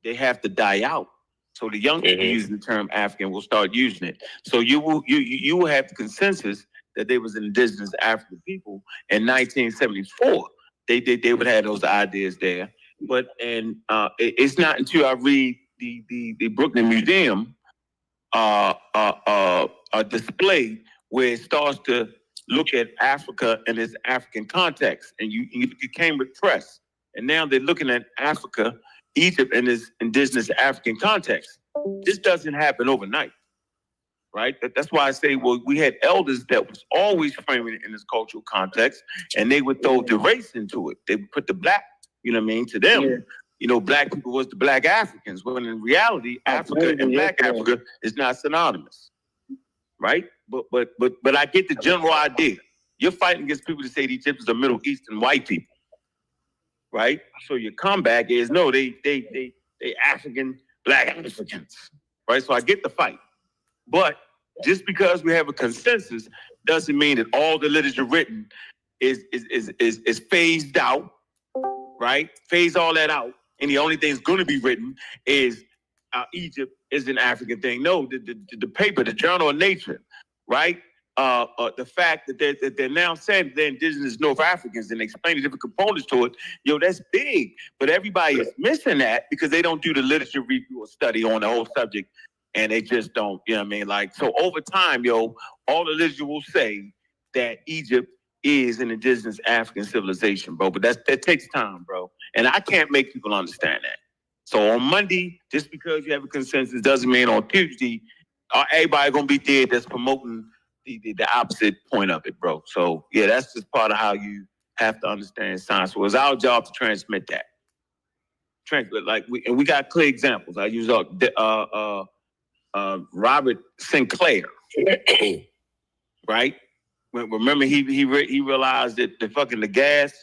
they have to die out. So the young people using the term African will start using it. So you will have the consensus that they was indigenous African people in 1974. They would have those ideas there. But it's not until I read the Brooklyn Museum a display where it starts to look at Africa in its African context, and you came with press, and now they're looking at Africa, Egypt, in its indigenous African context. This doesn't happen overnight, right? That's why I say, well, we had elders that was always framing it in this cultural context, and they would throw the race into it. They would put the black, you know what I mean, to them. Yeah. You know, black people was the black Africans, when in reality, Africa and black Africa is not synonymous, right? But I get the general idea. You're fighting against people that say the Egyptians are Middle Eastern white people, right? So your comeback is no, they African, black Africans, right? So I get the fight, but just because we have a consensus doesn't mean that all the literature written is phased out, right? Phase all that out, and the only thing that's going to be written is Egypt is an African thing. No, the paper, the Journal of Nature, right? The fact that they're now saying they're indigenous North Africans and explaining different components to it, that's big. But everybody is missing that because they don't do the literature review or study on the whole subject, and they just don't, you know what I mean? Like, so over time, all the literature will say that Egypt is an indigenous African civilization, bro. But that takes time, bro. And I can't make people understand that. So on Monday, just because you have a consensus doesn't mean on Tuesday, everybody gonna be dead that's promoting the opposite point of it, bro. So yeah, that's just part of how you have to understand science. So it's our job to transmit that. We got clear examples. I use Robert Sinclair, right? Remember he realized that the gas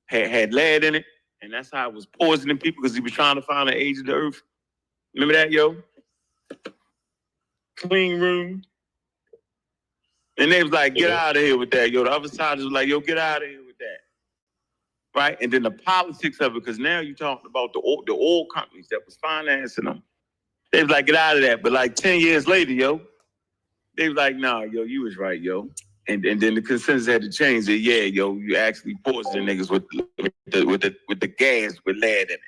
had lead in it, and that's how it was poisoning people because he was trying to find the age of the earth. Remember that, Clean room. And they was like, get out of here with that, The other side was like, get out of here with that. Right? And then the politics of it, because now you're talking about the oil companies that was financing them. They was like, get out of that. But like 10 years later, they was like, nah, you was right, And then the consensus had to change that, you actually poison niggas with the gas with lead in it.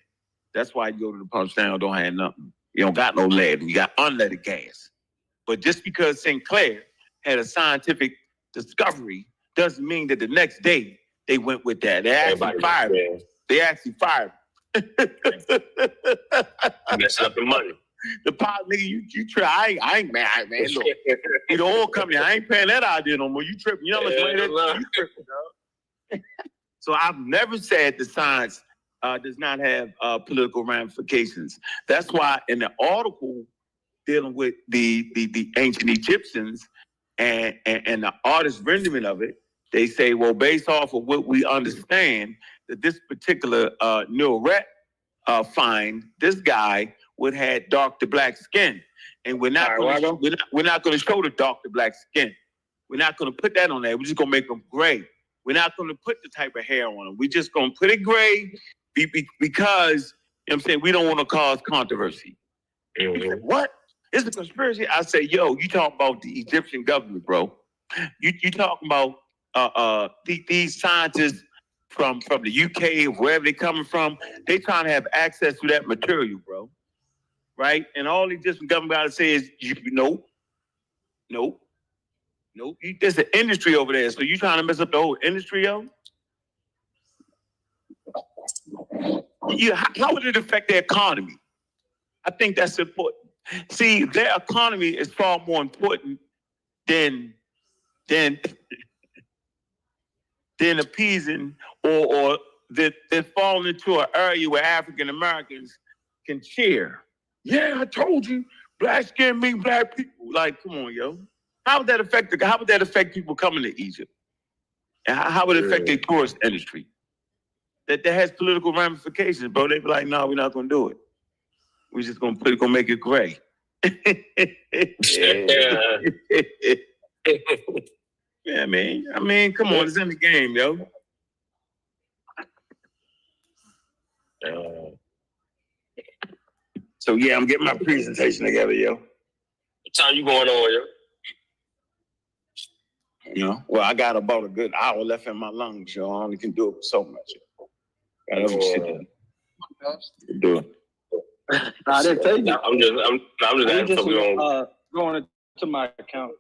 That's why you go to the pump stand, don't have nothing. You don't got no lead, and you got unleaded gas. But just because Sinclair had a scientific discovery doesn't mean that the next day they went with that. They actually fired him. They actually fired him. Messing up the money. The pot, nigga, you try. I ain't mad, man. Look, the oil company, I ain't paying that idea no more. You tripping. You know how much money you tripping, dog. So I've never said the science does not have political ramifications. That's why in the article dealing with the ancient Egyptians and the artist rendering of it, they say, well, based off of what we understand, that this particular Nuret find, this guy would have dark to black skin, and we're not going to show the dark to black skin. We're not going to put that on there. We're just going to make them gray. We're not going to put the type of hair on them. We're just going to put it gray because we don't want to cause controversy. Mm-hmm. Said, what? It's a conspiracy. I say, you talking about the Egyptian government, bro. You talking about these scientists from the UK, wherever they coming from. They trying to have access to that material, bro. Right? And all these different government gotta say is, nope. There's an industry over there. So you trying to mess up the whole industry, How would it affect their economy? I think that's important. See, their economy is far more important than appeasing or that fall into an area where African Americans can cheer. Yeah, I told you, black skin mean black people. Like, come on, yo. How would that affect people coming to Egypt? And how would it affect the tourist industry? That has political ramifications, bro. They be like, no, we're not gonna do it. We're just gonna make it gray. Yeah, man. I mean, come on, it's in the game, yo. So yeah, I'm getting my presentation together, yo. What time you going on, yo? You know, well, I got about a good hour left in my lungs, yo. I only can do it so much. Got other shit to do it. I didn't tell you. I'm just asking so we don't going into my account.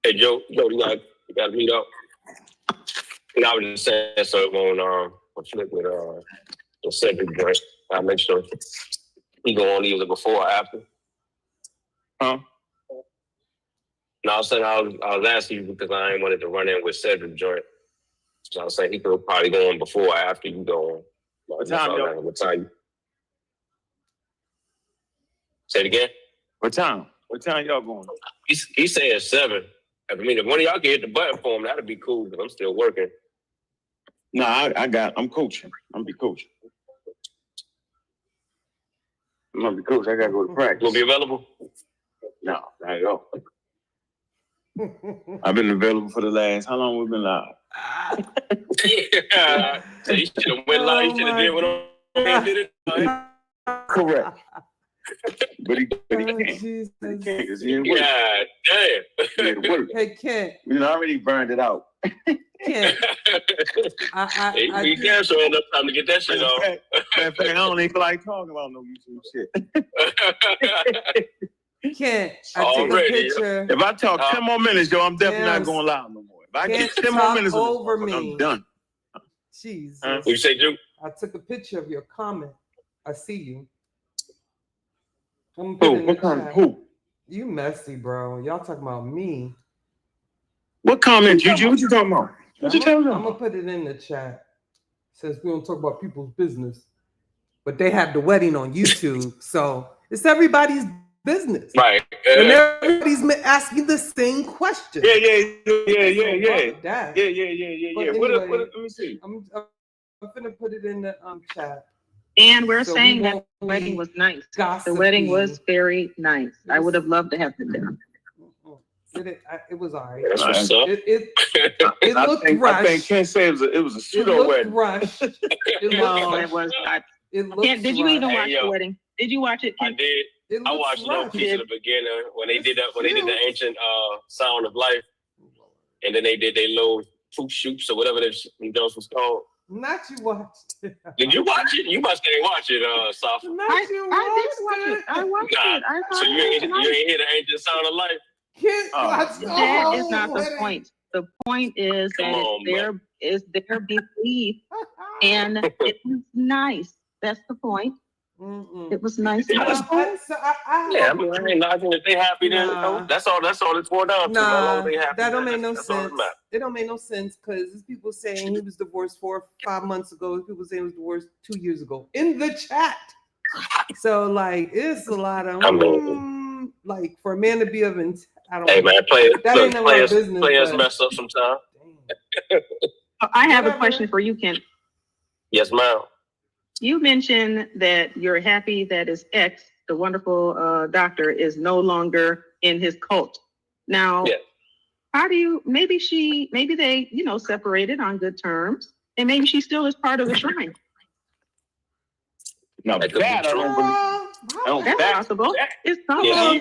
Hey Joe, you gotta meet up. And I was just saying so it won't conflict with the second joint. I'll make sure he go on either before or after. Huh? No, I was saying I was asking you because I ain't wanted to run in with Cedric joint. So I was saying he could probably go on before or after you go on. What time? Say it again. What time? What time y'all going? He's saying 7. I mean, if one of y'all can hit the button for him, that'd be cool. But I'm still working. Nah, I'm coaching. I'm be coaching. I'm gonna be coaching. I gotta go to practice. You gonna be available? No, I go. I've been available for the last. How long we been live? So you should have went live. You should have did what I did it. Correct. But he can't. Jesus. He can't 'cause he ain't work. God damn. He had to work. Hey, Kent. You know, I already burned it out. Kent. You can't show enough time to get that shit off. In fact, I don't even feel like talking about no YouTube shit. Kent, I took a picture. If I talk 10 more minutes, yo, I'm definitely not going live no more. If I get 10 more minutes over this, me. I'm done. Jesus. What you say, Drew? I took a picture of your comment. I see you. Who? What comment? Who? You messy, bro. Y'all talking about me. What comment, Juju? What you talking about? What you talking about? I'm gonna put it in the chat. Says we don't talk about people's business, but they have the wedding on YouTube, so it's everybody's business. Right. And everybody's asking the same question. Yeah. That. Yeah. Anyway, what, let me see. I'm gonna put it in the chat. And we're So saying we that won't the wedding be was nice. The gossiping. wedding was very nice. I would have loved to have been there. It was all right. That's what's up. It looked rushed. I think Ken said it was a pseudo wedding. Rushed. No, it was not. Did Did you even watch yo. the wedding? Did you watch it? I did. I watched a little piece of the beginning when they did the ancient Sound of Life, and then they did their little fruit shoots or whatever those was called. Not you watched it. Did you watch it? You must didn't watch it, Safa. Not you watched it. I watched it. I So you ain't hear the ancient Sound of Life? That is not the point. The point is that it's their belief, and it was nice. That's the point. It was nice. I mean, I think if they happy, then that's all it's for down to. That don't make no sense. It don't make no sense because there's people saying he was divorced 4 or 5 months ago. There's people saying he was divorced 2 years ago in the chat. So like, it's a lot of like for a man to be of I don't. Hey man, players but mess up sometimes. I have a question for you, Ken. Yes, ma'am. You mentioned that you're happy that his ex, the wonderful doctor, is no longer in his cult. Now, how do you? Maybe they, separated on good terms, and maybe she still is part of the shrine. No, that's possible. It's possible. A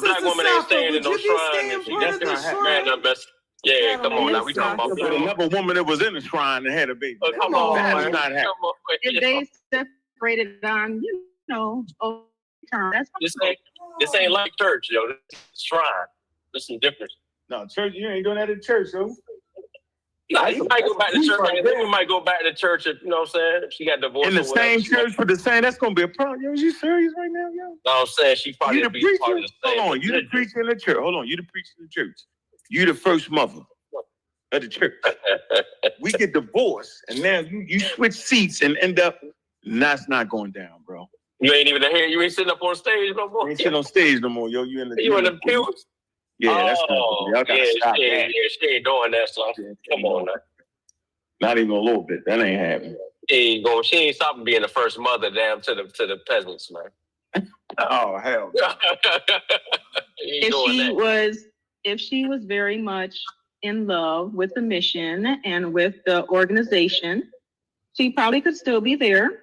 black woman ain't staying in no shrine. That's gonna happen. Yeah, come on now. We talking about another woman that was in the shrine and had a baby. Come on, that's not happening. If they separated on, term, that's this ain't like church, yo. This is shrine. There's some difference. No, church, you ain't doing that in church, yo. Nah, you might go back to church. We might go back to church if, you know what I'm saying, if she got divorced. In the same church for the same, that's going to be a problem. Yo, is you serious right now, yo? No, I'm saying she probably be part of the same. Hold on, you the preacher in the church. Hold on, you the preacher in the church. You the first mother. of the church. We get divorced, and now you switch seats and end up. That's not going down, bro. You ain't even here. You ain't sitting up on stage no more. You ain't sitting on stage no more, yo. You in the pews? Yeah, that's y'all gotta stop that. She ain't doing that stuff. Come on now. Not even a little bit. That ain't happening. She ain't stopping being the first mother, damn, to the peasants, man. Oh hell. If she was very much in love with the mission and with the organization, she probably could still be there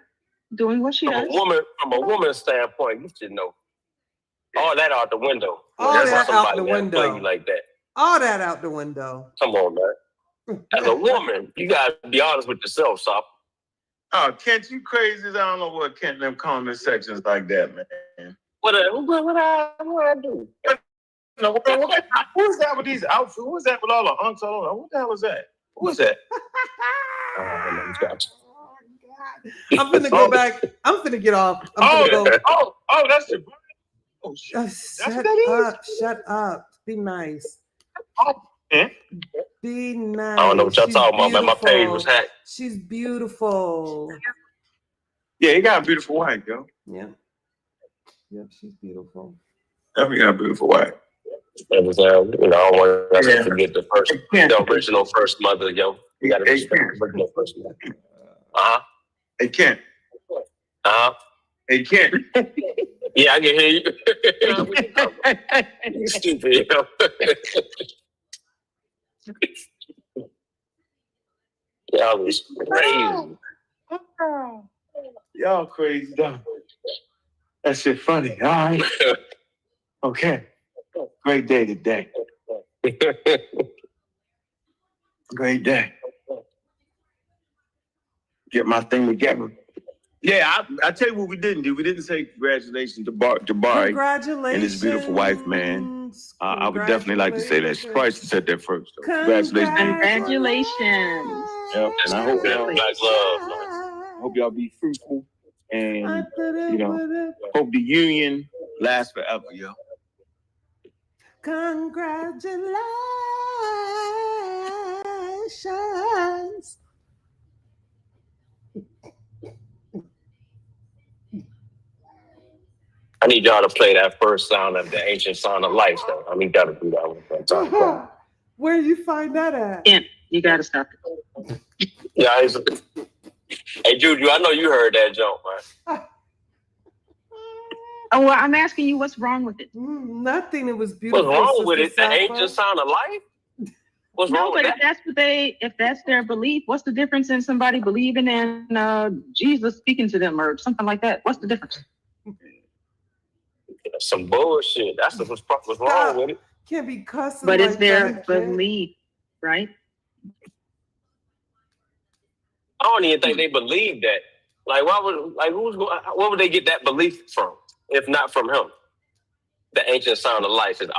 doing what she does. From a woman's standpoint, you should know. All that out the window. All that out the window. Play you like that. All that out the window. Come on, man. As a woman, you gotta be honest with yourself, Sop. Oh, Kent, you crazy? I don't know what Kent them comment sections like that, man. What I do? No, who's that with these outfits? Who's that with all the hunks all over? What the hell is that? Who is that? I'm finna go back. I'm finna get off. I'm finna go. That's the. Oh, shit. Shut up. Be nice. Be nice. I don't know what y'all talking about, man. My page was hacked. She's beautiful. Yeah, he got a beautiful wife, yo. Yeah. Yep, she's beautiful. Definitely got a beautiful wife. It was, I don't want us to forget the original first mother, yo. You gotta respect the original first mother. Hey, Kent. Hey, Kent. Yeah, I can hear you. You stupid, yo. Y'all was crazy. Y'all crazy, though. That shit funny. All right. Okay. Great day today. Great day. Get my thing together. Yeah, I tell you what we didn't do. We didn't say congratulations to Jabari and his beautiful wife, man. I would definitely like to say that. She probably should have said that first. Though. Congratulations. Congratulations. Yep. And I hope y'all be fruitful and hope the union lasts forever, yo. Congratulations. I need y'all to play that first sound of the ancient sound of life, though. I need y'all to do that one. Where you find that at? Kent, you gotta stop it. Yeah, hey, Juju, I know you heard that joke, man. Oh, well, I'm asking you, what's wrong with it? Nothing. It was beautiful. What's wrong with it? The ancient sound of life? What's wrong with that? If that's their belief, what's the difference in somebody believing in Jesus speaking to them or something like that? What's the difference? Some bullshit. That's what's wrong with it. Can't be cussing. But it's their belief, right? I don't even think they believe that. Like, where would they get that belief from, if not from him? The ancient sound of life is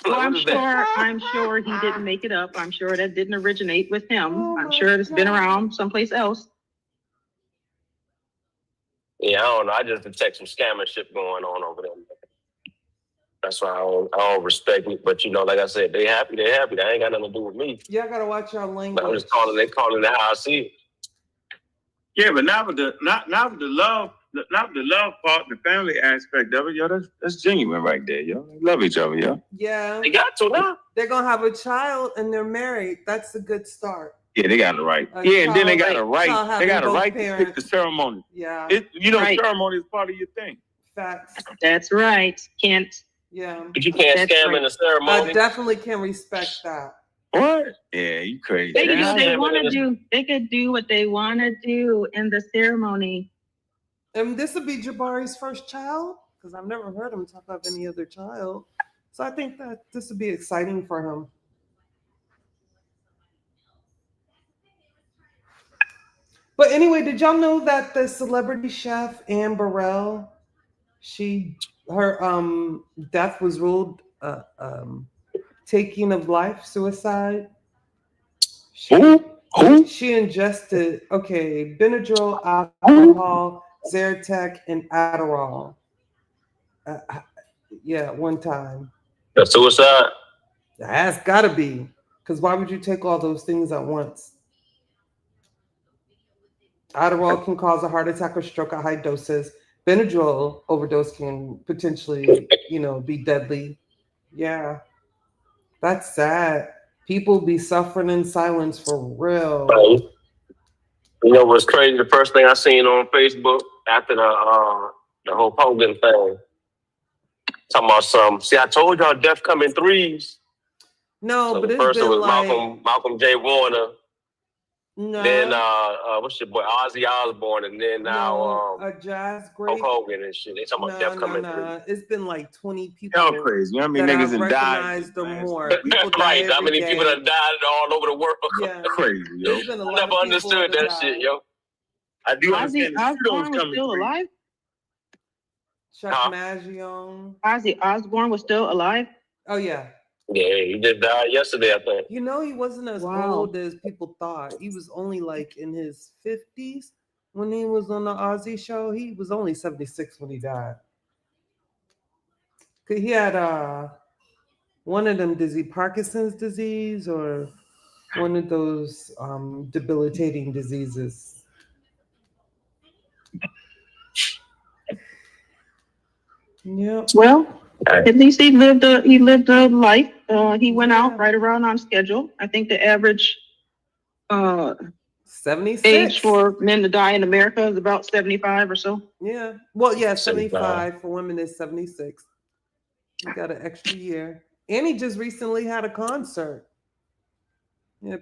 Well, I'm sure he didn't make it up. I'm sure that didn't originate with him. I'm sure it's been around someplace else. Yeah, I don't know. I just detect some scamming shit going on over there. That's why I don't respect it. But like I said, they happy. They ain't got nothing to do with me. Yeah, I gotta watch your language. I'm just calling it how I see it. Yeah, but not with the love part, the family aspect of it, yo. That's genuine right there, yo. They love each other, yo. Yeah. They got to now. They're gonna have a child and they're married. That's a good start. Yeah, they got the right. And then they got a right. They got a right to pick the ceremony. Yeah. Ceremony is part of your thing. Facts. That's right. Kent. Yeah. But you can't scam in the ceremony. I definitely can respect that. What? Yeah, you crazy. They can do what they want to do. They could do what they want to do in the ceremony. And this would be Jabari's first child, because I've never heard him talk about any other child. So I think that this would be exciting for him. But anyway, did y'all know that the celebrity chef Anne Burrell, her death was ruled taking of life, suicide? Who? She ingested Benadryl, alcohol, Zyrtec, and Adderall. One time. That's suicide. That's gotta be. Because why would you take all those things at once? Adderall can cause a heart attack or stroke at high doses. Benadryl overdose can potentially, be deadly. Yeah, that's sad. People be suffering in silence for real. Right. You know what's crazy? The first thing I seen on Facebook after the whole Hogan thing, talking about some. See, I told y'all death come in threes. No, So but the it's first been one was like Malcolm J. Warner. no, Then what's your boy Ozzy Osbourne, and then now a jazz Hulk great. Hogan and shit. They talking about death coming in threes. It's been like 20 people. Y'all crazy. You know how many that niggas I've have recognized died? them more. People die Right? How every many people day. have died all over the world? Yeah, Crazy, yo. there's been a I lot never of people understood that shit, died. yo. I do Ozzy understand the Osbourne pseudos was coming still through. alive. Chuck Huh? Maggione. Ozzy Osbourne was still alive. Oh yeah. Yeah, he just died yesterday, I think. He wasn't as Wow. old as people thought. He was only like in his 50s when he was on the Ozzy show. He was only 76 when he died. He had one of them Parkinson's disease or one of those debilitating diseases. Yep. Well, at least he lived a life. He went out right around on schedule. I think the average 76 age for men to die in America is about 75 or so. Yeah. Well, yeah, 75 for women is 76. He got an extra year. And he just recently had a concert. Yeah,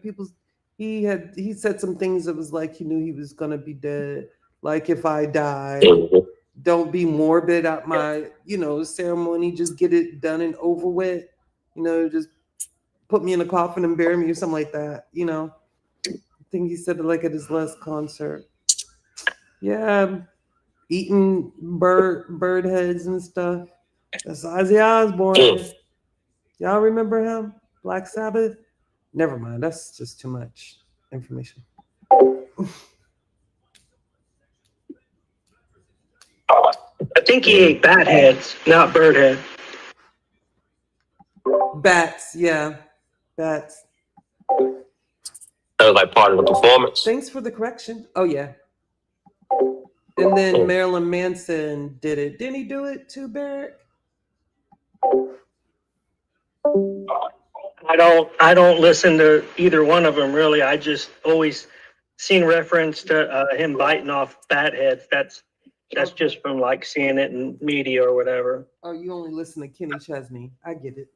he said some things that was like he knew he was gonna be dead. Like if I die, don't be morbid at my, ceremony. Just get it done and over with. Just put me in a coffin and bury me or something like that. I think he said it like at his last concert. Yeah, eating bird heads and stuff. That's Ozzy Osbourne. Y'all remember him? Black Sabbath? Never mind. That's just too much information. I think he ate bat heads, not bird head. Bats, yeah. Bats. That was like part of the performance. Thanks for the correction. Oh, yeah. And then Marilyn Manson did it. Didn't he do it too, Barrett? I don't listen to either one of them really. I just always seen reference to him biting off bat heads. That's just from like seeing it in media or whatever. Oh, you only listen to Kenny Chesney. I get it.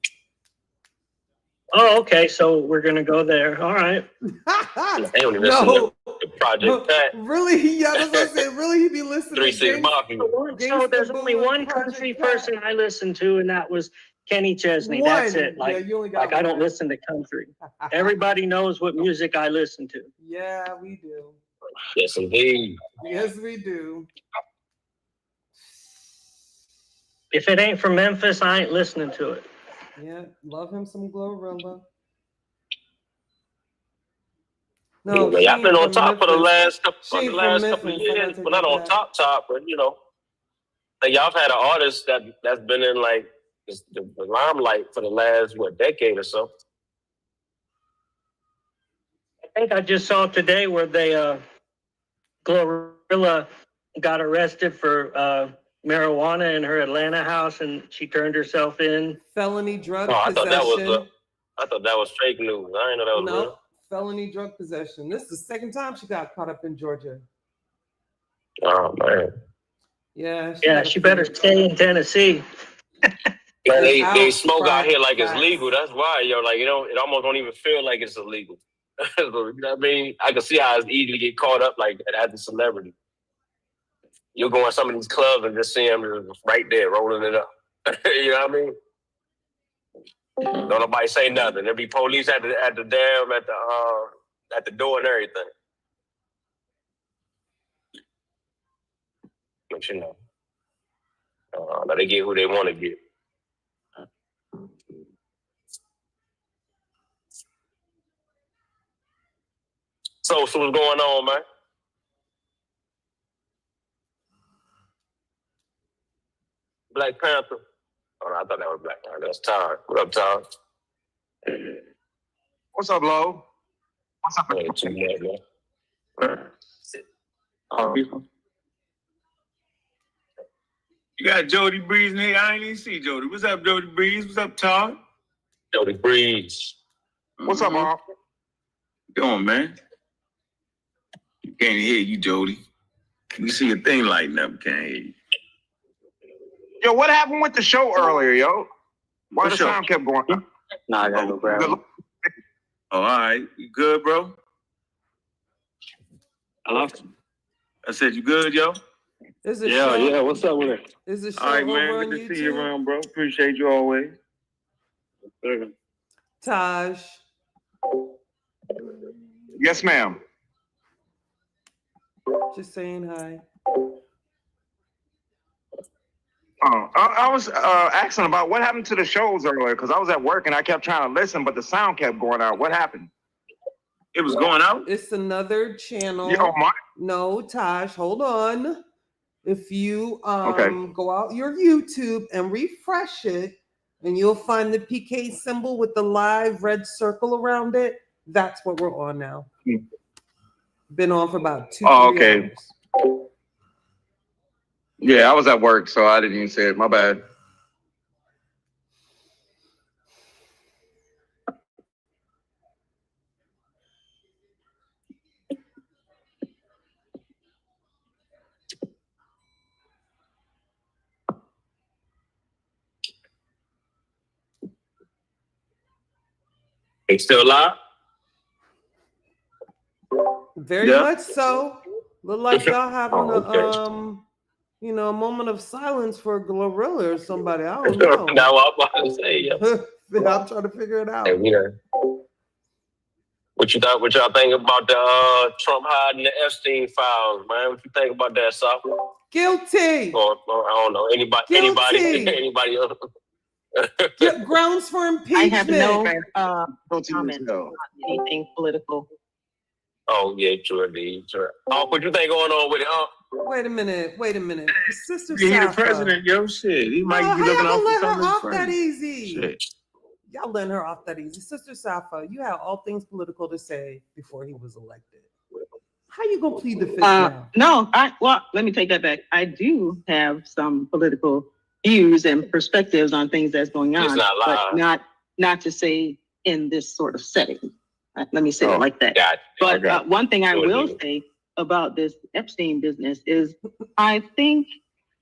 Oh, okay. So we're gonna go there. All right. They only listen to Project Pat. Really? Yeah, that's what I said. Really, he be listening 3 6 Mafia. So there's only one country person I listened to, and that was Kenny Chesney. That's it. Like, yeah, you only got I don't one. listen to country. Everybody knows what music I listen to. Yeah, we do. Yes, indeed. Yes, we do. If it ain't from Memphis, I ain't listening to it. Yeah, love him some Glorilla. No, Yeah, I've been on top for the last couple She of from years, Memphis. but not on top, but like y'all have had an artist that's been in like the limelight for the last decade or so. I think I just saw today where they Glorilla got arrested for marijuana in her Atlanta house, and she turned herself in. Felony drug I possession. thought that was fake news. I didn't know that was real. Felony drug possession. This is the second time she got caught up in Georgia. Oh man. Yeah. She better stay in Tennessee. Yeah, they smoke out here like it's legal. That's why, like, it almost don't even feel like it's illegal. So, you know what I mean? I can see how it's easy to get caught up like that as a celebrity. You'll go in some of these clubs and just see them right there rolling it up. You know what I mean? Don't nobody say nothing. There'll be police at the door and everything. But now they get who they want to get. So what's going on, man? Black Panther. Oh, no, I thought that was Black Panther. That's Todd. What up, Todd? What's up, Lo? What's up? Ain't too much, man. You got Jody Breeze in here. I ain't even see Jody. What's up, Jody Breeze? What's up, Todd? Jody Breeze. What's up, Mark? Go on, man. Can't hear you, Jody. We see a thing lighting up. Can't hear you. Yo, what happened with the show earlier, yo? Why What the show? sound kept going up? Nah, I gotta go grab him. Oh, all right. You good, bro? I lost him. I said, you good, yo? Is the show, What's up with it? is the show All right, over man. on Good to see you YouTube? around, bro. Appreciate you always. Taj. Yes, ma'am. Just saying hi. I was asking about what happened to the shows earlier because I was at work and I kept trying to listen, but the sound kept going out. What happened? It was going out? It's another channel. Yo, Mark. No, Taj, hold on. If you Okay. go out your YouTube and refresh it, and you'll find the PK symbol with the live red circle around it. That's what we're on now. Been on for about 2 Oh, 3 okay. hours. Yeah, I was at work, so I didn't even say it. My bad. They still live? Very Yeah. much so. Look like y'all having Oh, okay. a moment of silence for Glorilla or somebody. I don't know. Now I'm about to say, yeah. I'm trying to figure it out. Hey, we done. What y'all think about the Trump hiding the Epstein files, man? What you think about that, Sal? Guilty. Or I don't know. Anybody Guilty. else? Get grounds for I impeachment. have no Guilty as comment hell. on anything political. Oh yeah, true indeed. Sure. Oh, what you think going on with it? Wait a minute. Sister He the Safa. president, yo. Shit. He might No, be how looking y'all out gonna let for her some of off his that friends. easy? Shit. Y'all letting her off that easy. Sister Safa, you had all things political to say before he was elected. How you gonna plead the fifth now? No, let me take that back. I do have some political views and perspectives on things that's going It's on, not but live. not to say in this sort of setting. Let me say it Oh. like that. Got you. But one thing I Sure will do. say about this Epstein business is I think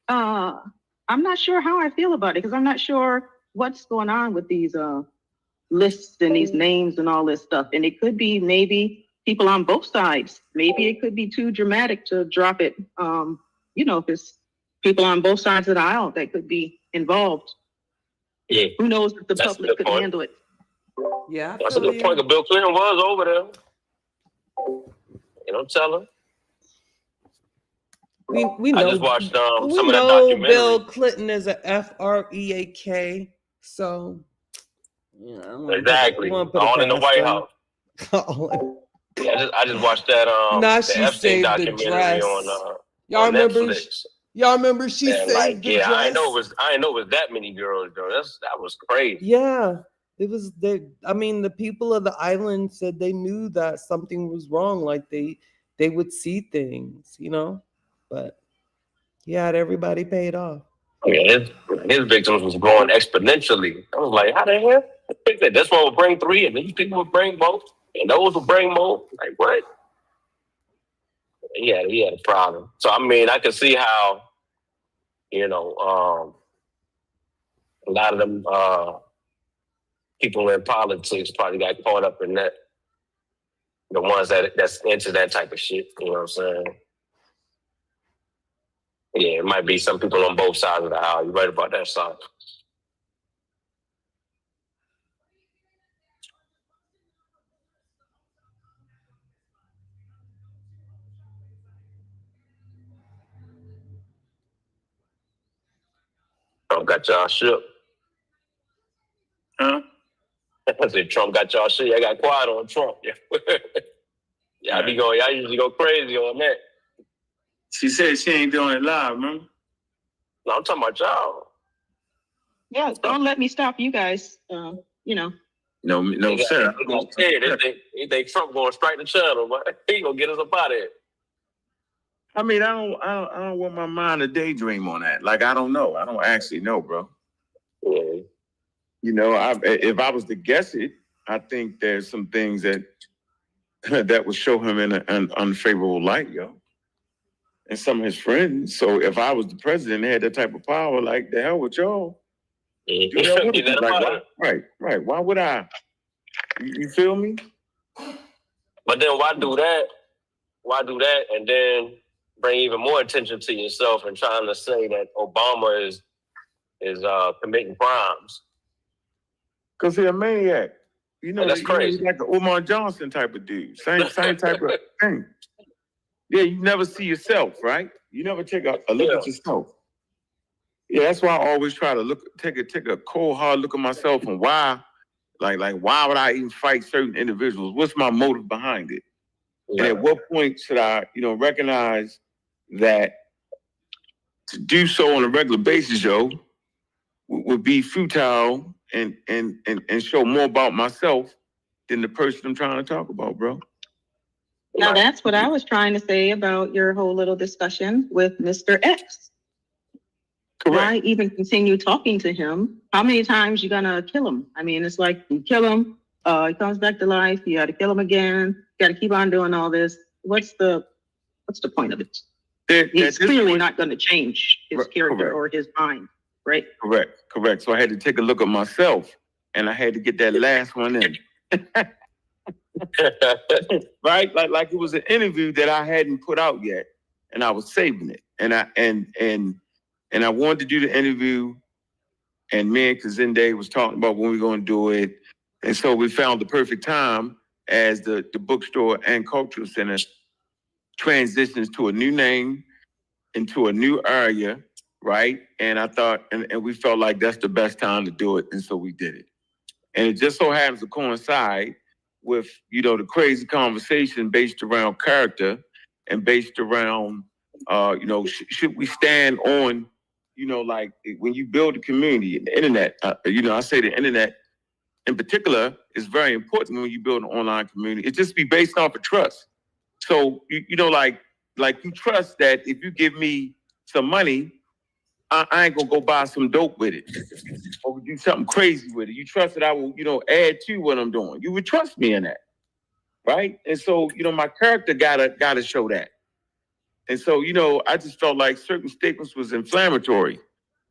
I'm not sure how I feel about it because I'm not sure what's going on with these lists and these names and all this stuff. And it could be maybe people on both sides. Maybe it could be too dramatic to drop it. If it's people on both sides of the aisle that could be involved. Yeah. Who knows if the That's a public good could point. handle it. Yeah, I That's a feel good point. you. 'Cause Bill Clinton was over there. You don't tell her. We I know. just watched we some of that know documentary. Bill Clinton is a FREAK. So, yeah, I wanna Exactly. put it All in the past White him. House. Yeah, I just watched that Nah, the she Epstein saved the documentary dress. on Remember? Netflix. Y'all remember she And saved the dress? I didn't know it was that many girls though. That was crazy. Yeah, it was. The people of the island said they knew that something was wrong. Like they would see things, But he had everybody paid off. Yeah, his victims was growing exponentially. I was like, how the hell? This one will bring 3, and these people will bring both, and those will bring more. Like what? He had a problem. So I could see how, a lot of them people in politics probably got caught up in that. The ones that's into that type of shit. You know what I'm saying? Yeah, it might be some people on both sides of the aisle. You're right about that, son. Trump got y'all shook. Huh? I said Trump got y'all shit. I got quiet on Trump. Y'all usually go crazy on that. She said she ain't doing it live, remember? No, I'm talking about y'all. Yeah, don't let me stop you guys. No, sir. They think Trump gonna strike the channel, but he gonna get us up out of here. I mean, I don't want my mind to daydream on that. Like, I don't know. I don't actually know, bro. Yeah. You know, if I was to guess it, I think there's some things that would show him in an unfavorable light, yo. And some of his friends. So if I was the president and had that type of power, like, the hell with y'all. Get Like, that why, right. Why would I? You feel me? But then why do that? Why do that and then bring even more attention to yourself and trying to say that Obama is committing crimes? Because he's a maniac. You know, that's crazy. He's like an Umar Johnson type of dude. Same type of thing. Yeah, you never see yourself, right? You never take a look at yourself. Yeah, that's why I always try to take a cold, hard look at myself and why, like why would I even fight certain individuals? What's my motive behind it? Yeah. And at what point should I, recognize that to do so on a regular basis, would be futile and show more about myself than the person I'm trying to talk about, bro. Now that's what I was trying to say about your whole little discussion with Mr. X. Correct. Why even continue talking to him? How many times you gonna kill him? I mean, it's like you kill him, he comes back to life, you gotta kill him again, you gotta keep on doing all this. What's the point of it? He's clearly not gonna change his character or his mind, right? Correct. So I had to take a look at myself and I had to get that last one in. Right? Like it was an interview that I hadn't put out yet and I was saving it. And I wanted to do the interview and me and Kazinde was talking about when we were going to do it. And so we found the perfect time as the bookstore and cultural center transitions to a new name into a new area, right? And I thought, and we felt like that's the best time to do it. And so we did it. And it just so happens to coincide with, the crazy conversation based around character and based around, should we stand on, like when you build a community, the internet, I say the internet in particular is very important when you build an online community. It just be based off of trust. So, like you trust that if you give me some money, I ain't gonna go buy some dope with it or do something crazy with it. You trust that I will, add to what I'm doing. You would trust me in that, right? And so, my character gotta show that. And so, I just felt like certain statements was inflammatory,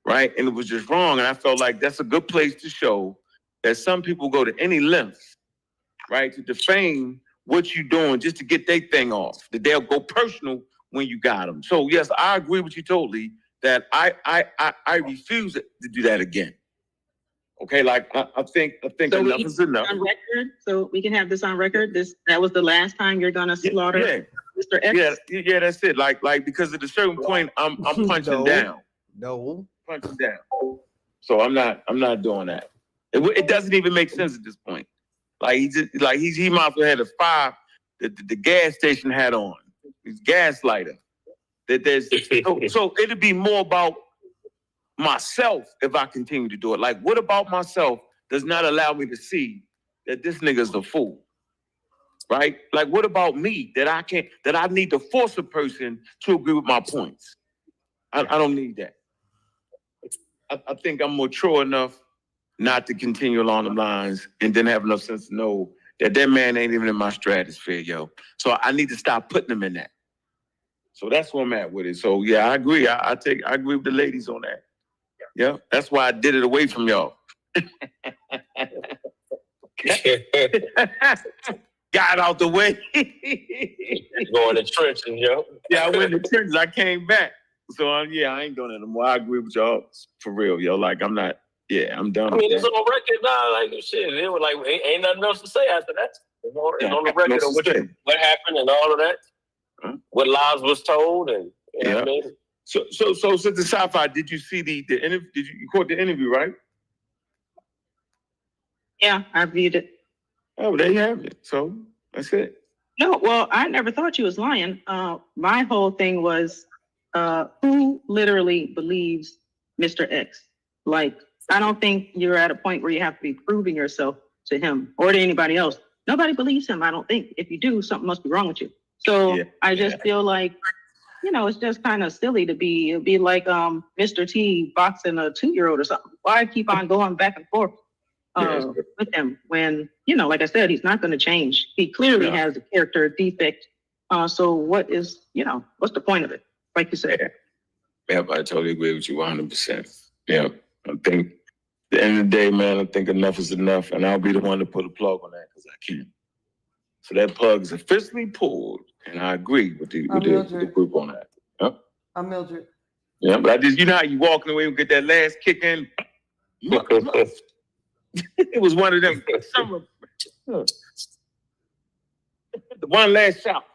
right? And it was just wrong. And I felt like that's a good place to show that some people go to any lengths, right, to defame what you're doing just to get their thing off. That they'll go personal when you got them. So yes, I agree with you totally that I refuse to do that again. Okay, like I think so enough is enough. On record, so we can have this on record. That was the last time you're gonna slaughter Mr. X. Yeah, that's it. Like because at a certain point, I'm punching down. No, punching down. So I'm not doing that. It doesn't even make sense at this point. Like he might as well had the gas station hat on. He's gaslighter. So it'd be more about myself if I continue to do it. Like, what about myself does not allow me to see that this nigga's a fool? Right? Like, what about me that I need to force a person to agree with my points? I don't need that. I think I'm mature enough not to continue along the lines and then have enough sense to know that man ain't even in my stratosphere, yo. So I need to stop putting him in that. So that's where I'm at with it. So yeah, I agree. I agree with the ladies on that. Yeah, that's why I did it away from y'all. Got out the way. Going to trenches, yo. Yeah, I went to trenches. I came back. So I ain't doing it anymore. I agree with y'all for real, yo. Like I'm not. Yeah, I'm done. I mean, it's on record now. Like shit, it was like ain't nothing else to say after that. It's on the record of what happened and all of that. Huh? What lies was told and you know what I mean? So since the sci-fi, did you see the interview? Did you caught the interview, right? Yeah, I viewed it. Oh, there you have it. So that's it. No, well, I never thought you was lying. My whole thing was who literally believes Mr. X? Like, I don't think you're at a point where you have to be proving yourself to him or to anybody else. Nobody believes him, I don't think. If you do, something must be wrong with you. So I just feel like, you know, it's just kind of silly to be like Mr. T boxing a 2-year-old or something. Why keep on going back and forth with him when, you know, like I said, he's not going to change. He clearly has a character defect. So what is, you know, what's the point of it? Like you said. Yeah, I totally agree with you 100%. Yeah, I think at the end of the day, man, I think enough is enough, and I'll be the one to put a plug on that because I can. So that plug is officially pulled, and I agree with the group on that. Yep. I'm Mildred. Yeah, but I just, you know how you walking away and get that last kick in? It was one of them. The one last shot.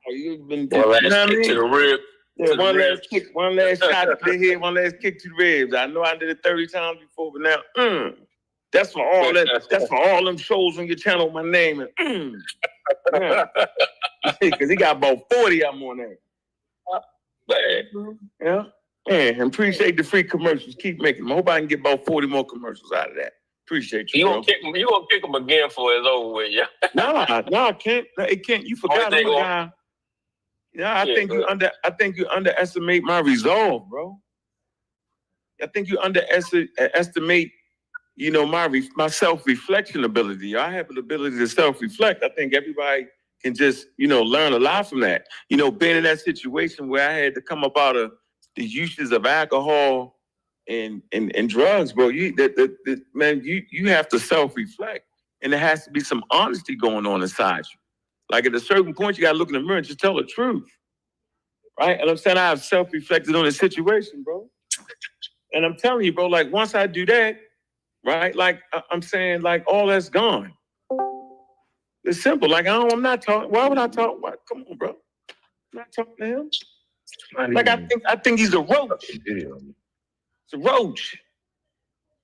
You've been, one last kick to the rib. Yeah, one last shot to the head, one last kick to the ribs. I know I did it 30 times before, but now, that's for all that. That's for all them shows on your channel with my name. And because he got about 40 of them on there. Yeah. And appreciate the free commercials. Keep making them. I hope I can get about 40 more commercials out of that. Appreciate you. You gonna kick him again for it's over with, yeah. No, I can't. It can't. You forgot I'm a guy. Yeah, I think you underestimate my resolve, bro. I think you underestimate, you know, my self-reflection ability. I have an ability to self-reflect. I think everybody can just, you know, learn a lot from that. You know, being in that situation where I had to come up out of the uses of alcohol and drugs, bro. Man, you have to self-reflect, and there has to be some honesty going on inside you. Like at a certain point, you gotta look in the mirror and just tell the truth, right? And I'm saying I have self-reflected on the situation, bro. And I'm telling you, bro, like once I do that, right? Like I'm saying, like all that's gone. It's simple. Like I'm not talking. Why would I talk? What? Come on, bro. I'm not talking to him. Like I think he's a roach. It's a roach.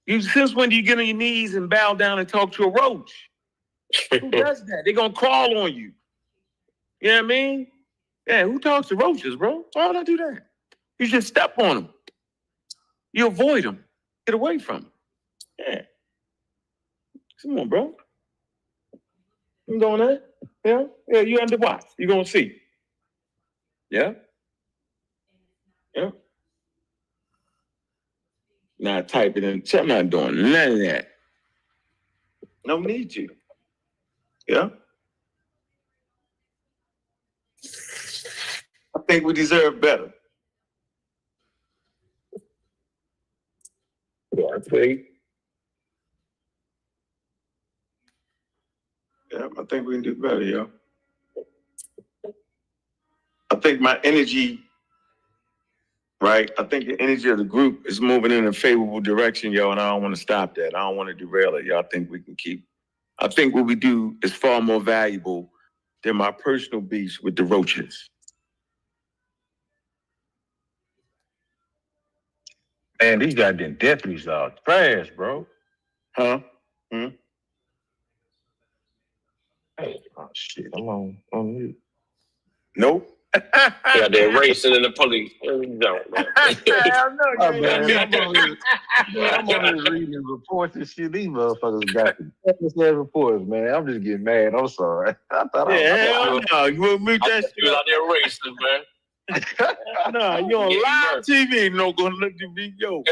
Since when do you get on your knees and bow down and talk to a roach? Who does that? They're gonna crawl on you. You know what I mean? Yeah, who talks to roaches, bro? Why would I do that? You just step on them. You avoid them. Get away from them. Yeah. Come on, bro. You going there? Yeah? Yeah, you under watch. You gonna see. Yeah? Yeah. Now type it in. I'm not doing none of that. No need to. Yeah? I think we deserve better. Yeah, I think. Yeah, I think we can do better, yo. I think my energy, right? I think the energy of the group is moving in a favorable direction, yo, and I don't want to stop that. I don't want to derail it, yo. I think we can keep. I think what we do is far more valuable than my personal beefs with the roaches. Man, these goddamn deputies are trash, bro. Huh? Hey, oh shit, I'm on mute. Nope. Yeah, they're racing in the police. Don't, man. I'm on here reading reports and shit. These motherfuckers got the reports, man. I'm just getting mad. I'm sorry. I thought no. You want me that shit? You out there racing, man. No, you on live TV. No, gonna let you be, yo.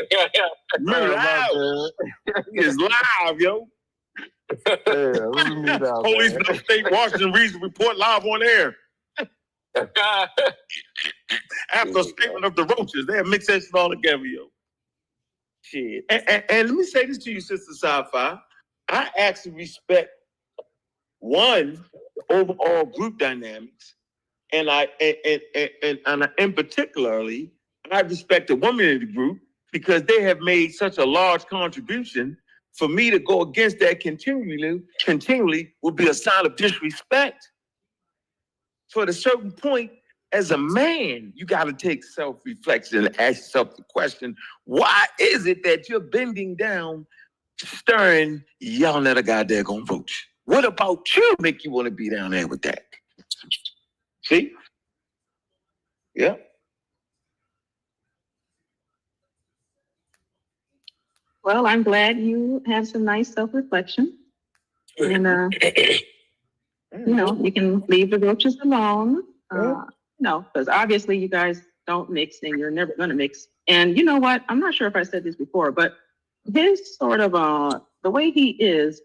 It's live, yo. Police in the state Washington Region report live on air. After a statement of the roaches, they have mixed that shit all together, yo. Shit. And let me say this to you, Sister Sci-Fi. I actually respect one, the overall group dynamics, and in particularly, I respect the women in the group because they have made such a large contribution. For me to go against that continually would be a sign of disrespect. So at a certain point, as a man, you got to take self-reflection and ask yourself the question, why is it that you're bending down, staring, yelling at a goddamn roach? What about you make you want to be down there with that? See? Yeah. Well, I'm glad you have some nice self-reflection. And you can leave the roaches alone. Because obviously you guys don't mix and you're never gonna mix. And you know what? I'm not sure if I said this before, but his sort of the way he is,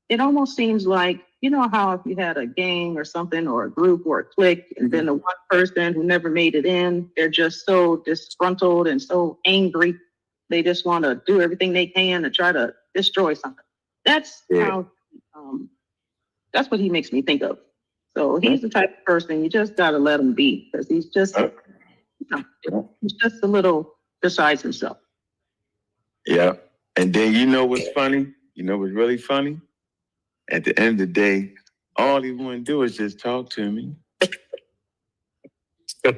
it almost seems like, you know how if you had a gang or something or a group or a clique, and then the one person who never made it in, they're just so disgruntled and so angry. They just want to do everything they can to try to destroy something. That's how, that's what he makes me think of. So he's the type of person you just got to let him be, because he's just, he's just a little besides himself. Yeah. And then you know what's funny? You know what's really funny? At the end of the day, all he want to do is just talk to me. That's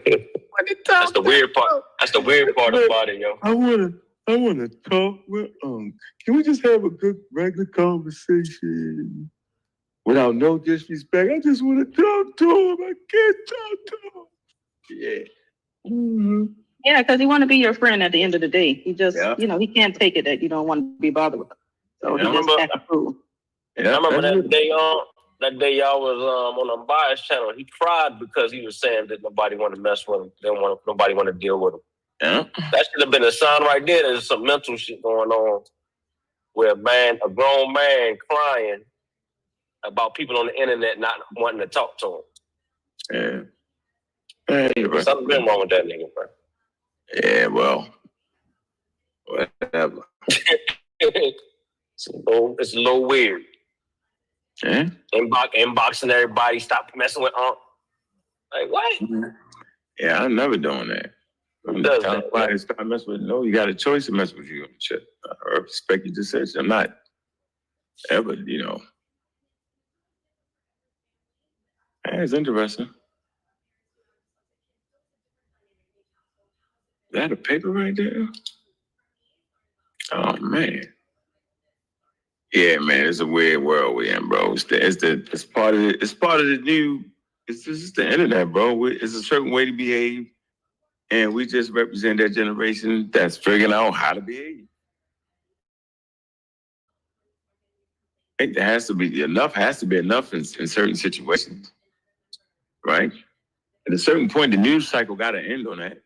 the weird part. That's the weird part about it, yo. I wanna talk with can we just have a good regular conversation? Without no disrespect. I just wanna talk to him. I can't talk to him. Yeah. Mm-hmm. Yeah, because he want to be your friend at the end of the day. He just, he can't take it that you don't want to be bothered with him. So he just acts cool. I remember that day y'all was on Unbiased channel. He cried because he was saying that nobody wanted to mess with him. Nobody want to deal with him. Yeah. That should have been a sign right there. There's some mental shit going on where a grown man crying about people on the internet not wanting to talk to him. Yeah. Hey, something been wrong with that nigga, bro. Yeah, well, whatever. It's a little weird. Yeah. Inboxing everybody, stop messing with Like what? Yeah, I'm never doing that. Somebody start messing with you got a choice to mess with you. I respect your decision. I'm not ever, It's interesting. Is that a paper right there? Oh man. Yeah, man, it's a weird world we're in, bro. It's part of the new. It's just the internet, bro. It's a certain way to behave, and we just represent that generation that's figuring out how to behave. I think there has to be enough in certain situations, right? At a certain point, the news cycle got to end on that,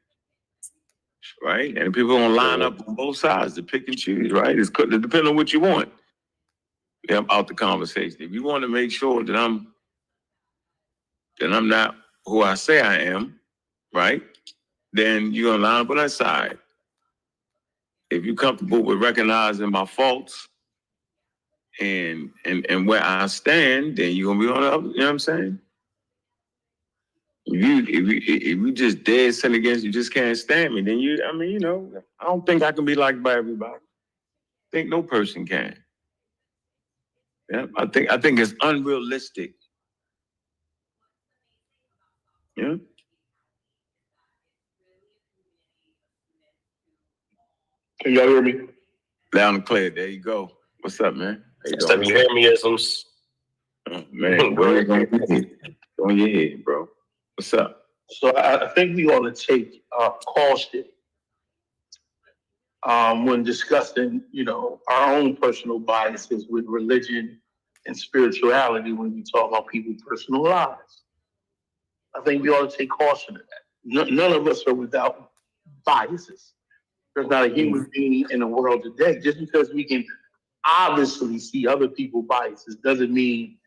right? And people gonna line up on both sides to pick and choose, right? It's depending on what you want. I'm out the conversation. If you want to make sure that I'm not who I say I am, right? Then you're gonna line up on that side. If you're comfortable with recognizing my faults and where I stand, then you're gonna be on the other, you know what I'm saying? If you just dead sin against you just can't stand me, then I don't think I can be liked by everybody. I think no person can. Yeah, I think it's unrealistic. Yeah. Can y'all hear me? Loud and clear. There you go. What's up, man? You hear me as some. Oh, man, go on your head, bro. What's up? So I think we ought to take caution when discussing, our own personal biases with religion and spirituality when we talk about people's personal lives. I think we ought to take caution of that. None of us are without biases. There's not a human being in the world today. Just because we can obviously see other people's biases doesn't mean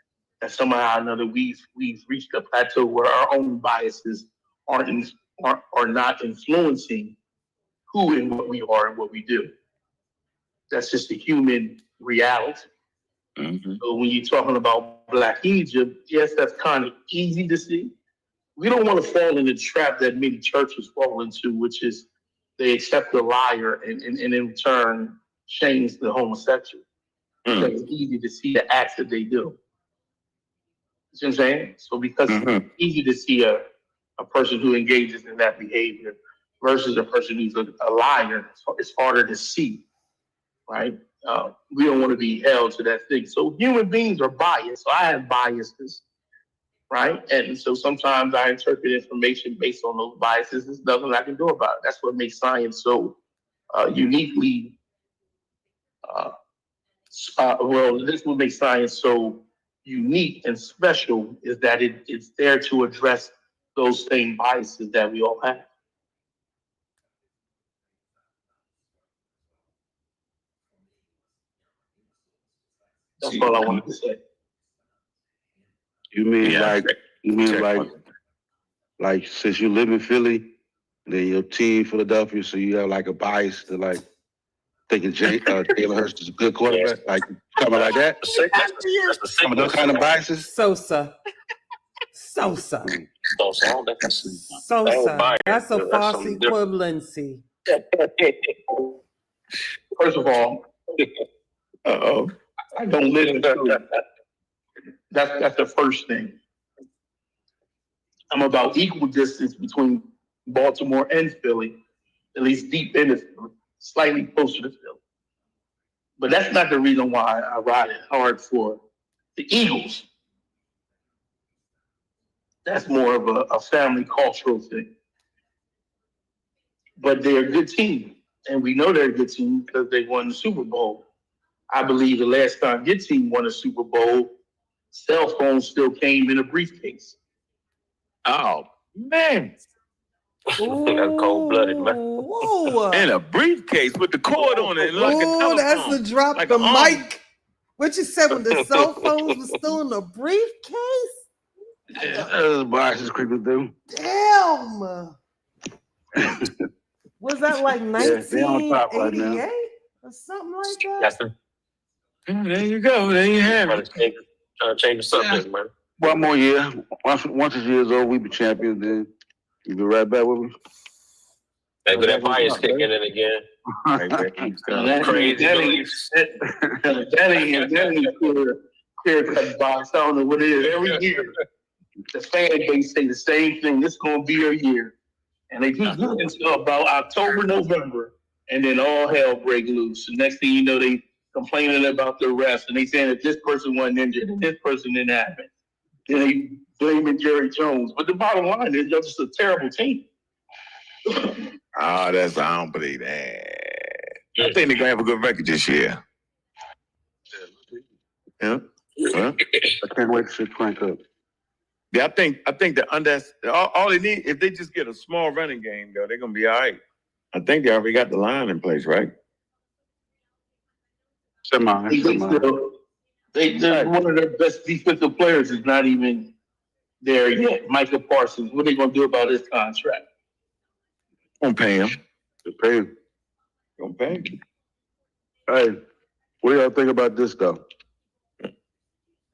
that somehow or another we've reached a plateau where our own biases are not influencing who and what we are and what we do. That's just the human reality. Mm-hmm. So when you're talking about Black Egypt, yes, that's kind of easy to see. We don't want to fall in the trap that many churches fall into, which is they accept the liar and in turn change the homosexual. Because it's easy to see the acts that they do. You know what I'm saying? So because it's easy to see a person who engages in that behavior versus a person who's a liar, it's harder to see, right? We don't want to be held to that thing. So human beings are biased. So I have biases, right? And so sometimes I interpret information based on those biases. There's nothing I can do about it. That's what makes science so uniquely, this will make science so unique and special is that it's there to address those same biases that we all have. That's all I wanted to say. You mean Yeah. like since you live in Philly, then your team Philadelphia, so you have like a bias to like thinking Jalen Hurts is a good quarterback, like something like that. Some of those kind of biases. Sosa. Sosa, That's a false equivalency. First of all, I don't live in Philly. That's the first thing. I'm about equal distance between Baltimore and Philly, at least deep into Philly, slightly closer to Philly. But that's not the reason why I ride it hard for the Eagles. That's more of a family cultural thing. But they're a good team, and we know they're a good team because they won the Super Bowl. I believe the last time your team won a Super Bowl, cell phones still came in a briefcase. Oh, man. That's cold-blooded, man. Ooh. And a briefcase with the cord on it. Like Oh, that's the drop like the an arm. mic. What you said when the cell phones was still in the briefcase? Yeah, biases creeping through. Damn. Was that like they on top right now. 1988 or something like that? That's the There you go. There you have it. trying to change the subject, man. One more year. Once this year's over, we be champions. Then you be right back with me. They go that bias kicking in again. Crazy. That ain't clear-cut box. I don't know what it is. Every year, the fan base say the same thing. This is going to be your year. And they keep doing until about October, November, and then all hell break loose. The next thing you know, they complaining about the refs, and they saying that this person wasn't injured and this person didn't have it. Then they blaming Jerry Jones. But the bottom line is, you're just a terrible team. I don't believe that. I think they're gonna have a good record this year. Yeah. Huh? I can't wait to see crank up. Yeah, I think all they need, if they just get a small running game, though, they're gonna be all right. I think they already got the line in place, right? They're One of their best defensive players is not even there yet. Micah Parsons. What are they gonna do about his contract? Gonna pay him. Pay him. Gonna pay him. Hey, what do y'all think about this though?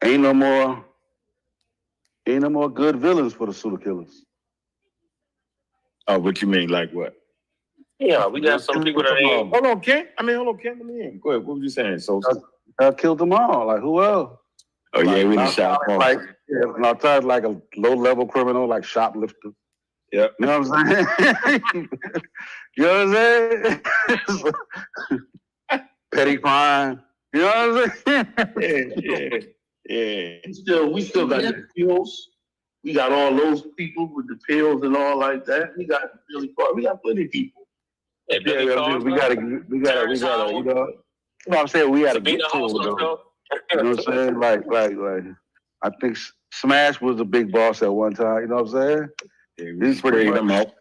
Ain't no more good villains for the pseudo killers. Oh, what you mean? Like what? Yeah, we got some people that ain't. Hold on, Ken. Let me in. Go ahead. What were you saying? So I killed them all. Like who else? Oh yeah, we need shot. Like Nartaz, like a low level criminal, like shoplifter. Yeah. You know what I'm saying? You know what I'm saying? Petty crime. You know what I'm saying? Yeah. We still got the pills. We got all those people with the pills and all like that. We got plenty of people. Yeah, we gotta, you know what I'm saying? We gotta get to it though. You know what I'm saying? Like, I think Smash was a big boss at one time. You know what I'm saying? Yeah, he's pretty much,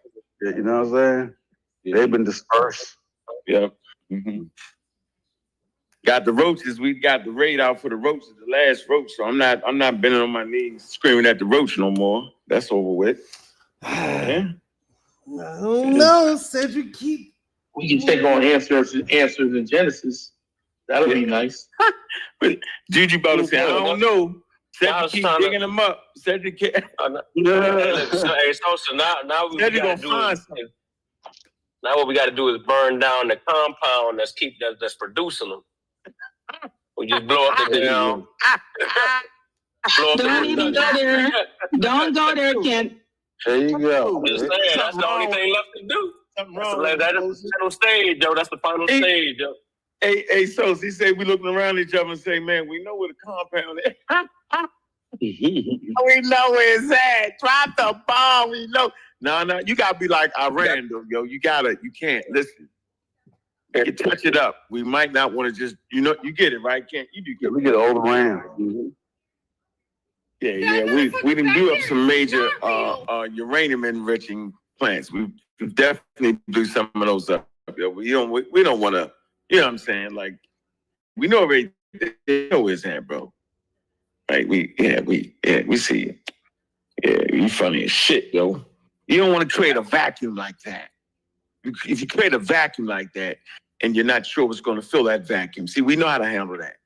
you know what I'm saying? Yeah. They've been dispersed. Yep. Mm-hmm. Got the roaches. We got the raid out for the roaches, the last roach. So I'm not bending on my knees screaming at the roach no more. That's over with. Yeah. No, Cedric, we can take on answers in Genesis. That'll be nice. But Juju about to say, I don't know. Cedric keep digging them up. Cedric can't. So now we got to do is, now what we got to do is burn down the compound that's producing them. We just blow up the damn. Don't even go there. Don't go there, Kent. There you go. I'm just saying, that's the only thing left to do. That's the final stage, yo. That's the final stage, yo. Hey, so he said we looking around each other and say, man, we know where the compound is. We know where it's at. Drop the bomb. We know. No, you gotta be like Iran, though, yo. You can't listen. You can touch it up. We might not want to just, you get it, right? Can't you do? We get old Iran. Mm-hmm. Yeah. We didn't do up some major uranium enriching plants. We definitely do some of those up. We don't want to. You know what I'm saying? Like we know everything. They know his hand, bro. Right? We see it. Yeah, you funny as shit, yo. You don't want to create a vacuum like that. If you create a vacuum like that and you're not sure what's going to fill that vacuum, see, we know how to handle that.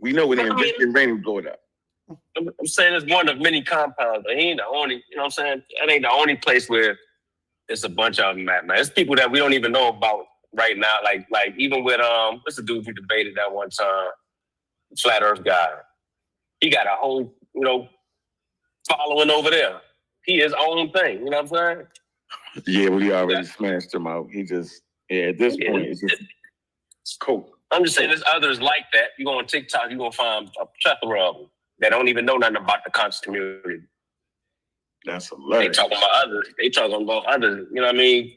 We know when they invest in rain, we blow it up. I'm saying it's one of many compounds, but he ain't the only, you know what I'm saying? That ain't the only place where it's a bunch of them at, man. It's people that we don't even know about right now. Like even with, what's the dude we debated that one time? Flat Earth guy. He got a whole, following over there. He his own thing, you know what I'm saying? Yeah, we already smashed him out. He just, at this point, it's cool. I'm just saying there's others like that. You go on TikTok, you're going to find a plethora of them that don't even know nothing about the conscious community. That's hilarious. They talking about others, you know what I mean?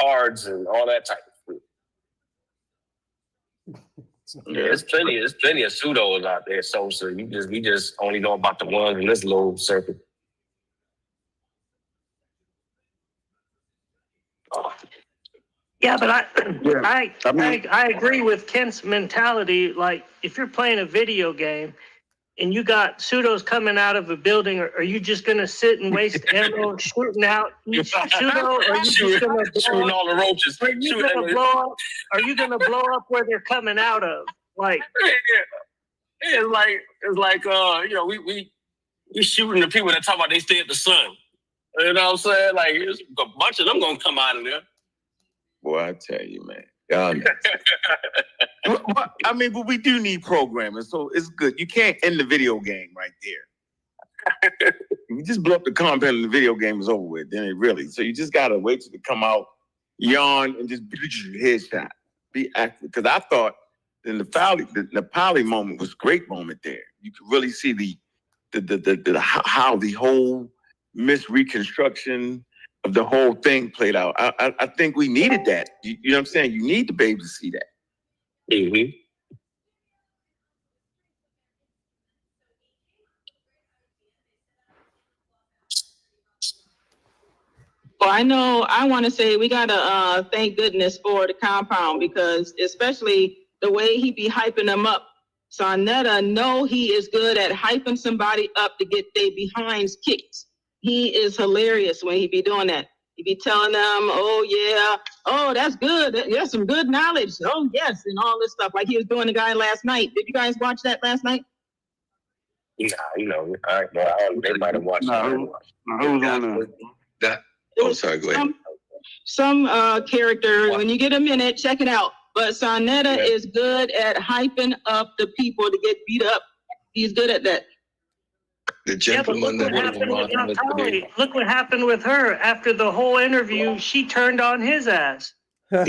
Cards and all that type of shit. Yeah, there's plenty of pseudos out there. So we just only know about the ones in this little circuit. Yeah, but I agree with Kent's mentality. Like, if you're playing a video game and you got pseudos coming out of a building, are you just gonna sit and waste ammo shooting out each pseudo? Or are you just gonna shooting all the roaches? Are you gonna blow up where they're coming out of? Like, it's like we shooting the people that talk about they stay at the sun. You know what I'm saying? Like, there's a bunch of them gonna come out of there. Boy, I tell you, man. But we do need programming, so it's good. You can't end the video game right there. You just blow up the compound and the video game is over with. Then so you just gotta wait till it come out, yawn, and just headshot. Be active. Because I thought the Nepali moment was a great moment there. You could really see how the whole misreconstruction of the whole thing played out. I think we needed that. You know what I'm saying? You need to be able to see that. Mm-hmm. Well, I want to say we got to thank goodness for the compound, because especially the way he be hyping them up. Sonetta know he is good at hyping somebody up to get their behinds kicked. He is hilarious when he be doing that. He be telling them, oh, yeah, oh, that's good. That's some good knowledge. Oh, yes, and all this stuff. Like he was doing the guy last night. Did you guys watch that last night? Nah, they might have watched who's on that? Oh, sorry, go ahead. Some character, when you get a minute, check it out. But Sonetta is good at hyping up the people to get beat up. He's good at that. The gentleman look what happened with her after the whole interview. She turned on his ass. Yo,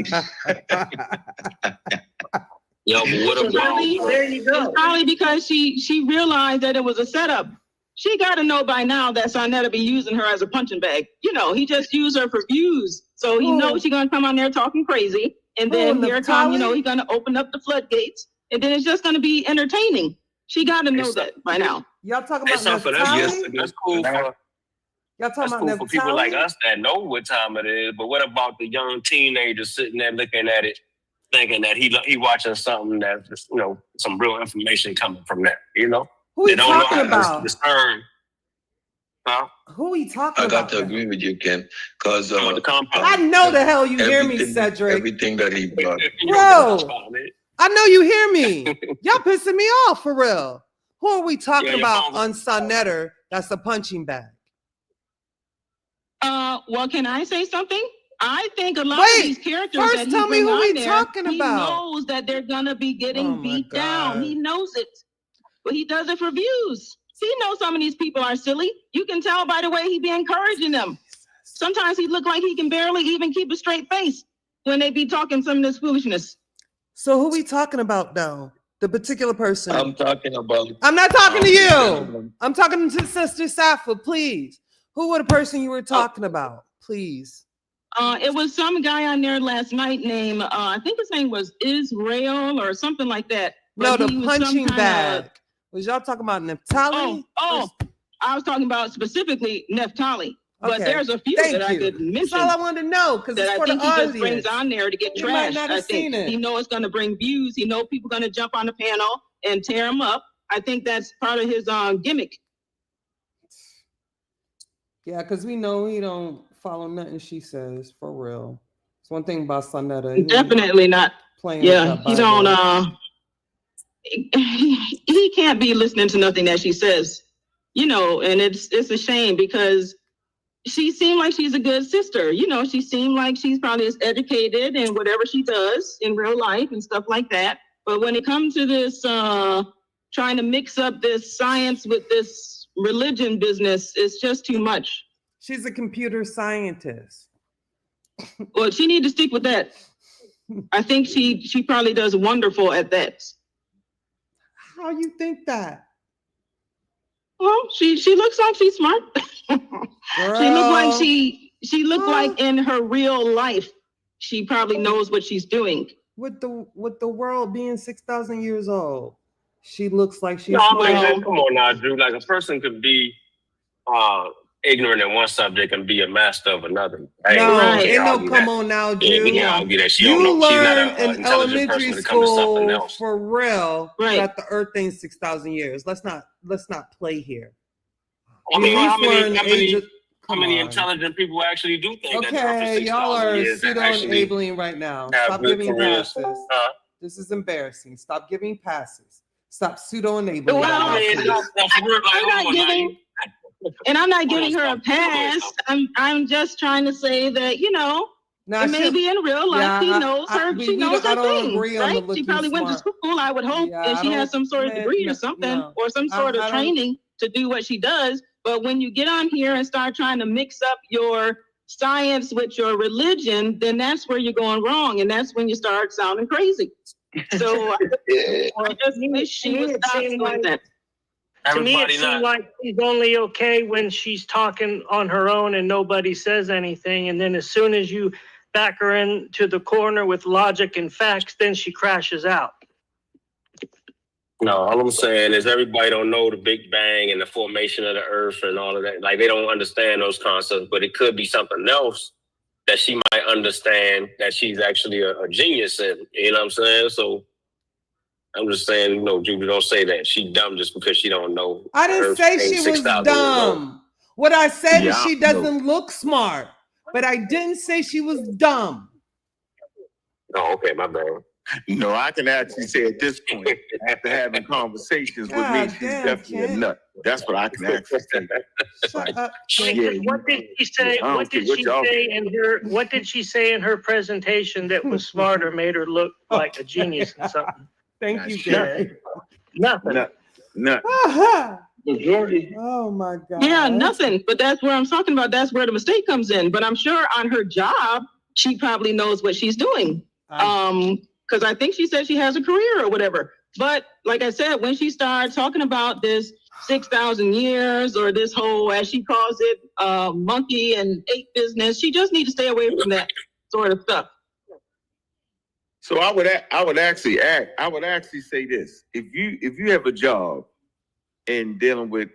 but what about? There you go. It's probably because she realized that it was a setup. She got to know by now that Sonetta be using her as a punching bag. He just used her for views. So he knows she's gonna come on there talking crazy, and then here come, he's gonna open up the floodgates, and then it's just gonna be entertaining. She got to know that by now. Y'all talking about that's cool for y'all talking about for people like us that know what time it is. But what about the young teenagers sitting there looking at it, thinking that he watching something that's just, some real information coming from that, Who are you talking about? Discern. Huh? Who are you talking about? I got to agree with you, Ken, because I know the hell you hear me, Cedric. Everything that he brought. Bro, I know you hear me. Y'all pissing me off for real. Who are we talking about on Sonetta? That's a punching bag. Well, can I say something? I think a lot of these characters first that tell me who we there, talking about. He knows that they're gonna be getting beat down. He knows it, but he does it for views. He knows some of these people are silly. You can tell by the way he be encouraging them. Sometimes he look like he can barely even keep a straight face when they be talking some of this foolishness. So who we talking about though? The particular person. I'm talking about. I'm not talking to you. I'm talking to Sister Safa, please. Who were the person you were talking about? Please. It was some guy on there last night named, I think his name was Israel or something like that. No, the punching bag. Was y'all talking about Naphtali? Oh, I was talking about specifically Naphtali. But Okay. there's a few Thank that I you. could mention. That's all I wanted to know, because that it's I for the think he just audience. brings on there to get You might trashed. not I have think seen it. he knows it's going to bring views. He knows people going to jump on the panel and tear him up. I think that's part of his gimmick. Yeah, because we know he don't follow nothing she says, for real. It's one thing about Sonetta. He Definitely not. playing Yeah, with that he Bible. don't. He can't be listening to nothing that she says. You know, and it's a shame because she seemed like she's a good sister. You know, she seemed like she's probably as educated in whatever she does in real life and stuff like that. But when it comes to this, trying to mix up this science with this religion business, it's just too much. She's a computer scientist. Well, she need to stick with that. I think she probably does wonderful at that. How you think that? Well, she looks like she's smart. She looked like she looked like in her real life, she probably knows what she's doing. With the world being 6,000 years old, she looks like she's No, I mean, smart. man, come on now, Drew. Like a person could be ignorant in one subject and be a master of another. Ain't no come on now, Drew. Yeah, we can't argue that. She You don't know. She's not learned an in intelligent elementary person when it comes to something school else. for real Right. that the Earth ain't 6,000 years. Let's not play here. I mean, We at how least learned many age of- how come many on. intelligent people actually do think that the Earth Okay, is y'all 6,000 are years that pseudo actually enabling right now. have Stop good giving careers? passes. This is embarrassing. Stop giving passes. Stop pseudo enabling. Well, right now, please. I'm not giving, and I'm not giving her a pass. I'm just trying to say that, you know, Now, maybe in real life yeah, he I- knows I- her. we- She we knows don't- I her don't thing, agree on the right? She looking probably went to smart. school, I would hope, Yeah, and I she has don't- some sort of man, degree no, or something, no. or some sort I of don't- training to do what she does. But when you get on here and start trying to mix up your science with your religion, then that's where you're going wrong, and that's when you start sounding crazy. So I just wish she would stop doing that. To me, it Everybody seems not. like she's only okay when she's talking on her own and nobody says anything. And then as soon as you back her into the corner with logic and facts, then she crashes out. No, all I'm saying is everybody don't know the Big Bang and the formation of the Earth and all of that. Like they don't understand those concepts, but it could be something else that she might understand that she's actually a genius in. You know what I'm saying? So I'm just saying, you know, Judy, don't say that. She dumb just because she don't know. I didn't Earth say ain't she was 6,000 years old. dumb. What I said Yeah, is she doesn't look smart, but I didn't say she was dumb. Oh, okay, my bad. No, I can actually say at this point, after having conversations with me, God she's damn, definitely a Ken. nut. That's what I can actually say. Shut up. Yeah, What did she say? I don't What did care what she y'all- say in her? What did she say in her presentation that was smart or made her look like a genius and something? Thank you, Gary. Nothing. Nut. Majority. Oh my God. Yeah, nothing. But that's where I'm talking about. That's where the mistake comes in. But I'm sure on her job, she probably knows what she's doing. Because I think she said she has a career or whatever. But like I said, when she started talking about this 6,000 years or this whole, as she calls it, monkey and ape business, she just needs to stay away from that sort of stuff. So I would actually say this: if you have a job in dealing with,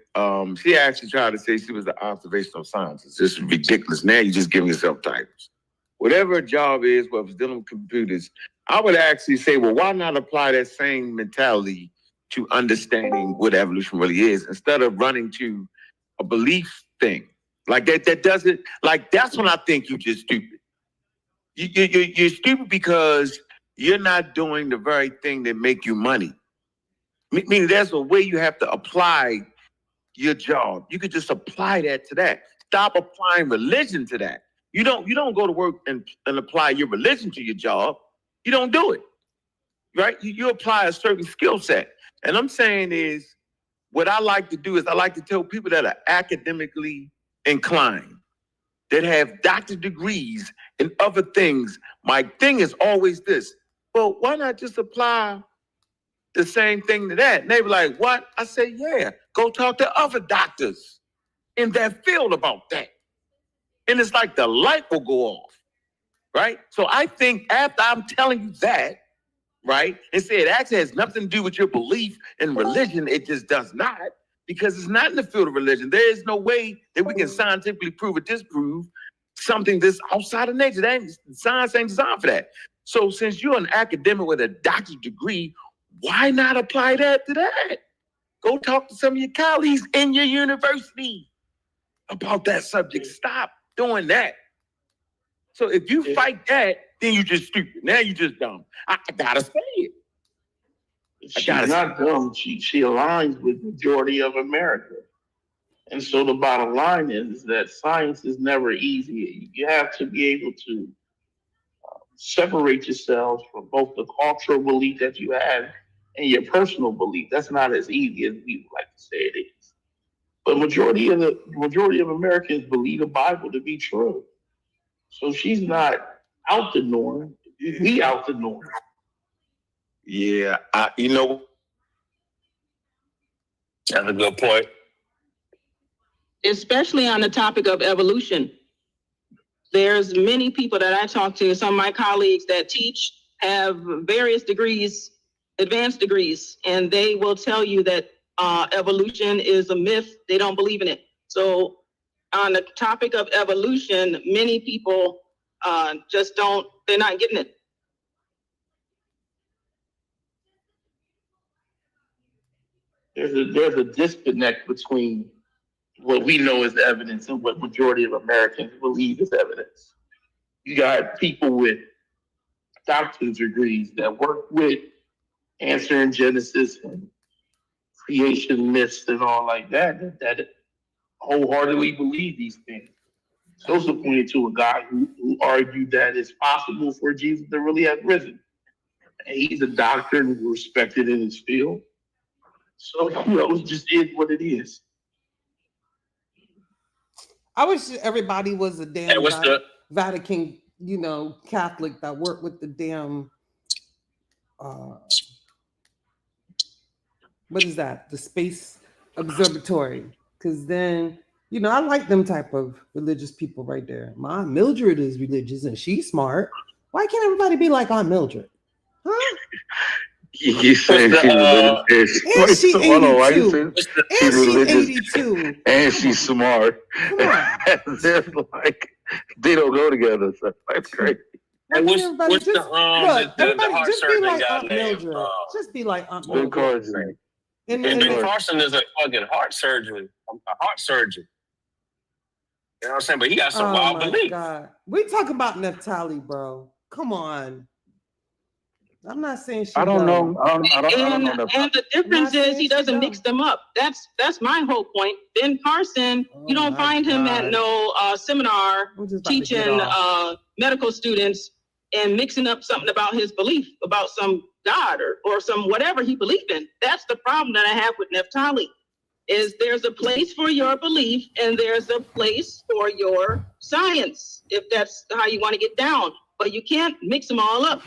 she actually tried to say she was the observational scientist. This is ridiculous. Now you're just giving yourself titles. Whatever a job is, whether it's dealing with computers, I would actually say, well, why not apply that same mentality to understanding what evolution really is instead of running to a belief thing like that? That doesn't, like, that's when I think you're just stupid. You're stupid because you're not doing the very thing that make you money. Meaning there's a way you have to apply your job. You could just apply that to that. Stop applying religion to that. You don't go to work and apply your religion to your job. You don't do it, right? You apply a certain skill set. And I'm saying is, what I like to do is I like to tell people that are academically inclined, that have doctorate degrees and other things. My thing is always this: well, why not just apply the same thing to that? And they be like, what? I say, yeah, go talk to other doctors in that field about that. And it's like the light will go off, right? So I think after I'm telling you that, right? And say it actually has nothing to do with your belief in religion. It just does not, because it's not in the field of religion. There is no way that we can scientifically prove or disprove something that's outside of nature. Science ain't designed for that. So since you're an academic with a doctorate degree, why not apply that to that? Go talk to some of your colleagues in your university about that subject. Stop doing that. So if you fight that, then you just stupid. Now you just dumb. I gotta say it. She's not dumb. She aligns with the majority of America. And so the bottom line is that science is never easy. You have to be able to separate yourselves from both the cultural belief that you have and your personal belief. That's not as easy as we like to say it is. But majority of Americans believe the Bible to be true. So she's not out the norm. We out the norm. Yeah, that's a good point. Especially on the topic of evolution. There's many people that I talk to, some of my colleagues that teach, have various degrees, advanced degrees, and they will tell you that evolution is a myth. They don't believe in it. So on the topic of evolution, many people they're not getting it. There's a disconnect between what we know as evidence and what majority of Americans believe is evidence. You got people with doctorate degrees that work with answering Genesis and creation myths and all like that wholeheartedly believe these things. Joseph pointed to a guy who argued that it's possible for Jesus to really have risen. And he's a doctor and respected in his field. So, it just is what it is. I wish everybody was a damn Vatican, Catholic that worked with the damn, what is that? The Space Observatory. Because then, I like them type of religious people right there. My Aunt Mildred is religious and she's smart. Why can't everybody be like Aunt Mildred? Huh? You saying she's religious? And she 82. She's religious 82. And she's smart. They're like, they don't go together. So that's crazy. And what's the heart just be surgeon like guy Aunt name? Mildred. Just be like Aunt Ben Mildred. Carson. And Ben Carson is a fucking heart surgeon. A heart surgeon. You know what I'm saying? But he got some wild beliefs. God. We talk about Neftali, bro. Come on. I'm not saying she. I don't know. I don't know. And the difference is he doesn't mix them up. That's my whole point. Ben Carson, you don't find him at no seminar teaching medical students and mixing up something about his belief, about some God or some whatever he believed in. That's the problem that I have with Neftali, is there's a place for your belief and there's a place for your science, if that's how you want to get down. But you can't mix them all up.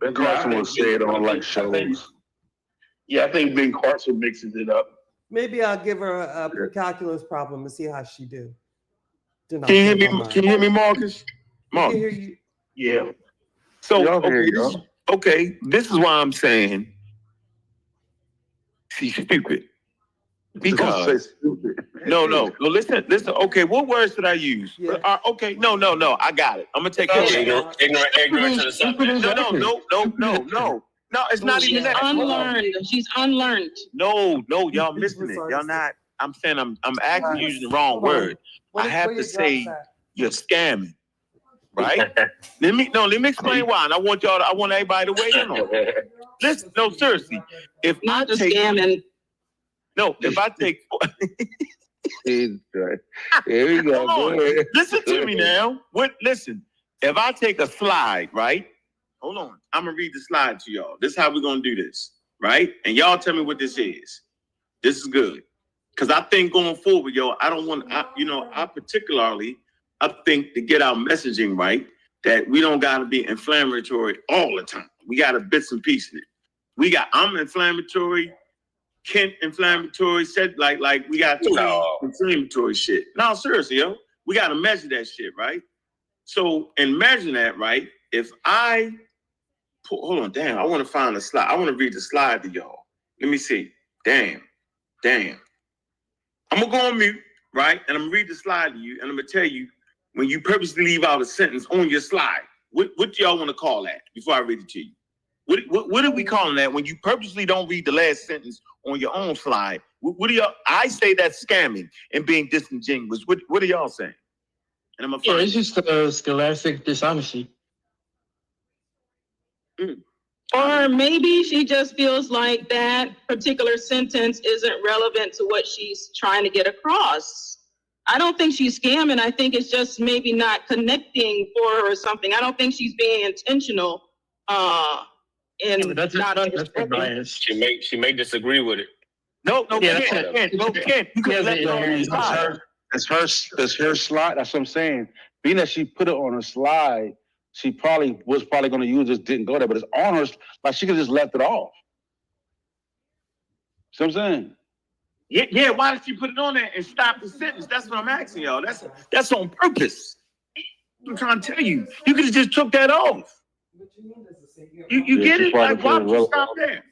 Ben Carson will say it on like shows. I think Ben Carson mixes it up. Maybe I'll give her a calculus problem and see how she do. Can you hear me, Marcus? Marcus. Can hear you. Yeah. So this is why I'm saying she's stupid. Because no, listen. Okay, what words should I use? Yeah. Okay, no, I got it. I'm gonna take it. Ignorant to the subject. No. No, it's not even that. Unlearned. She's unlearned. No, y'all missing it. Y'all not. I'm saying I'm actually using the wrong word. I have to say you're scamming. Right? Let me explain why. And I want everybody to weigh in on it. Listen, no, seriously. If I take scamming. No, if I take here we go. Listen to me now. Listen, if I take a slide, right? Hold on. I'm gonna read the slide to y'all. This is how we're gonna do this, right? And y'all tell me what this is. This is good. Cause I think going forward, I think to get our messaging right, that we don't gotta be inflammatory all the time. We got a bits and pieces in it. I'm inflammatory, Kent inflammatory, said like we got inflammatory shit. No, seriously, we gotta measure that shit, right? So in measuring that, right, if I hold on, damn. I want to find the slide. I want to read the slide to y'all. Let me see. Damn. I'm gonna go on mute, right? And I'm gonna read the slide to you, and I'm gonna tell you when you purposely leave out a sentence on your slide. What do y'all want to call that before I read it to you? What are we calling that when you purposely don't read the last sentence on your own slide? What do y'all? I say that's scamming and being disingenuous. What are y'all saying? And I'm gonna it's just scholastic dishonesty. Or maybe she just feels like that particular sentence isn't relevant to what she's trying to get across. I don't think she's scamming. I think it's just maybe not connecting for her or something. I don't think she's being intentional in not understanding. She may disagree with it. No, Yeah, Ken. You can let it on the slide. That's her slide. That's what I'm saying. Being that she put it on her slide, she was probably going to use this, didn't go there, but it's on her. Like she could have just left it off. See what I'm saying? Yeah. Why did she put it on there and stop the sentence? That's what I'm asking y'all. That's on purpose. I'm trying to tell you. You could have just took that off. You get it? Like, why would you stop there?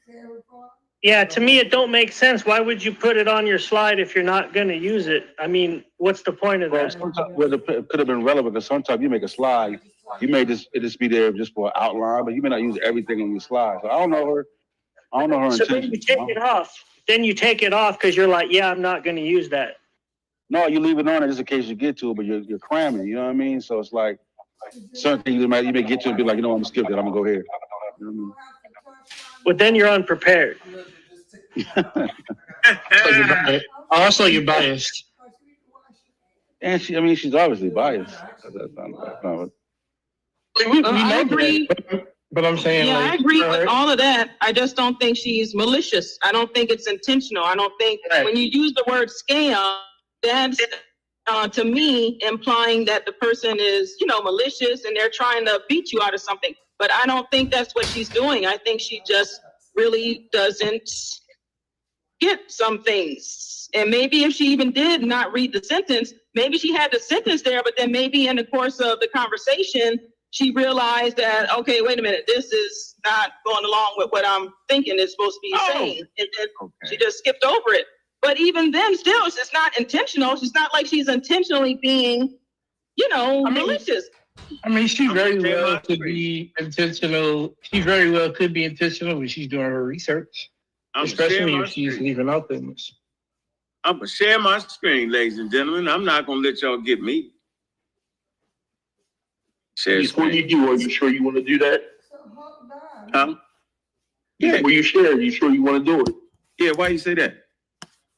Yeah, to me, it don't make sense. Why would you put it on your slide if you're not going to use it? I mean, what's the point of that? Well, it could have been relevant because sometimes you make a slide, you may just be there just for an outline, but you may not use everything on your slide. So I don't know her So intentions. then you take it off. Then you take it off because you're like, yeah, I'm not going to use that. No, you leave it on there just in case you get to it, but you're cramming. You know what I mean? So it's like certain things you may get to and be like, I'm gonna skip that. I'm gonna go here. You know what I mean? But then you're unprepared. Also, you're biased. And she's obviously biased. I agree. But I'm saying, I agree with all of that. I just don't think she's malicious. I don't think it's intentional. I don't think when you use the word scam, that's to me implying that the person is, malicious and they're trying to beat you out of something. But I don't think that's what she's doing. I think she just really doesn't get some things. And maybe if she even did not read the sentence, maybe she had the sentence there, but then maybe in the course of the conversation, she realized that, okay, wait a minute, this is not going along with what I'm thinking it's supposed to be saying. And then she just skipped over it. But even then, still, it's not intentional. It's not like she's intentionally being, malicious. I mean, she very well could be intentional. She very well could be intentional when she's doing her research, especially if she's leaving out things. I'm going to share my screen, ladies and gentlemen. I'm not going to let y'all get me. Share Before you do, are you sure you want to do that? Huh? Yeah. Before you share, are you sure you want to do it? Yeah, why you say that?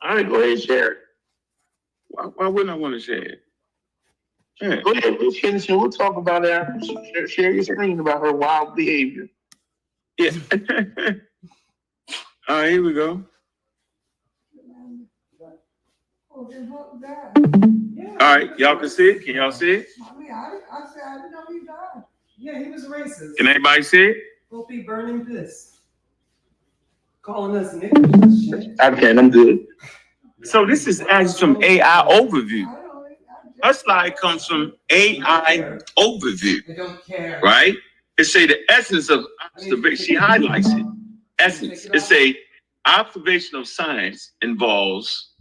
All right, go ahead and share it. Why wouldn't I want to share it? Yeah. Go ahead, we'll talk about it after. Share your screen about her wild behavior. Yeah. All right, here we go. All right, y'all can see it? Can y'all see it? I said, I didn't know he died. Yeah, he was racist. Can anybody see it? Hope he burning this. Calling us niggas. I can, I'm good. So this is actually some AI overview. Her slide comes from AI overview, right? It say the essence of observation. She highlights it. Essence. It say observation of science involves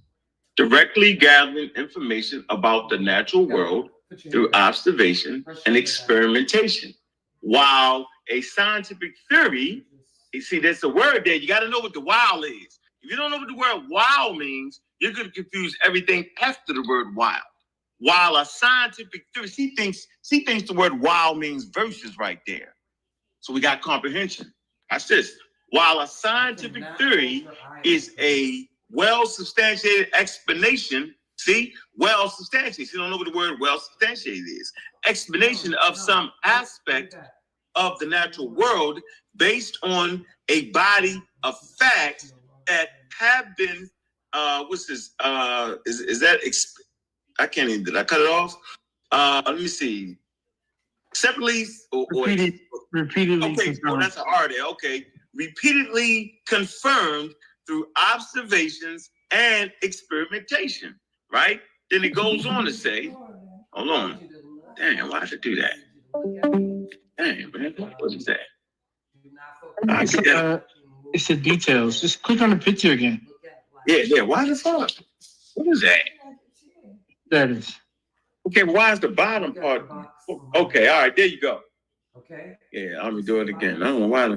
directly gathering information about the natural world through observation and experimentation. While a scientific theory, you see, there's a word there. You got to know what the wow is. If you don't know what the word wow means, you're going to confuse everything after the word wow. While a scientific theory, she thinks the word wow means verses right there. So we got comprehension. That's this. While a scientific theory is a well-substantiated explanation, well-substantiated. You don't know what the word well-substantiated is. Explanation of some aspect of the natural world based on a body of facts that have been, I can't even, did I cut it off? Let me see. Separately or repeatedly. Okay, well, that's an R there. Okay. Repeatedly confirmed through observations and experimentation, right? Then it goes on to say, hold on. Damn, why did it do that? Damn, man, what is that? It's the details. Just click on the picture again. Yeah. Why the fuck? What is that? There it is. Okay, why is the bottom part? Okay, all right, there you go. Okay. Yeah, I'm gonna do it again. I don't know why.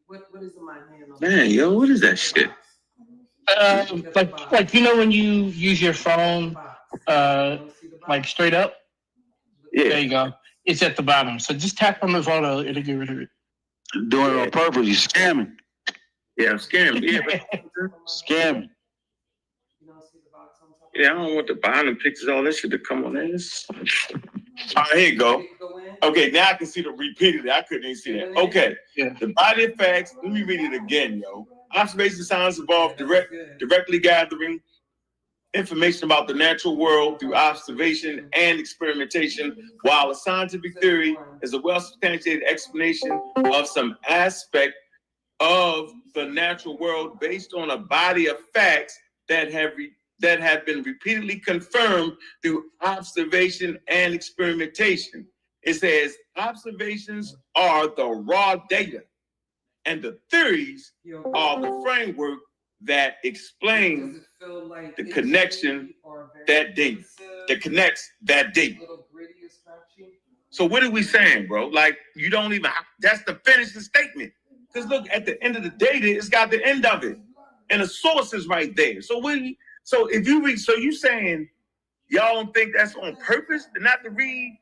What is in my hand? Man, yo, what is that shit? Like you know when you use your phone, like straight up. Yeah. There you go. It's at the bottom. So just tap on the photo. It'll get rid of it. Doing it on purpose. You scamming. Yeah, I'm scamming. Yeah, Scamming. yeah, I don't want the bottom pictures, all that shit to come on this. All right, here you go. Okay, now I can see the repeatedly. I couldn't even see that. Okay, the body of facts. Let me read it again, yo. Observation science involves directly gathering information about the natural world through observation and experimentation, while a scientific theory is a well-substantiated explanation of some aspect of the natural world based on a body of facts that have been repeatedly confirmed through observation and experimentation. It says observations are the raw data, and the theories are the framework that explain the connection that data, that connects that data. So what are we saying, bro? Like, you don't even, that's the finishing statement. Because look, at the end of the data, it's got the end of it. And the source is right there. So if you read, so you saying y'all don't think that's on purpose to not to read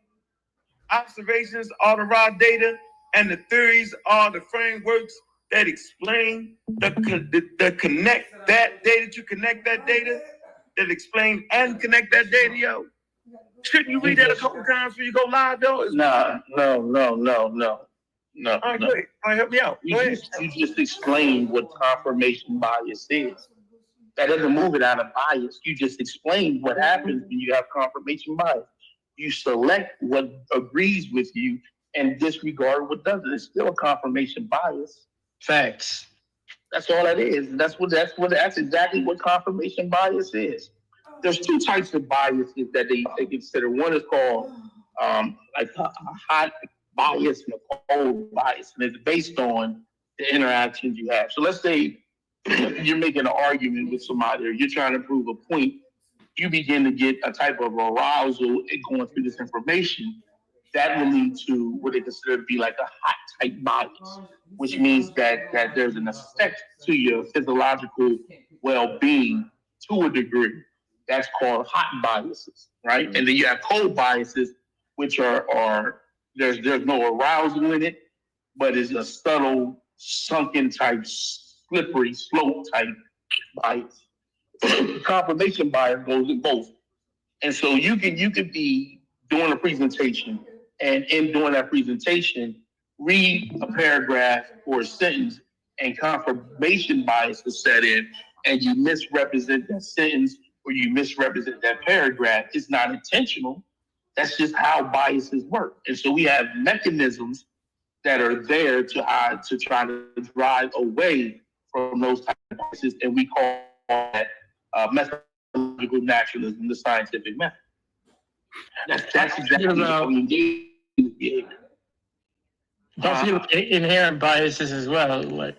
observations are the raw data and the theories are the frameworks that explain that connect that data to connect that data, that explain and connect that data, yo? Shouldn't you read that a couple times before you go live, though? No. All right, great. All right, help me out. You just explained what confirmation bias is. That doesn't move it out of bias. You just explained what happens when you have confirmation bias. You select what agrees with you and disregard what doesn't. It's still a confirmation bias. Facts. That's all that is. That's exactly what confirmation bias is. There's two types of biases that they consider. One is called like a hot bias and a cold bias, and it's based on the interactions you have. So let's say you're making an argument with somebody, or you're trying to prove a point. You begin to get a type of arousal going through this information. That will lead to what they consider to be like a hot type bias, which means that there's an effect to your physiological well-being to a degree. That's called hot biases, right? And then you have cold biases, which are there's no arousal in it, but it's a subtle, sunken type, slippery slope type bias. Confirmation bias goes in both. And so you could be doing a presentation, and in doing that presentation, read a paragraph or a sentence, and confirmation bias is set in, and you misrepresent that sentence or you misrepresent that paragraph. It's not intentional. That's just how biases work. And so we have mechanisms that are there to try to drive away from those types of biases, and we call that methodological naturalism, the scientific method. That's exactly what we engage in behavior. Don't forget inherent biases as well. Like,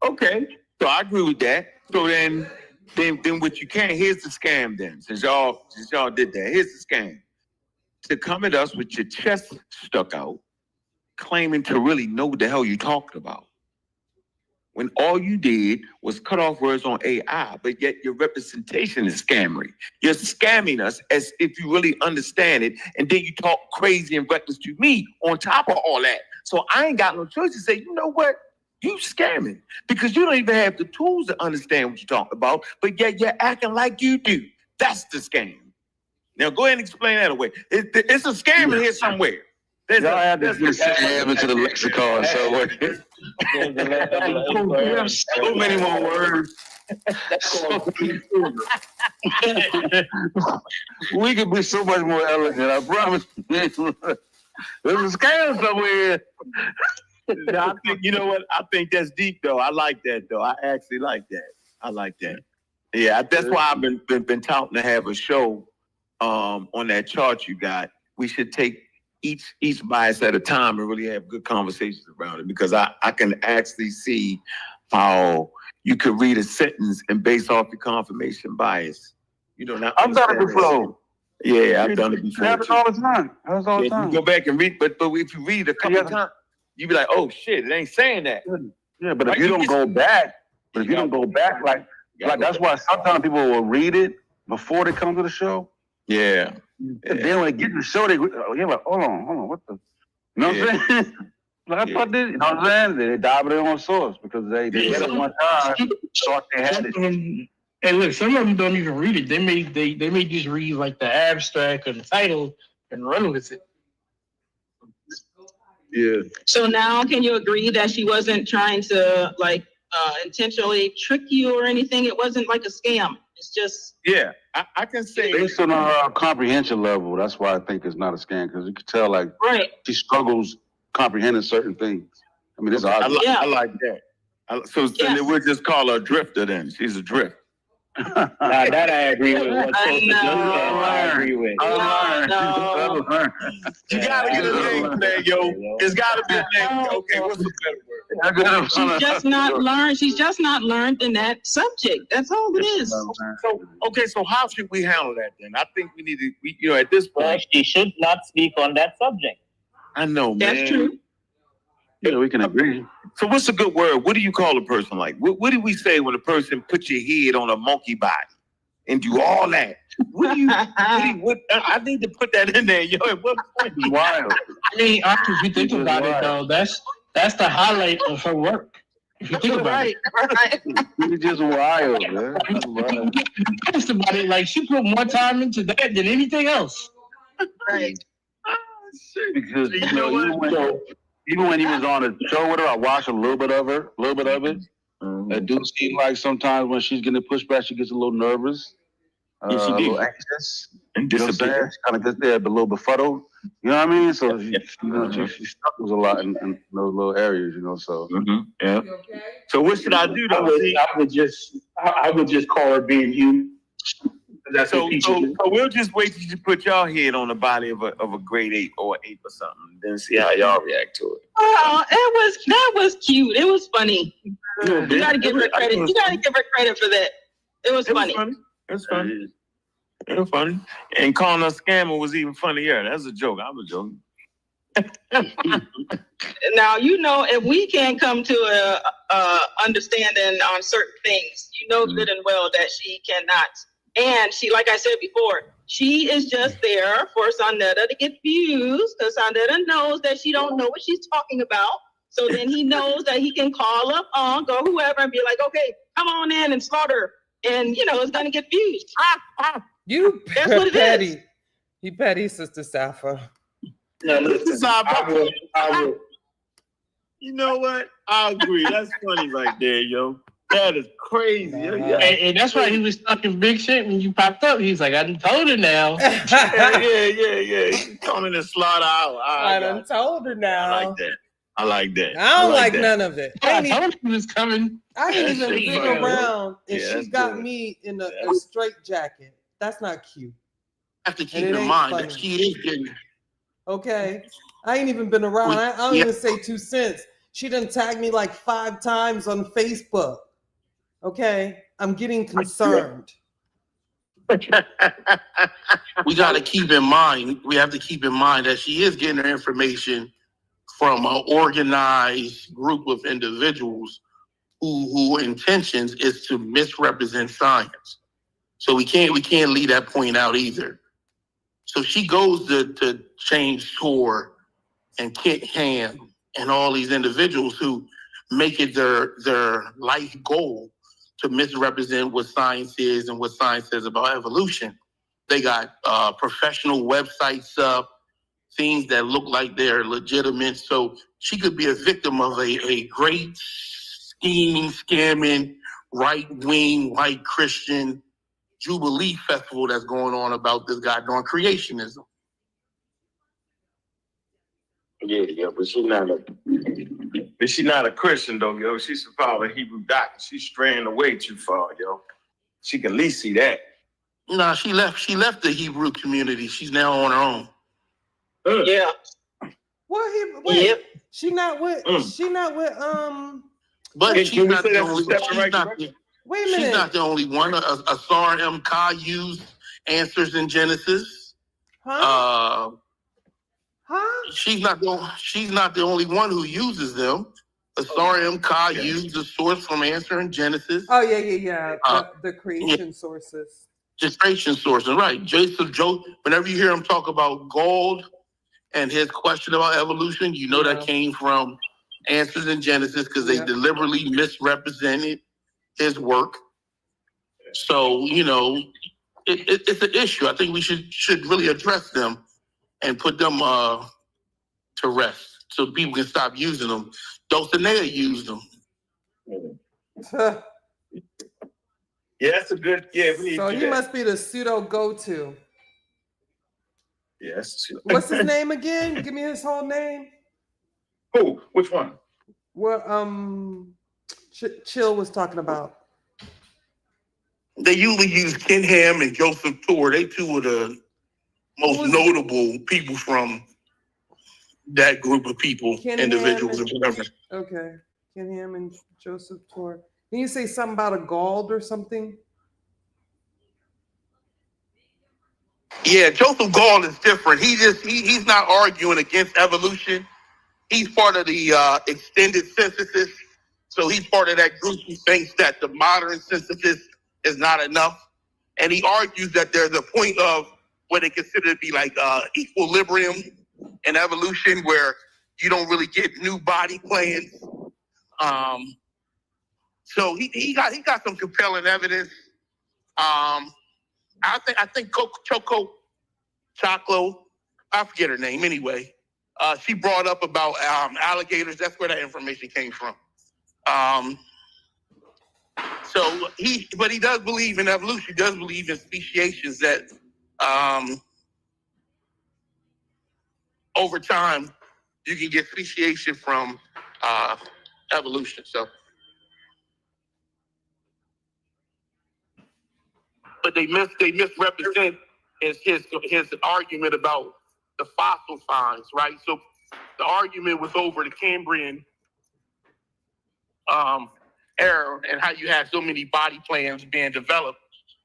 okay, so I agree with that. So then what you can't, here's the scam then, since y'all did that. Here's the scam. To come at us with your chest stuck out, claiming to really know what the hell you're talking about, when all you did was cut off words on AI, but yet your representation is scammery. You're scamming us as if you really understand it, and then you talk crazy and reckless to me on top of all that. So I ain't got no choice to say, you know what? You scamming, because you don't even have the tools to understand what you're talking about, but yet you're acting like you do. That's the scam. Now go ahead and explain that away. It's a scam in here somewhere. Y'all have to just add into the lexicon somewhere. We have so many more words. We could be so much more elegant, I promise. There's a scam somewhere. I think, you know what? I think that's deep, though. I like that, though. I actually like that. I like that. Yeah, that's why I've been touting to have a show on that chart you got. We should take each bias at a time and really have good conversations around it, because I can actually see how you could read a sentence and base off your confirmation bias. You know, not I've done it before. Yeah, I've done it before. Happens all the time. Happens all the You time. go back and read, but if you read a couple of times, you be like, oh shit, it ain't saying that. Yeah, but if you don't go back, like that's why sometimes people will read it before they come to the show. Yeah. And then when they get to the show, you're like, hold on, what the? You know what I'm saying? Like, I thought this, you know what I'm saying? They dive their own source because they get it one time, thought they had it. Hey, look, some of them don't even read it. They may just read like the abstract or the title and run with it. Yeah. So now, can you agree that she wasn't trying to like intentionally trick you or anything? It wasn't like a scam. It's just I can say based on our comprehension level. That's why I think it's not a scam, because you can tell like she struggles comprehending certain things. I mean, it's obvious. I like that. So then we'll just call her a drifter. Then she's a drift. Nah, that I agree with. I agree with. You gotta get a name for that, yo. It's gotta be a name. Okay, what's the better word? she's just not learned. She's just not learned in that subject. That's all it is. So how should we handle that then? I think we need to, at this point, she should not speak on that subject. I know, man. That's true. Yeah, we can agree. So what's a good word? What do you call a person like? What do we say when a person puts your head on a monkey body and do all that? What do you? I need to put that in there, yo. At what point? Wild. I mean, if you think about it, though, that's the highlight of her work. If you think about it, it's just wild, man. Think about it, like she put more time into that than anything else. Right. Because even when he was on a show with her, I watched a little bit of it. It do seem like sometimes when she's getting pushed back, she gets a little nervous, a little anxious, and disappears. She kind of gets there, a little befuddled. You know what I mean? So she struggles a lot in those little areas. So yeah. So what should I do though? I would just call her being human. That's so we'll just wait till you put your head on the body of a grade 8 or 8 or something, then see how y'all react to it. Oh, that was cute. It was funny. You gotta give her credit. You gotta give her credit for that. It was funny. It's funny. It was funny. And calling her scammer was even funnier. That's a joke. I was joking. Now, if we can't come to a understanding on certain things, good and well that she cannot. And she, like I said before, she is just there for Sonetta to get views, because Sonetta knows that she don't know what she's talking about. So then he knows that he can call up Unc or whoever and be like, okay, come on in and slaughter. And, it's going to get views. That's what it petty. is. You petty, Sister Sappho. No, listen, I will. You know what? I agree. That's funny right there, yo. That is crazy. And that's why he was talking big shit when you popped up. He's like, I done told her now. Yeah. He's calling it slaughter out. I done told her now. I like that. I don't like none of it. I told you was coming. I didn't even been around, and she got me in a straight jacket. That's not cute. I have to keep in mind that she is getting. Okay, I ain't even been around. I don't even say 2 cents. She done tagged me like 5 times on Facebook. Okay, I'm getting concerned. We got to keep in mind. We have to keep in mind that she is getting her information from an organized group of individuals who intentions is to misrepresent science. So we can't leave that point out either. So she goes to James Tour and Kit Ham and all these individuals who make it their life goal to misrepresent what science is and what science says about evolution. They got professional websites up, things that look like they're legitimate. So she could be a victim of a great scheming, scamming, right-wing, white Christian Jubilee festival that's going on about this guy doing creationism. Yeah, but she's not a Christian though, yo. She should follow the Hebrew doctrine. She's straying away too far, yo. She can at least see that. Nah, she left the Hebrew community. She's now on her own. Yeah. What? Wait. Yep. She not with. She not with. But Wait, she's not the only. Wait a minute. She's not the only one. Asar M. Ka used Answers in Genesis. Huh? She's not the only one who uses them. Asar M. Ka used the source from Answer in Genesis. Oh yeah. The creation sources. Just creation sources, right? Joe. Whenever you hear him talk about gold and his question about evolution, you know that came from Answers in Genesis because they deliberately misrepresented his work. So it's an issue. I think we should really address them and put them to rest so people can stop using them. Dulcinea used them. Yeah, that's a good. Yeah, we need So to do he that. must be the pseudo go-to. Yes. What's his name again? Give me his whole name. Who? Which one? What Chill was talking about. They usually use Ken Ham and Joseph Tour. They two are the most notable people from that group of people, Ken individuals, Ham and whatever. Okay. Ken Ham and Joseph Tour. Can you say something about a Gald or something? Yeah, Joseph Gall is different. He's not arguing against evolution. He's part of the extended synthesis. So he's part of that group who thinks that the modern synthesis is not enough. And he argues that there's a point of what they consider to be like equilibrium in evolution where you don't really get new body plans. So he got some compelling evidence. I think Choco Choclo, I forget her name anyway. She brought up about alligators. That's where that information came from. But he does believe in evolution. He does believe in speciations that over time you can get speciation from evolution. So, but they misrepresent his argument about the fossil finds, right? So the argument was over the Cambrian era and how you had so many body plans being developed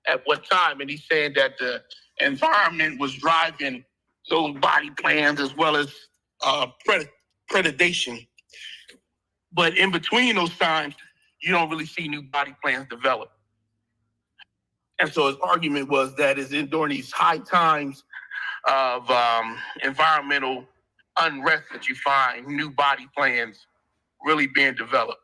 at what time. And he's saying that the environment was driving those body plans as well as predation. But in between those times, you don't really see new body plans develop. And so his argument was that is during these high times of environmental unrest that you find new body plans really being developed.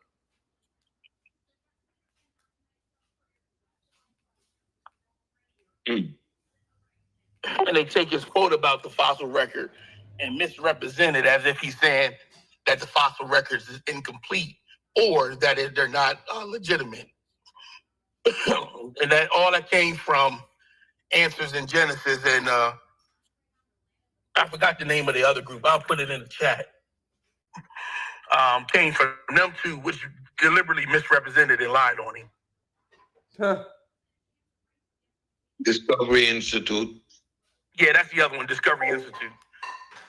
And they take his quote about the fossil record and misrepresent it as if he's saying that the fossil records is incomplete or that they're not legitimate. And that all that came from Answers in Genesis, and I forgot the name of the other group. I'll put it in the chat. Came from them two, which deliberately misrepresented and lied on him. Discovery Institute. Yeah, that's the other one, Discovery Institute.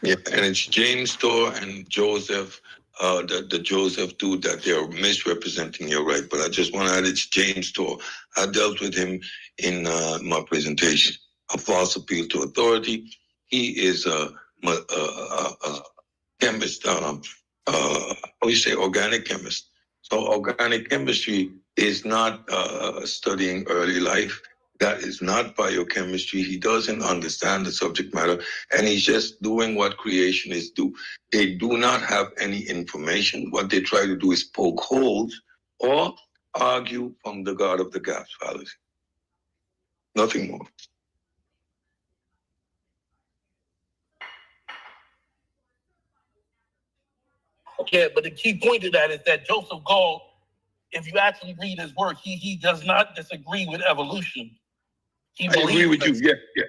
Yeah, and it's James Storr and Joseph, the Joseph dude that they're misrepresenting. You're right, but I just want to add it's James Storr. I dealt with him in my presentation. A false appeal to authority. He is a chemist. Organic chemist. So organic chemistry is not studying early life. That is not biochemistry. He doesn't understand the subject matter, and he's just doing what creationists do. They do not have any information. What they try to do is poke holes or argue from the God of the gaps fallacy. Nothing more. Yeah, but the key point to that is that Joseph Gall, if you actually read his work, he does not disagree with evolution. I agree with you. Yeah.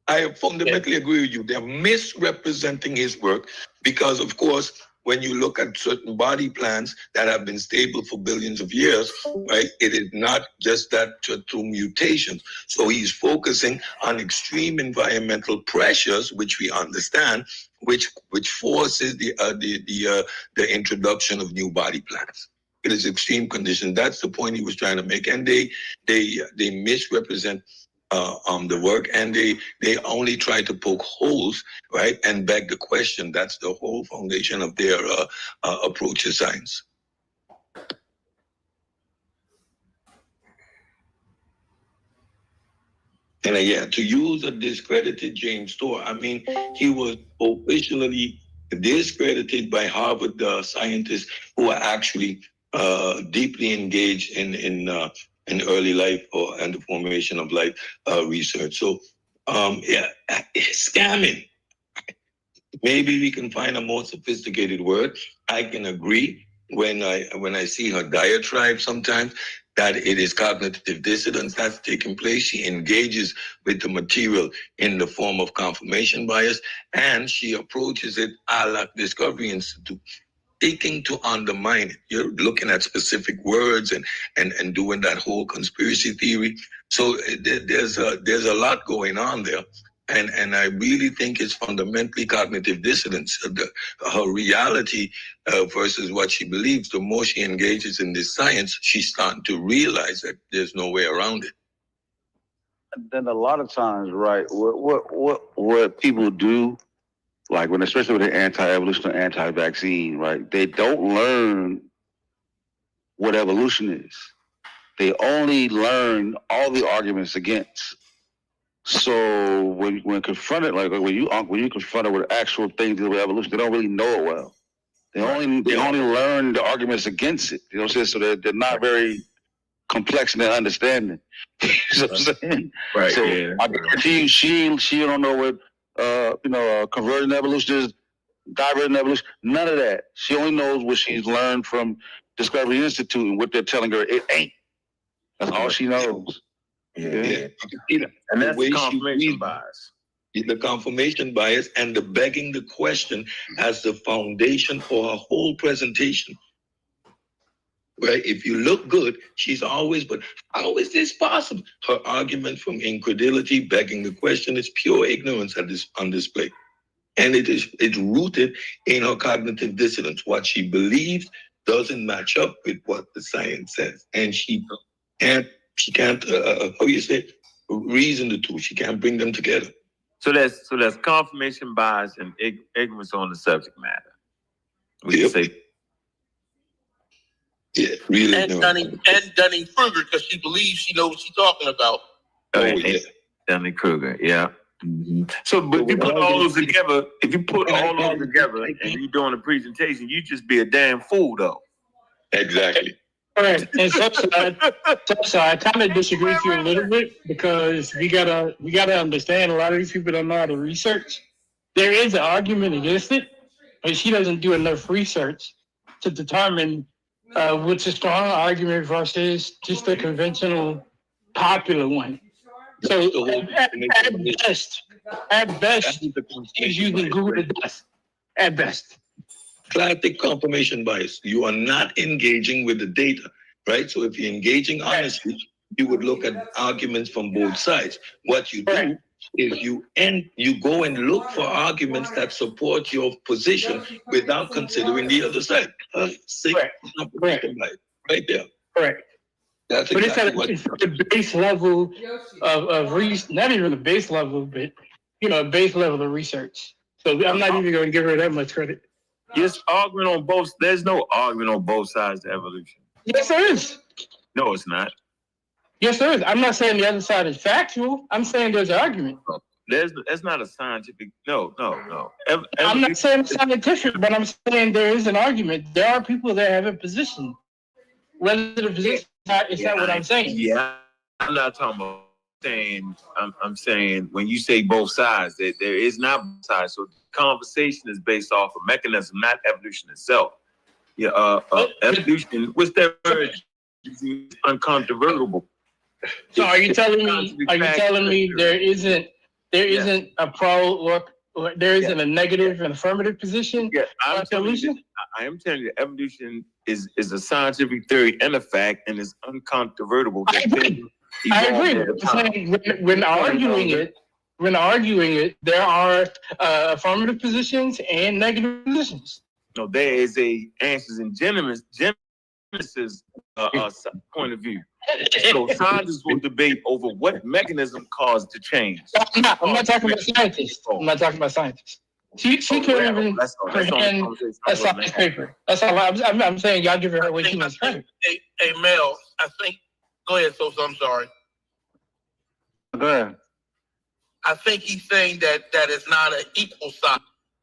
I fundamentally agree with you. They're misrepresenting his work because, of course, when you look at certain body plans that have been stable for billions of years, right, it is not just that through mutations. So he's focusing on extreme environmental pressures, which we understand, which forces the introduction of new body plans. It is extreme condition. That's the point he was trying to make, and they misrepresent the work, and they only try to poke holes, right, and beg the question. That's the whole foundation of their approach to science. And again, to use a discredited James Tour, I mean, he was officially discredited by Harvard scientists who are actually deeply engaged in early life and the formation of life research. So, scamming. Maybe we can find a more sophisticated word. I can agree when I see her diatribe sometimes that it is cognitive dissonance that's taking place. She engages with the material in the form of confirmation bias, and she approaches it a la Discovery Institute, seeking to undermine it. You're looking at specific words and doing that whole conspiracy theory. So there's a lot going on there. And I really think it's fundamentally cognitive dissonance. Her reality versus what she believes, the more she engages in this science, she's starting to realize that there's no way around it. Then a lot of times, right, what people do, like when, especially with the anti-evolution or anti-vaccine, right, they don't learn what evolution is. They only learn all the arguments against. So when confronted, like when you confronted with actual things with evolution, they don't really know it well. They only learn the arguments against it. You know what I'm saying? So they're not very complex in their understanding. You know what I'm saying? Right. So Yeah. I guarantee you, she don't know what convergent evolution is, divergent evolution, none of that. She only knows what she's learned from Discovery Institute and what they're telling her it ain't. That's all she knows. Yeah. And that's the confirmation bias. The confirmation bias and the begging the question as the foundation for her whole presentation. Right? If you look good, she's always, but how is this possible? Her argument from incredulity, begging the question, is pure ignorance on display. And it's rooted in her cognitive dissonance. What she believes doesn't match up with what the science says. And she can't reason the two. She can't bring them together. So that's confirmation bias and ignorance on the subject matter. We can say. Yeah, really. And Dunning-Kruger, because she believes she knows what she's talking about. Dunning-Kruger, yeah. Mm-hmm. So, but if you put all those together, and you're doing a presentation, you just be a damn fool, though. Exactly. All right, and so I kind of disagree with you a little bit because we gotta understand a lot of these people don't know how to research. There is an argument against it, but she doesn't do enough research to determine what's a strong argument versus just a conventional popular one. So at best, she's using Google to dust. At best. Classic confirmation bias. You are not engaging with the data, right? So if you're engaging honestly, you would look at arguments from both sides. What you do is you go and look for arguments that support your position without considering the other side. Confirmation bias, right there. Correct. That's but exactly it's at the base level of not even the base level, but base level of research. So I'm not even going to give her that much credit. There's no argument on both sides of evolution. Yes, there is. No, it's not. Yes, there is. I'm not saying the other side is factual. I'm saying there's an argument. That's not a scientific. No. I'm not saying it's scientific, but I'm saying there is an argument. There are people that have a position. Whether the position is not what I'm saying. Yeah, I'm not talking about saying. I'm saying when you say both sides, that there is not both sides. So conversation is based off of mechanism, not evolution itself. Yeah, evolution. What's that word? Is uncontrovertible. So are you telling me there isn't a pro or there isn't a negative and affirmative position? Yeah, I am telling you, evolution is a scientific theory and a fact, and it's uncontrovertible. I agree. I'm saying when arguing it, when arguing it, there are affirmative positions and negative positions. No, there is a Answers in Genesis point of view. So scientists will debate over what mechanism caused the change. I'm not talking about scientists. I'm not talking about scientists. She can't even comprehend a science paper. That's all I'm saying. Y'all give her way too much credit. Hey, Mel, I think. Go ahead, so I'm sorry. Go ahead. I think he's saying that is not an equal side.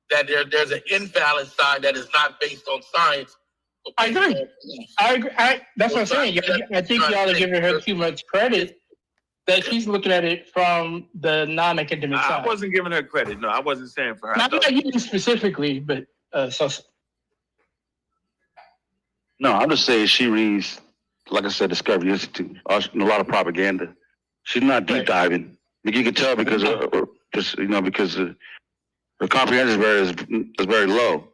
That there's an invalid side that is not based on science. I agree. That's what I'm saying. I think y'all are giving her too much credit. That she's looking at it from the non-academic side. I wasn't giving her credit. No, I wasn't saying for her. Not you specifically, but No, I'm just saying she reads, like I said, Discovery Institute. A lot of propaganda. She's not deep diving. You can tell because because her comprehension is very low.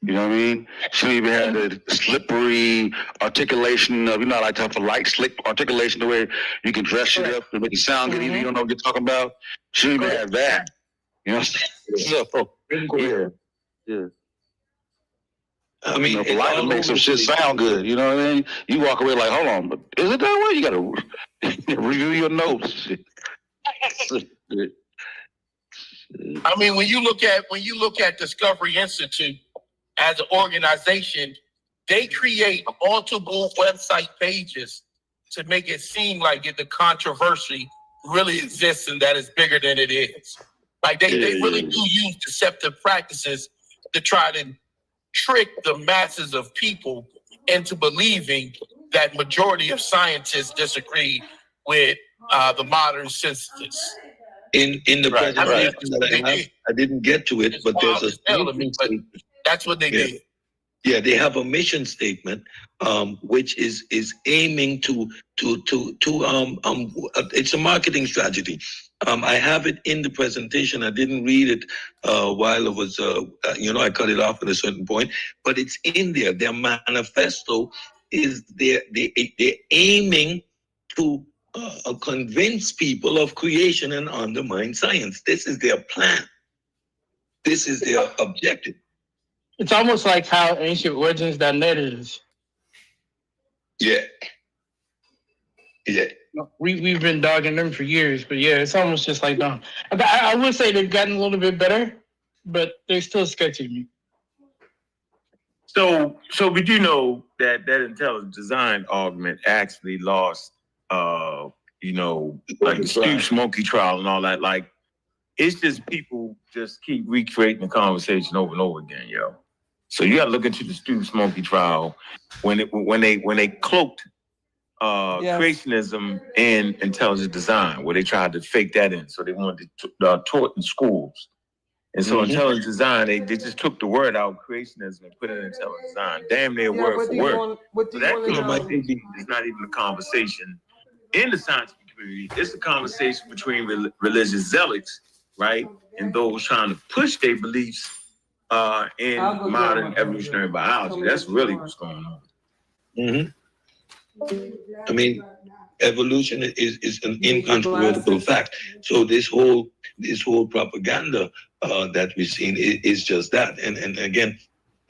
You know what I mean? She don't even have the slippery articulation of, like type of light, slick articulation the way you can dress it up to make it sound good, even you don't know what you're talking about. She don't even have that. You know what I'm saying? Yeah. I mean, if light makes some shit sound good, you know what I mean? You walk away like, hold on, but is it that way? You gotta review your notes. I mean, when you look at Discovery Institute as an organization, they create multiple website pages to make it seem like the controversy really exists and that it's bigger than it is. Like they really do use deceptive practices to try to trick the masses of people into believing that majority of scientists disagree with the modern synthesis. In the presentation that I didn't get to it, but there's a statement. That's what they did. Yeah, they have a mission statement, which is aiming to it's a marketing strategy. I have it in the presentation. I didn't read it while it was, I cut it off at a certain point, but it's in there. Their manifesto is they're aiming to convince people of creation and undermine science. This is their plan. This is their objective. It's almost like how ancientorigins.net is. Yeah. We've been dogging them for years, but yeah, it's almost just like them. I would say they've gotten a little bit better, but they're still sketchy to me. So we do know that intelligent design argument actually lost, like the Steve Smokey trial and all that. Like, it's just people just keep recreating the conversation over and over again, yo. So you got to look into the Steve Smokey trial when they cloaked creationism in intelligent design, where they tried to fake that in. So they wanted to taught in schools. And so intelligent design, they just took the word out, creationism, and put it in intelligent design. Damn near word for word. So that might be it's not even a conversation in the scientific community. It's a conversation between religious zealots, right? And those trying to push their beliefs in modern evolutionary biology. That's really what's going on. Mm-hmm. I mean, evolution is an incontrovertible fact. So this whole propaganda that we've seen is just that. And again,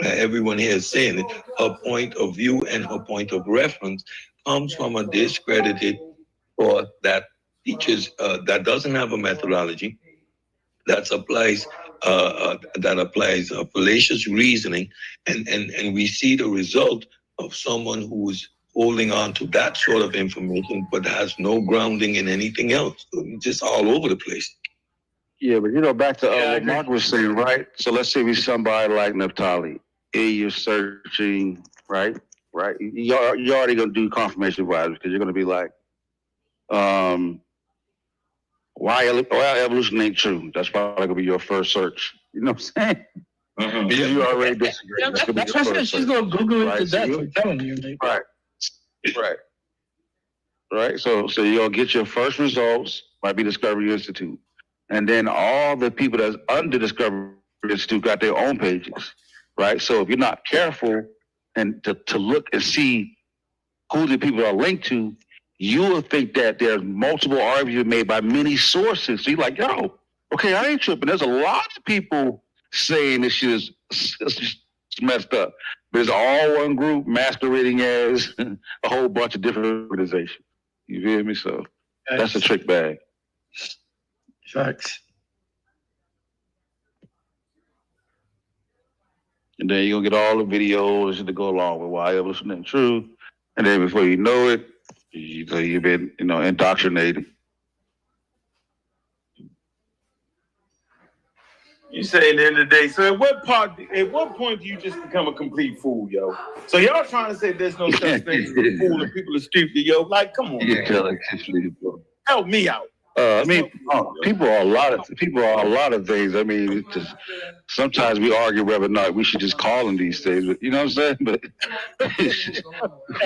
everyone here is saying it. Her point of view and her point of reference comes from a discredited thought that teaches that doesn't have a methodology, that applies fallacious reasoning, and we see the result of someone who's holding on to that sort of information but has no grounding in anything else, just all over the place. Yeah, but back to what Mark was saying, right? So let's say we somebody like Naphtali, you're searching, right? You're already gonna do confirmation bias because you're gonna be like, why evolution ain't true? That's probably gonna be your first search. You know what I'm saying? Mm-hmm. Because you already disagree. That's what I said. She's gonna Google it to death. I'm telling you. Right. So you'll get your first results, might be Discovery Institute. And then all the people that's under Discovery Institute got their own pages. Right. So if you're not careful and to look and see who the people are linked to, you will think that there's multiple arguments made by many sources. So you're like, yo, okay, I ain't tripping. There's a lot of people saying this shit is messed up. But it's all one group masquerading as a whole bunch of different organizations. You feel me? So that's a trick bag. Facts. And then you're gonna get all the videos to go along with why it was true. And then before you know it, you've been, indoctrinated. You say at the end of the day. So at what point do you just become a complete fool, yo? So y'all trying to say there's no such thing as a fool and people are stupid, yo? Like, come on, man. Help me out. People are a lot of things. I mean, it's just, sometimes we argue whether or not we should just call them these things. But you know what I'm saying? But you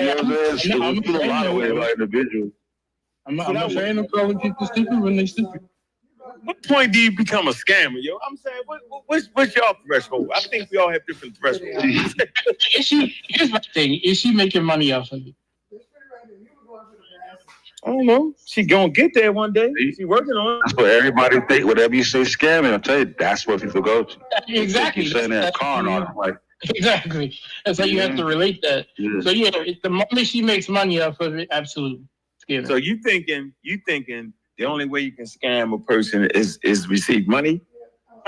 know what I'm saying? So we feel a lot of ways about individuals. I'm not saying I'm calling people stupid when they're stupid. What point do you become a scammer, yo? I'm saying, what's y'all threshold? I think we all have different thresholds. Here's my thing: is she making money off of it? I don't know. She gonna get there one day. She working on it. That's what everybody think. Whatever you say, scamming. I'll tell you, that's what people go to. Exactly. You're saying that car and all that, like. Exactly. That's how you have to relate that. Yeah. So yeah, the moment she makes money off of it, absolutely. Scamming. So you thinking the only way you can scam a person is receive money?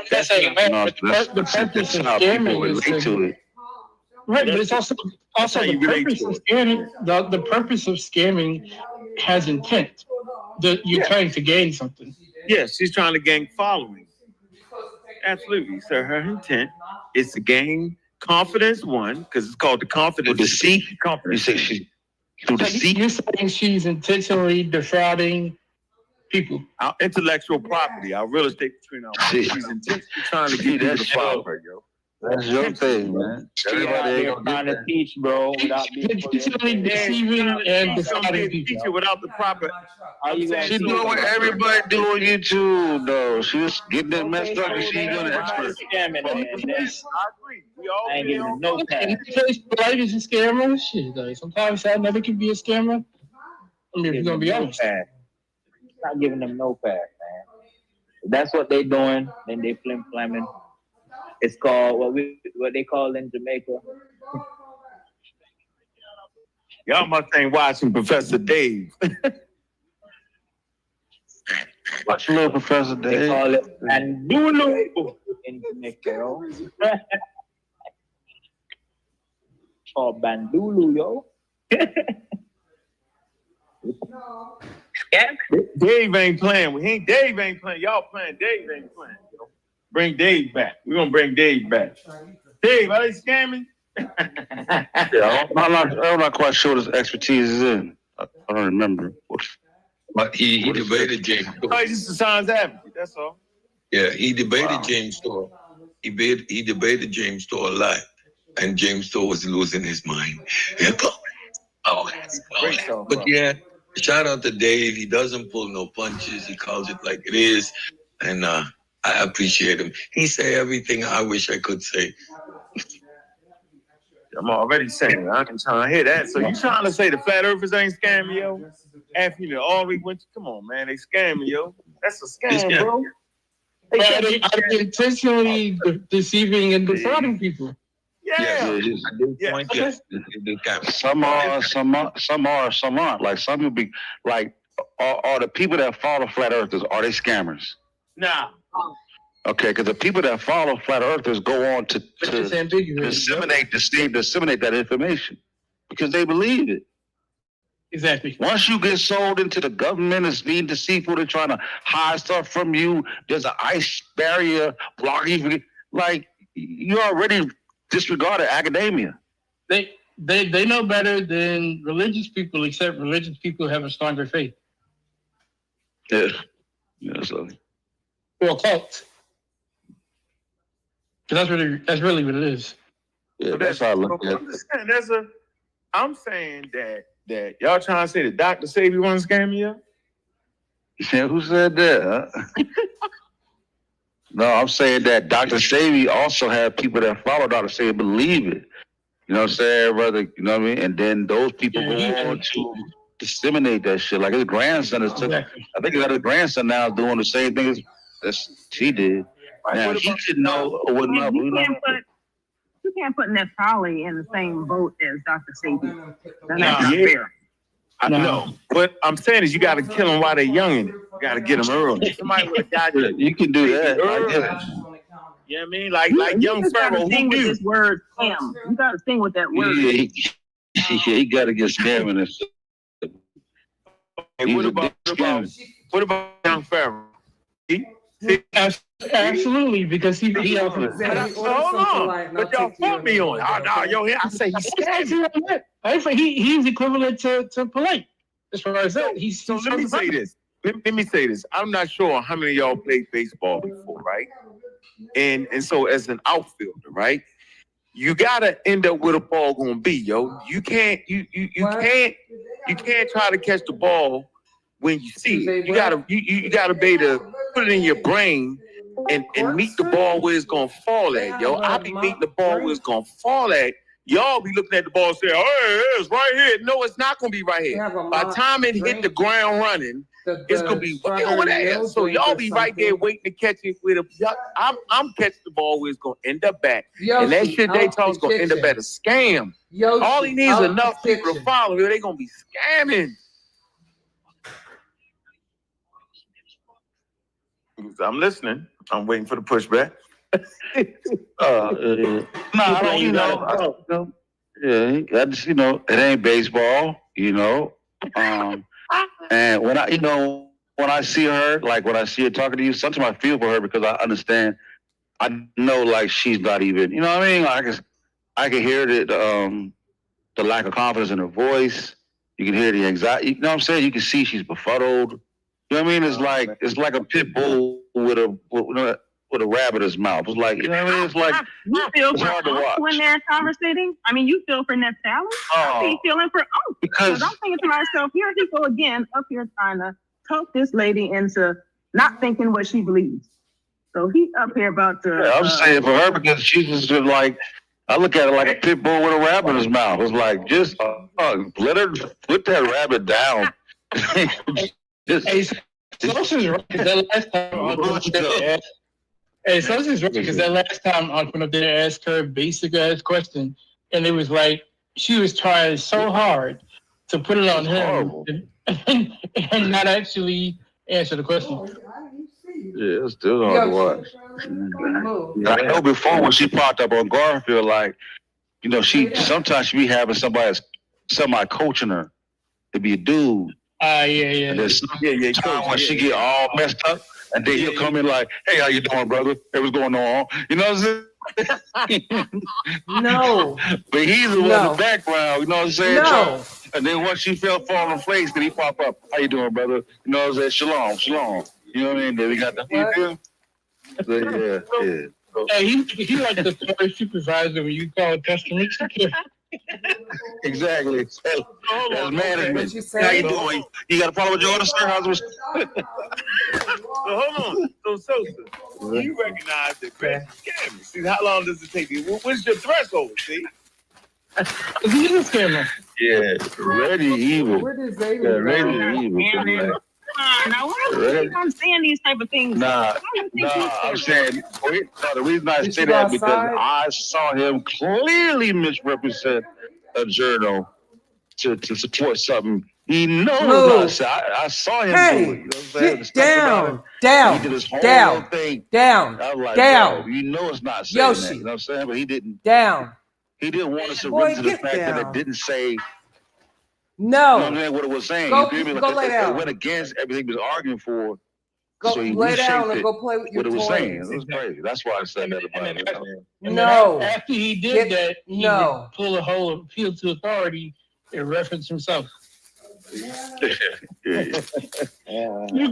That's the purpose of scamming is to it. Right, but it's also the purpose of scamming. The purpose of scamming has intent. You're trying to gain something. Yes, she's trying to gain following. Absolutely. So her intent is to gain confidence, one, because it's called the confidence. Deceit. Confidence. You say she through deceit. You're saying she's intentionally defrauding people. Our intellectual property, our real estate between our she's intentionally trying to get that to follow her, yo. That's your thing, man. Everybody ain't gonna get that. Teach, bro, without being intentionally deceiving and defrauding people. Teacher without the proper. She doing what everybody do on YouTube, though. She's getting it messed up, and she ain't gonna expert. I agree. We all I ain't giving no pass. In this case, Blight is a scammer. Shit, like, sometimes that never can be a scammer. I mean, if you're gonna be honest. Not giving them no pass, man. If that's what they doing, then they flim-flamming. It's called what they call in Jamaica. Y'all must ain't watching Professor Dave. Watch little Professor Dave. They call it Bandulu in Jamaica, yo. Or Bandulu, yo. Dave ain't playing. Dave ain't playing. Y'all playing. Dave ain't playing. Yo. Bring Dave back. We're gonna bring Dave back. Dave, are they scamming? Yeah, I'm not quite sure what his expertise is in. I don't remember. But he debated James Storr. Oh, he's just a science advocate. That's all. Yeah, he debated James Storr. He debated James Storr a lot, and James Storr was losing his mind. But yeah, shout out to Dave. He doesn't pull no punches. He calls it like it is, and I appreciate him. He say everything I wish I could say. I'm already saying it. I can try to hear that. So you trying to say the flat earthers ain't scamming, yo? After you all we went, come on, man, they scamming, yo. That's a scam, bro. They are intentionally deceiving and defrauding people. Yeah. Some are, some aren't. Like some will be like, are the people that follow flat earthers, are they scammers? Nah. Okay, because the people that follow flat earthers go on to disseminate that information because they believe it. Exactly. Once you get sold into the government as being deceitful, they're trying to hide stuff from you. There's an ice barrier blocking you. Like you already disregarded academia. They know better than religious people, except religious people have a stronger faith. Yeah. So. Or cult. That's really what it is. Yeah, that's how I look at it. I'm saying that y'all trying to say the Dr. Sebi wasn't scamming you? Yeah, who said that? Huh? No, I'm saying that Dr. Sebi also had people that follow Dr. Sebi believe it. You know what I'm saying, brother? You know what I mean? And then those people go on to disseminate that shit. Like his grandson is, I think he got his grandson now doing the same thing as she did. Now he didn't know or wouldn't know. You can't put Neftali in the same boat as Dr. Sabi. That's Nah. not fair. I know. What I'm saying is you got to kill them while they're young. You got to get them early. Somebody would have died. You can do that. Early. You know what I mean? Like young you Pharaoh. gotta sing Who with knew? this word scam. You gotta sing with that word. He got to get scamming and stuff. Hey, what about young Pharaoh? Absolutely, because he offered. Hold on, but y'all fought me on it. Oh, no, yo, I say he's scamming. He's equivalent to Polite. As far as that, So let me say this. Let me say this. I'm not sure how many of y'all played baseball before, right? And so as an outfielder, right? You gotta end up where the ball gonna be, yo. You can't try to catch the ball when you see it. You gotta be able to put it in your brain and meet the ball where it's gonna fall at, yo. I be meeting the ball where it's gonna fall at. Y'all be looking at the ball and saying, "Oh, it's right here." No, it's not gonna be right here. By the time it hit the ground running, it's gonna be way over there. So y'all be right there waiting to catch it with a. I'm catching the ball where it's gonna end up at, and that shit they talk is gonna end up at a scam. All he needs is enough people to follow him. They gonna be scamming. I'm listening. I'm waiting for the pushback. I don't. Yeah, I just it ain't baseball, and when I see her, like when I see her talking to you, sometimes I feel for her because I understand. I know like she's not even, you know what I mean? Like I can hear the lack of confidence in her voice. You can hear the anxiety. You know what I'm saying? You can see she's befuddled. You know what I mean? It's like a pit bull with a rabbit in his mouth. It's like, you know what I mean? It's like You feel it's for hard to Unc watch. when they're conversating? I mean, you feel for Neftali? I be feeling for Unc. Because I'm thinking to myself, here he go again, up here trying to talk this lady into not thinking what she believes. So he up here about to... Yeah, I'm saying for her because she's just like, I look at it like a pit bull with a rabbit in his mouth. It's like, just let her put that rabbit down. Sosa's right. That last time Sosa's right because that last time I went up there and asked her a basic ass question, and it was like she was trying so hard to put it on him and not actually answer the question. Yeah, it's still hard to watch. I know before when she popped up on Garfield, like, she sometimes she be having somebody coaching her. It'd be a dude. Yeah. And there's time when she get all messed up, and then he'll come in like, "Hey, how you doing, brother? Hey, what's going on?" You know what I'm saying? No. But he's the one in the background, you know what I'm saying? No. And then once she fell fall on face, then he pop up. "How you doing, brother?" You know what I'm saying? Shalom. You know what I mean? Then we got the yeah. Hey, he like the third supervisor when you call customers. Exactly. That's management. You How you doing? You got a problem with your order, sir? How's it? So hold on. So Sosa, you recognize that Greg is scamming. See, how long does it take you? What's your threshold? See? He's a scammer. Yeah, Ready Evil. Where does they Yeah, Ready Evil. Now, why do you keep on saying these type of things? Nah, I'm saying, the reason I say that because I saw him clearly misrepresent a journal to support something he knows. I saw him do it. You know what I'm saying? Get down. He did his whole thing. Down. I was like, Down. yo, you know it's not saying Yoshi. that. You know what I'm saying? But he didn't. Down. He didn't want to Boy, surrender to the get fact that down. it didn't say. No. You know what I'm saying? What it was saying. Go- You feel me? go lay down. It went against everything he was arguing for. Go So he lay down reshaped and it, go play with your what it was toys. saying. It was crazy. That's why I said that about it. And No. then after he did that, he no. would pull a whole appeal to authority and reference himself. You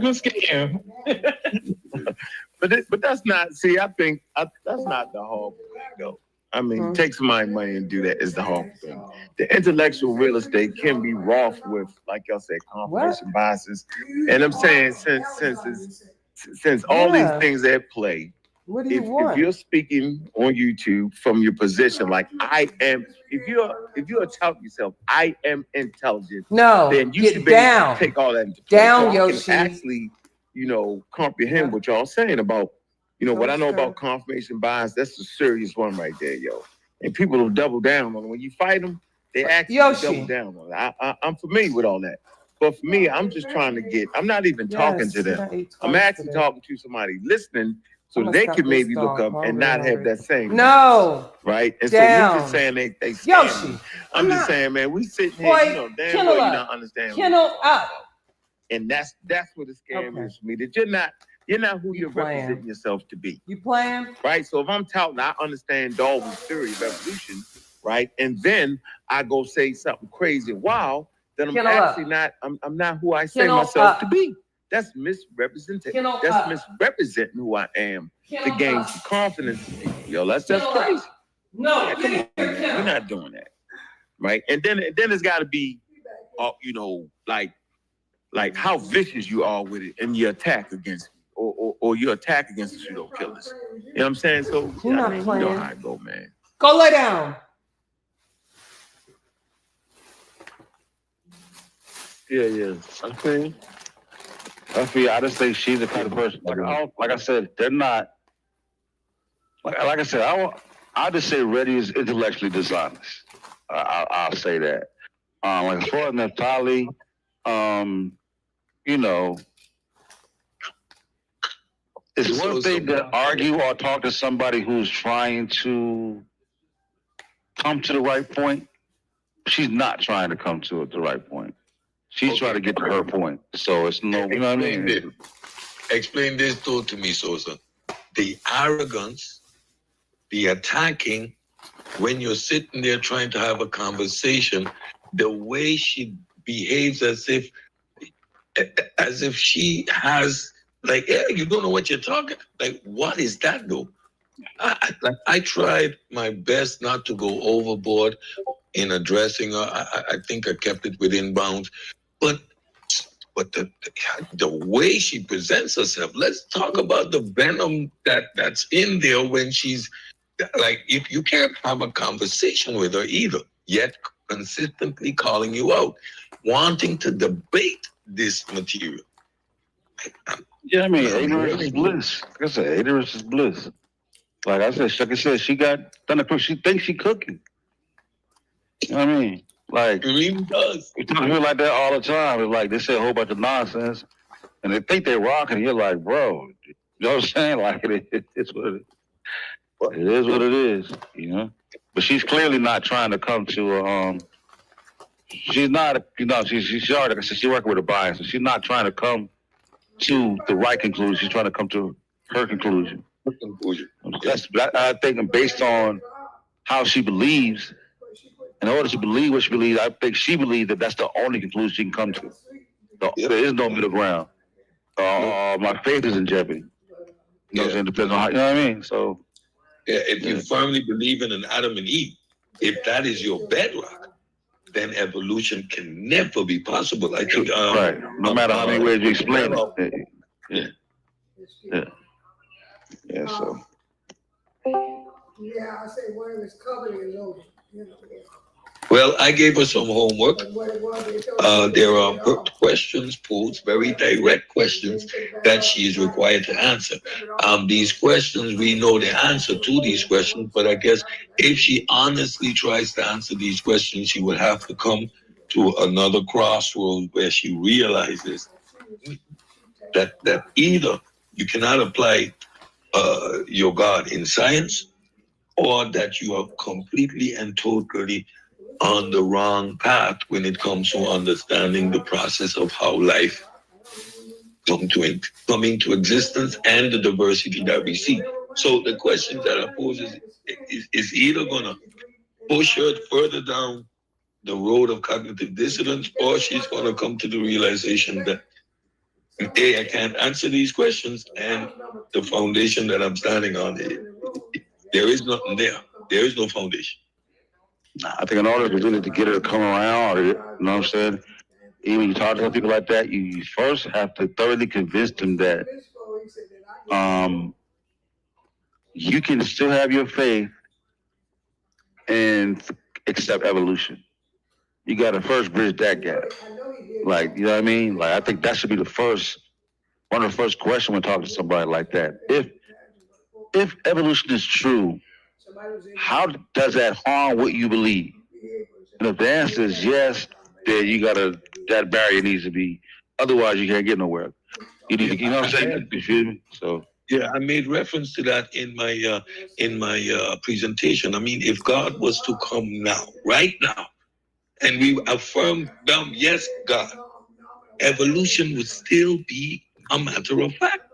go scam. But that's not. See, I think that's not the whole thing, though. I mean, take somebody's money and do that is the whole thing. The intellectual real estate can be wrought with, like y'all said, confirmation biases. And I'm saying since all these things at play, What do you if want? you're speaking on YouTube from your position, like I am, if you're telling yourself I am intelligent, No, then you get should be able down. to take all that into Down, play. So I Yoshi. can actually, comprehend what y'all saying about, what I know about confirmation bias. That's a serious one right there, yo. And people will double down on it. When you fight them, they actually double down on it. I'm familiar with all that. But for me, I'm just trying to get, I'm not even talking to them. I'm actually talking to somebody listening so they can maybe look up and not have that same. No. Right? And Down. so you're just saying they Yoshi. me. I'm just saying, man, we sitting here, Boy, damn kennel well you're up. not understanding. Kennel up. And that's what the scam is for me. That you're not who you're representing yourself to be. You playing? Right? So if I'm touting, I understand Darwin's theory of evolution, right? And then I go say something crazy and wild, then I'm actually not, I'm not who I say myself to be. That's misrepresentation. That's misrepresenting who I am to gain some confidence. Yo, that's just crazy. No, yeah, come on, man. We're not doing that. Right? And then it's gotta be like how vicious you are with it and your attack against me. Or your attack against the pseudo killers. You know what I'm saying? So You're not you playing. know how I go, man. Go lay down. Yeah. I feel. I just think she's the kind of person. Like I said, they're not. Like I said, I just say Reddy is intellectually dishonest. I'll say that. Like as far as Naftali, it's one thing to argue or talk to somebody who's trying to come to the right point. She's not trying to come to the right point. She's trying to get to her point. So it's no, you know what I mean? Explain this though to me, Sosa. The arrogance, the attacking, when you're sitting there trying to have a conversation, the way she behaves as if she has, like, yeah, you don't know what you're talking. Like, what is that though? I tried my best not to go overboard in addressing her. I think I kept it within bounds. But the way she presents herself, let's talk about the venom that's in there when she's like, if you can't have a conversation with her either, yet consistently calling you out, wanting to debate this material. Yeah, I mean, ignorance is bliss. Like I said, ignorance is bliss. Like I said, she got done a cook. She thinks she cooking. You know what I mean? Like, it really does. You talk to her like that all the time. It's like they say a whole bunch of nonsense, and they think they're rocking. And you're like, bro, you know what I'm saying? Like, it's what it is. It is what it is, you know. But she's clearly not trying to come to she's not, she's already, like I said, she's working with a bias, so she's not trying to come to the right conclusion. She's trying to come to her conclusion. I think based on how she believes. In order to believe what she believes, I think she believes that that's the only conclusion she can come to. There is no middle ground. My faith is in jeopardy. You know what I'm saying? Depends on how, you know what I mean? So, yeah, if you firmly believe in an Adam and Eve, if that is your bedrock, then evolution can never be possible. I think. Right. No matter how many ways you explain it. Yeah. So. Yeah, I say where it's covered and loaded. Well, I gave her some homework. There are questions posed, very direct questions that she is required to answer. These questions, we know the answer to these questions, but I guess if she honestly tries to answer these questions, she would have to come to another crossroads where she realizes that either you cannot apply your God in science, or that you are completely and totally on the wrong path when it comes to understanding the process of how life come into existence and the diversity that we see. So the question that I pose is either going to push her further down the road of cognitive dissonance, or she's going to come to the realization that, A, I can't answer these questions, and the foundation that I'm standing on, there is nothing there. There is no foundation. I think in order to get her to come around, you know what I'm saying? Even when you talk to people like that, you first have to thoroughly convince them that you can still have your faith and accept evolution. You got to first bridge that gap. Like, you know what I mean? Like, I think that should be one of the first questions when talking to somebody like that. If evolution is true, how does that harm what you believe? And if the answer is yes, then that barrier needs to be. Otherwise, you can't get nowhere. You need to, you know what I'm saying? You feel me? So. Yeah, I made reference to that in my presentation. I mean, if God was to come now, right now, and we affirm, yes, God, evolution would still be a matter of fact.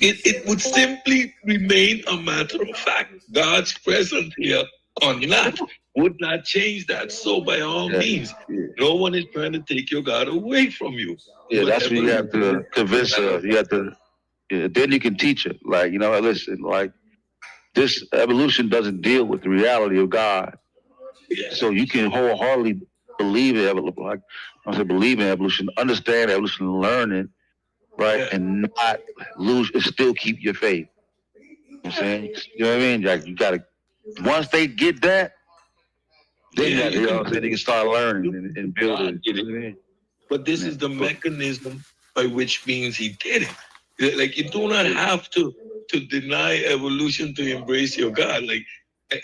It would simply remain a matter of fact. God's presence here or not would not change that. So by all means, no one is trying to take your God away from you. Yeah, that's what you have to convince her. You have to, then you can teach her. Like, you know, listen, like, this evolution doesn't deal with the reality of God. So you can wholeheartedly believe in evolution, like I said, believe in evolution, understand evolution, learn it, right? And not lose and still keep your faith. You know what I'm saying? You know what I mean? Like, you gotta, once they get that, then you know what I'm saying, they can start learning and building. But this is the mechanism by which means he did it. Like, you do not have to deny evolution to embrace your God. Like, but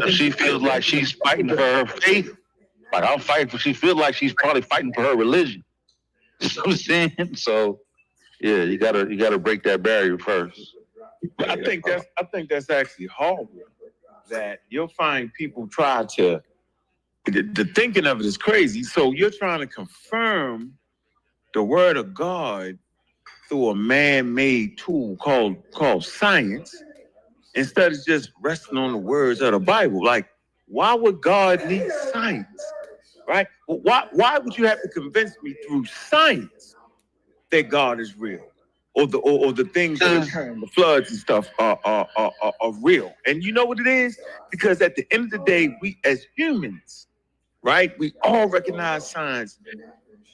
if she feels like she's fighting for her faith, like I'm fighting for, she feels like she's probably fighting for her religion. You know what I'm saying? So, yeah, you gotta break that barrier first. I think that's actually horrible. That you'll find people try to. The thinking of it is crazy. So you're trying to confirm the word of God through a man-made tool called science, instead of just resting on the words of the Bible. Like, why would God need science, right? Why would you have to convince me through science that God is real, or the things that occur, the floods and stuff are real? And you know what it is? Because at the end of the day, we as humans, right? We all recognize science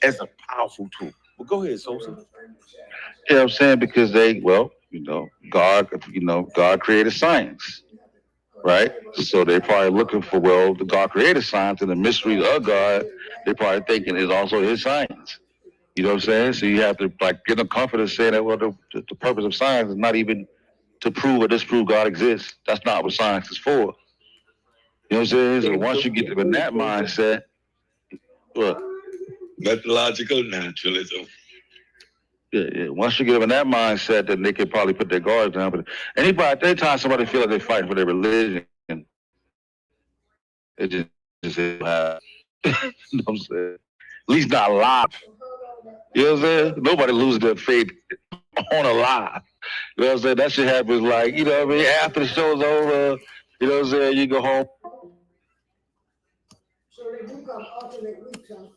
as a powerful tool. Well, go ahead, Sosa. Yeah, I'm saying because God created science, right? So they're probably looking for, the God created science, and the mysteries of God, they're probably thinking is also his science. You know what I'm saying? So you have to get them comfort saying that, the purpose of science is not even to prove or disprove God exists. That's not what science is for. You know what I'm saying? So once you get in that mindset, what? Methodological naturalism. Yeah. Once you get them in that mindset, then they can probably put their guards down. But anytime somebody feel like they're fighting for their religion, it just you know what I'm saying? At least not live. You know what I'm saying? Nobody loses their faith on a lie. You know what I'm saying? That shit happens you know what I mean? After the show's over, you know what I'm saying? You go home. So they do come alternate weeks, huh?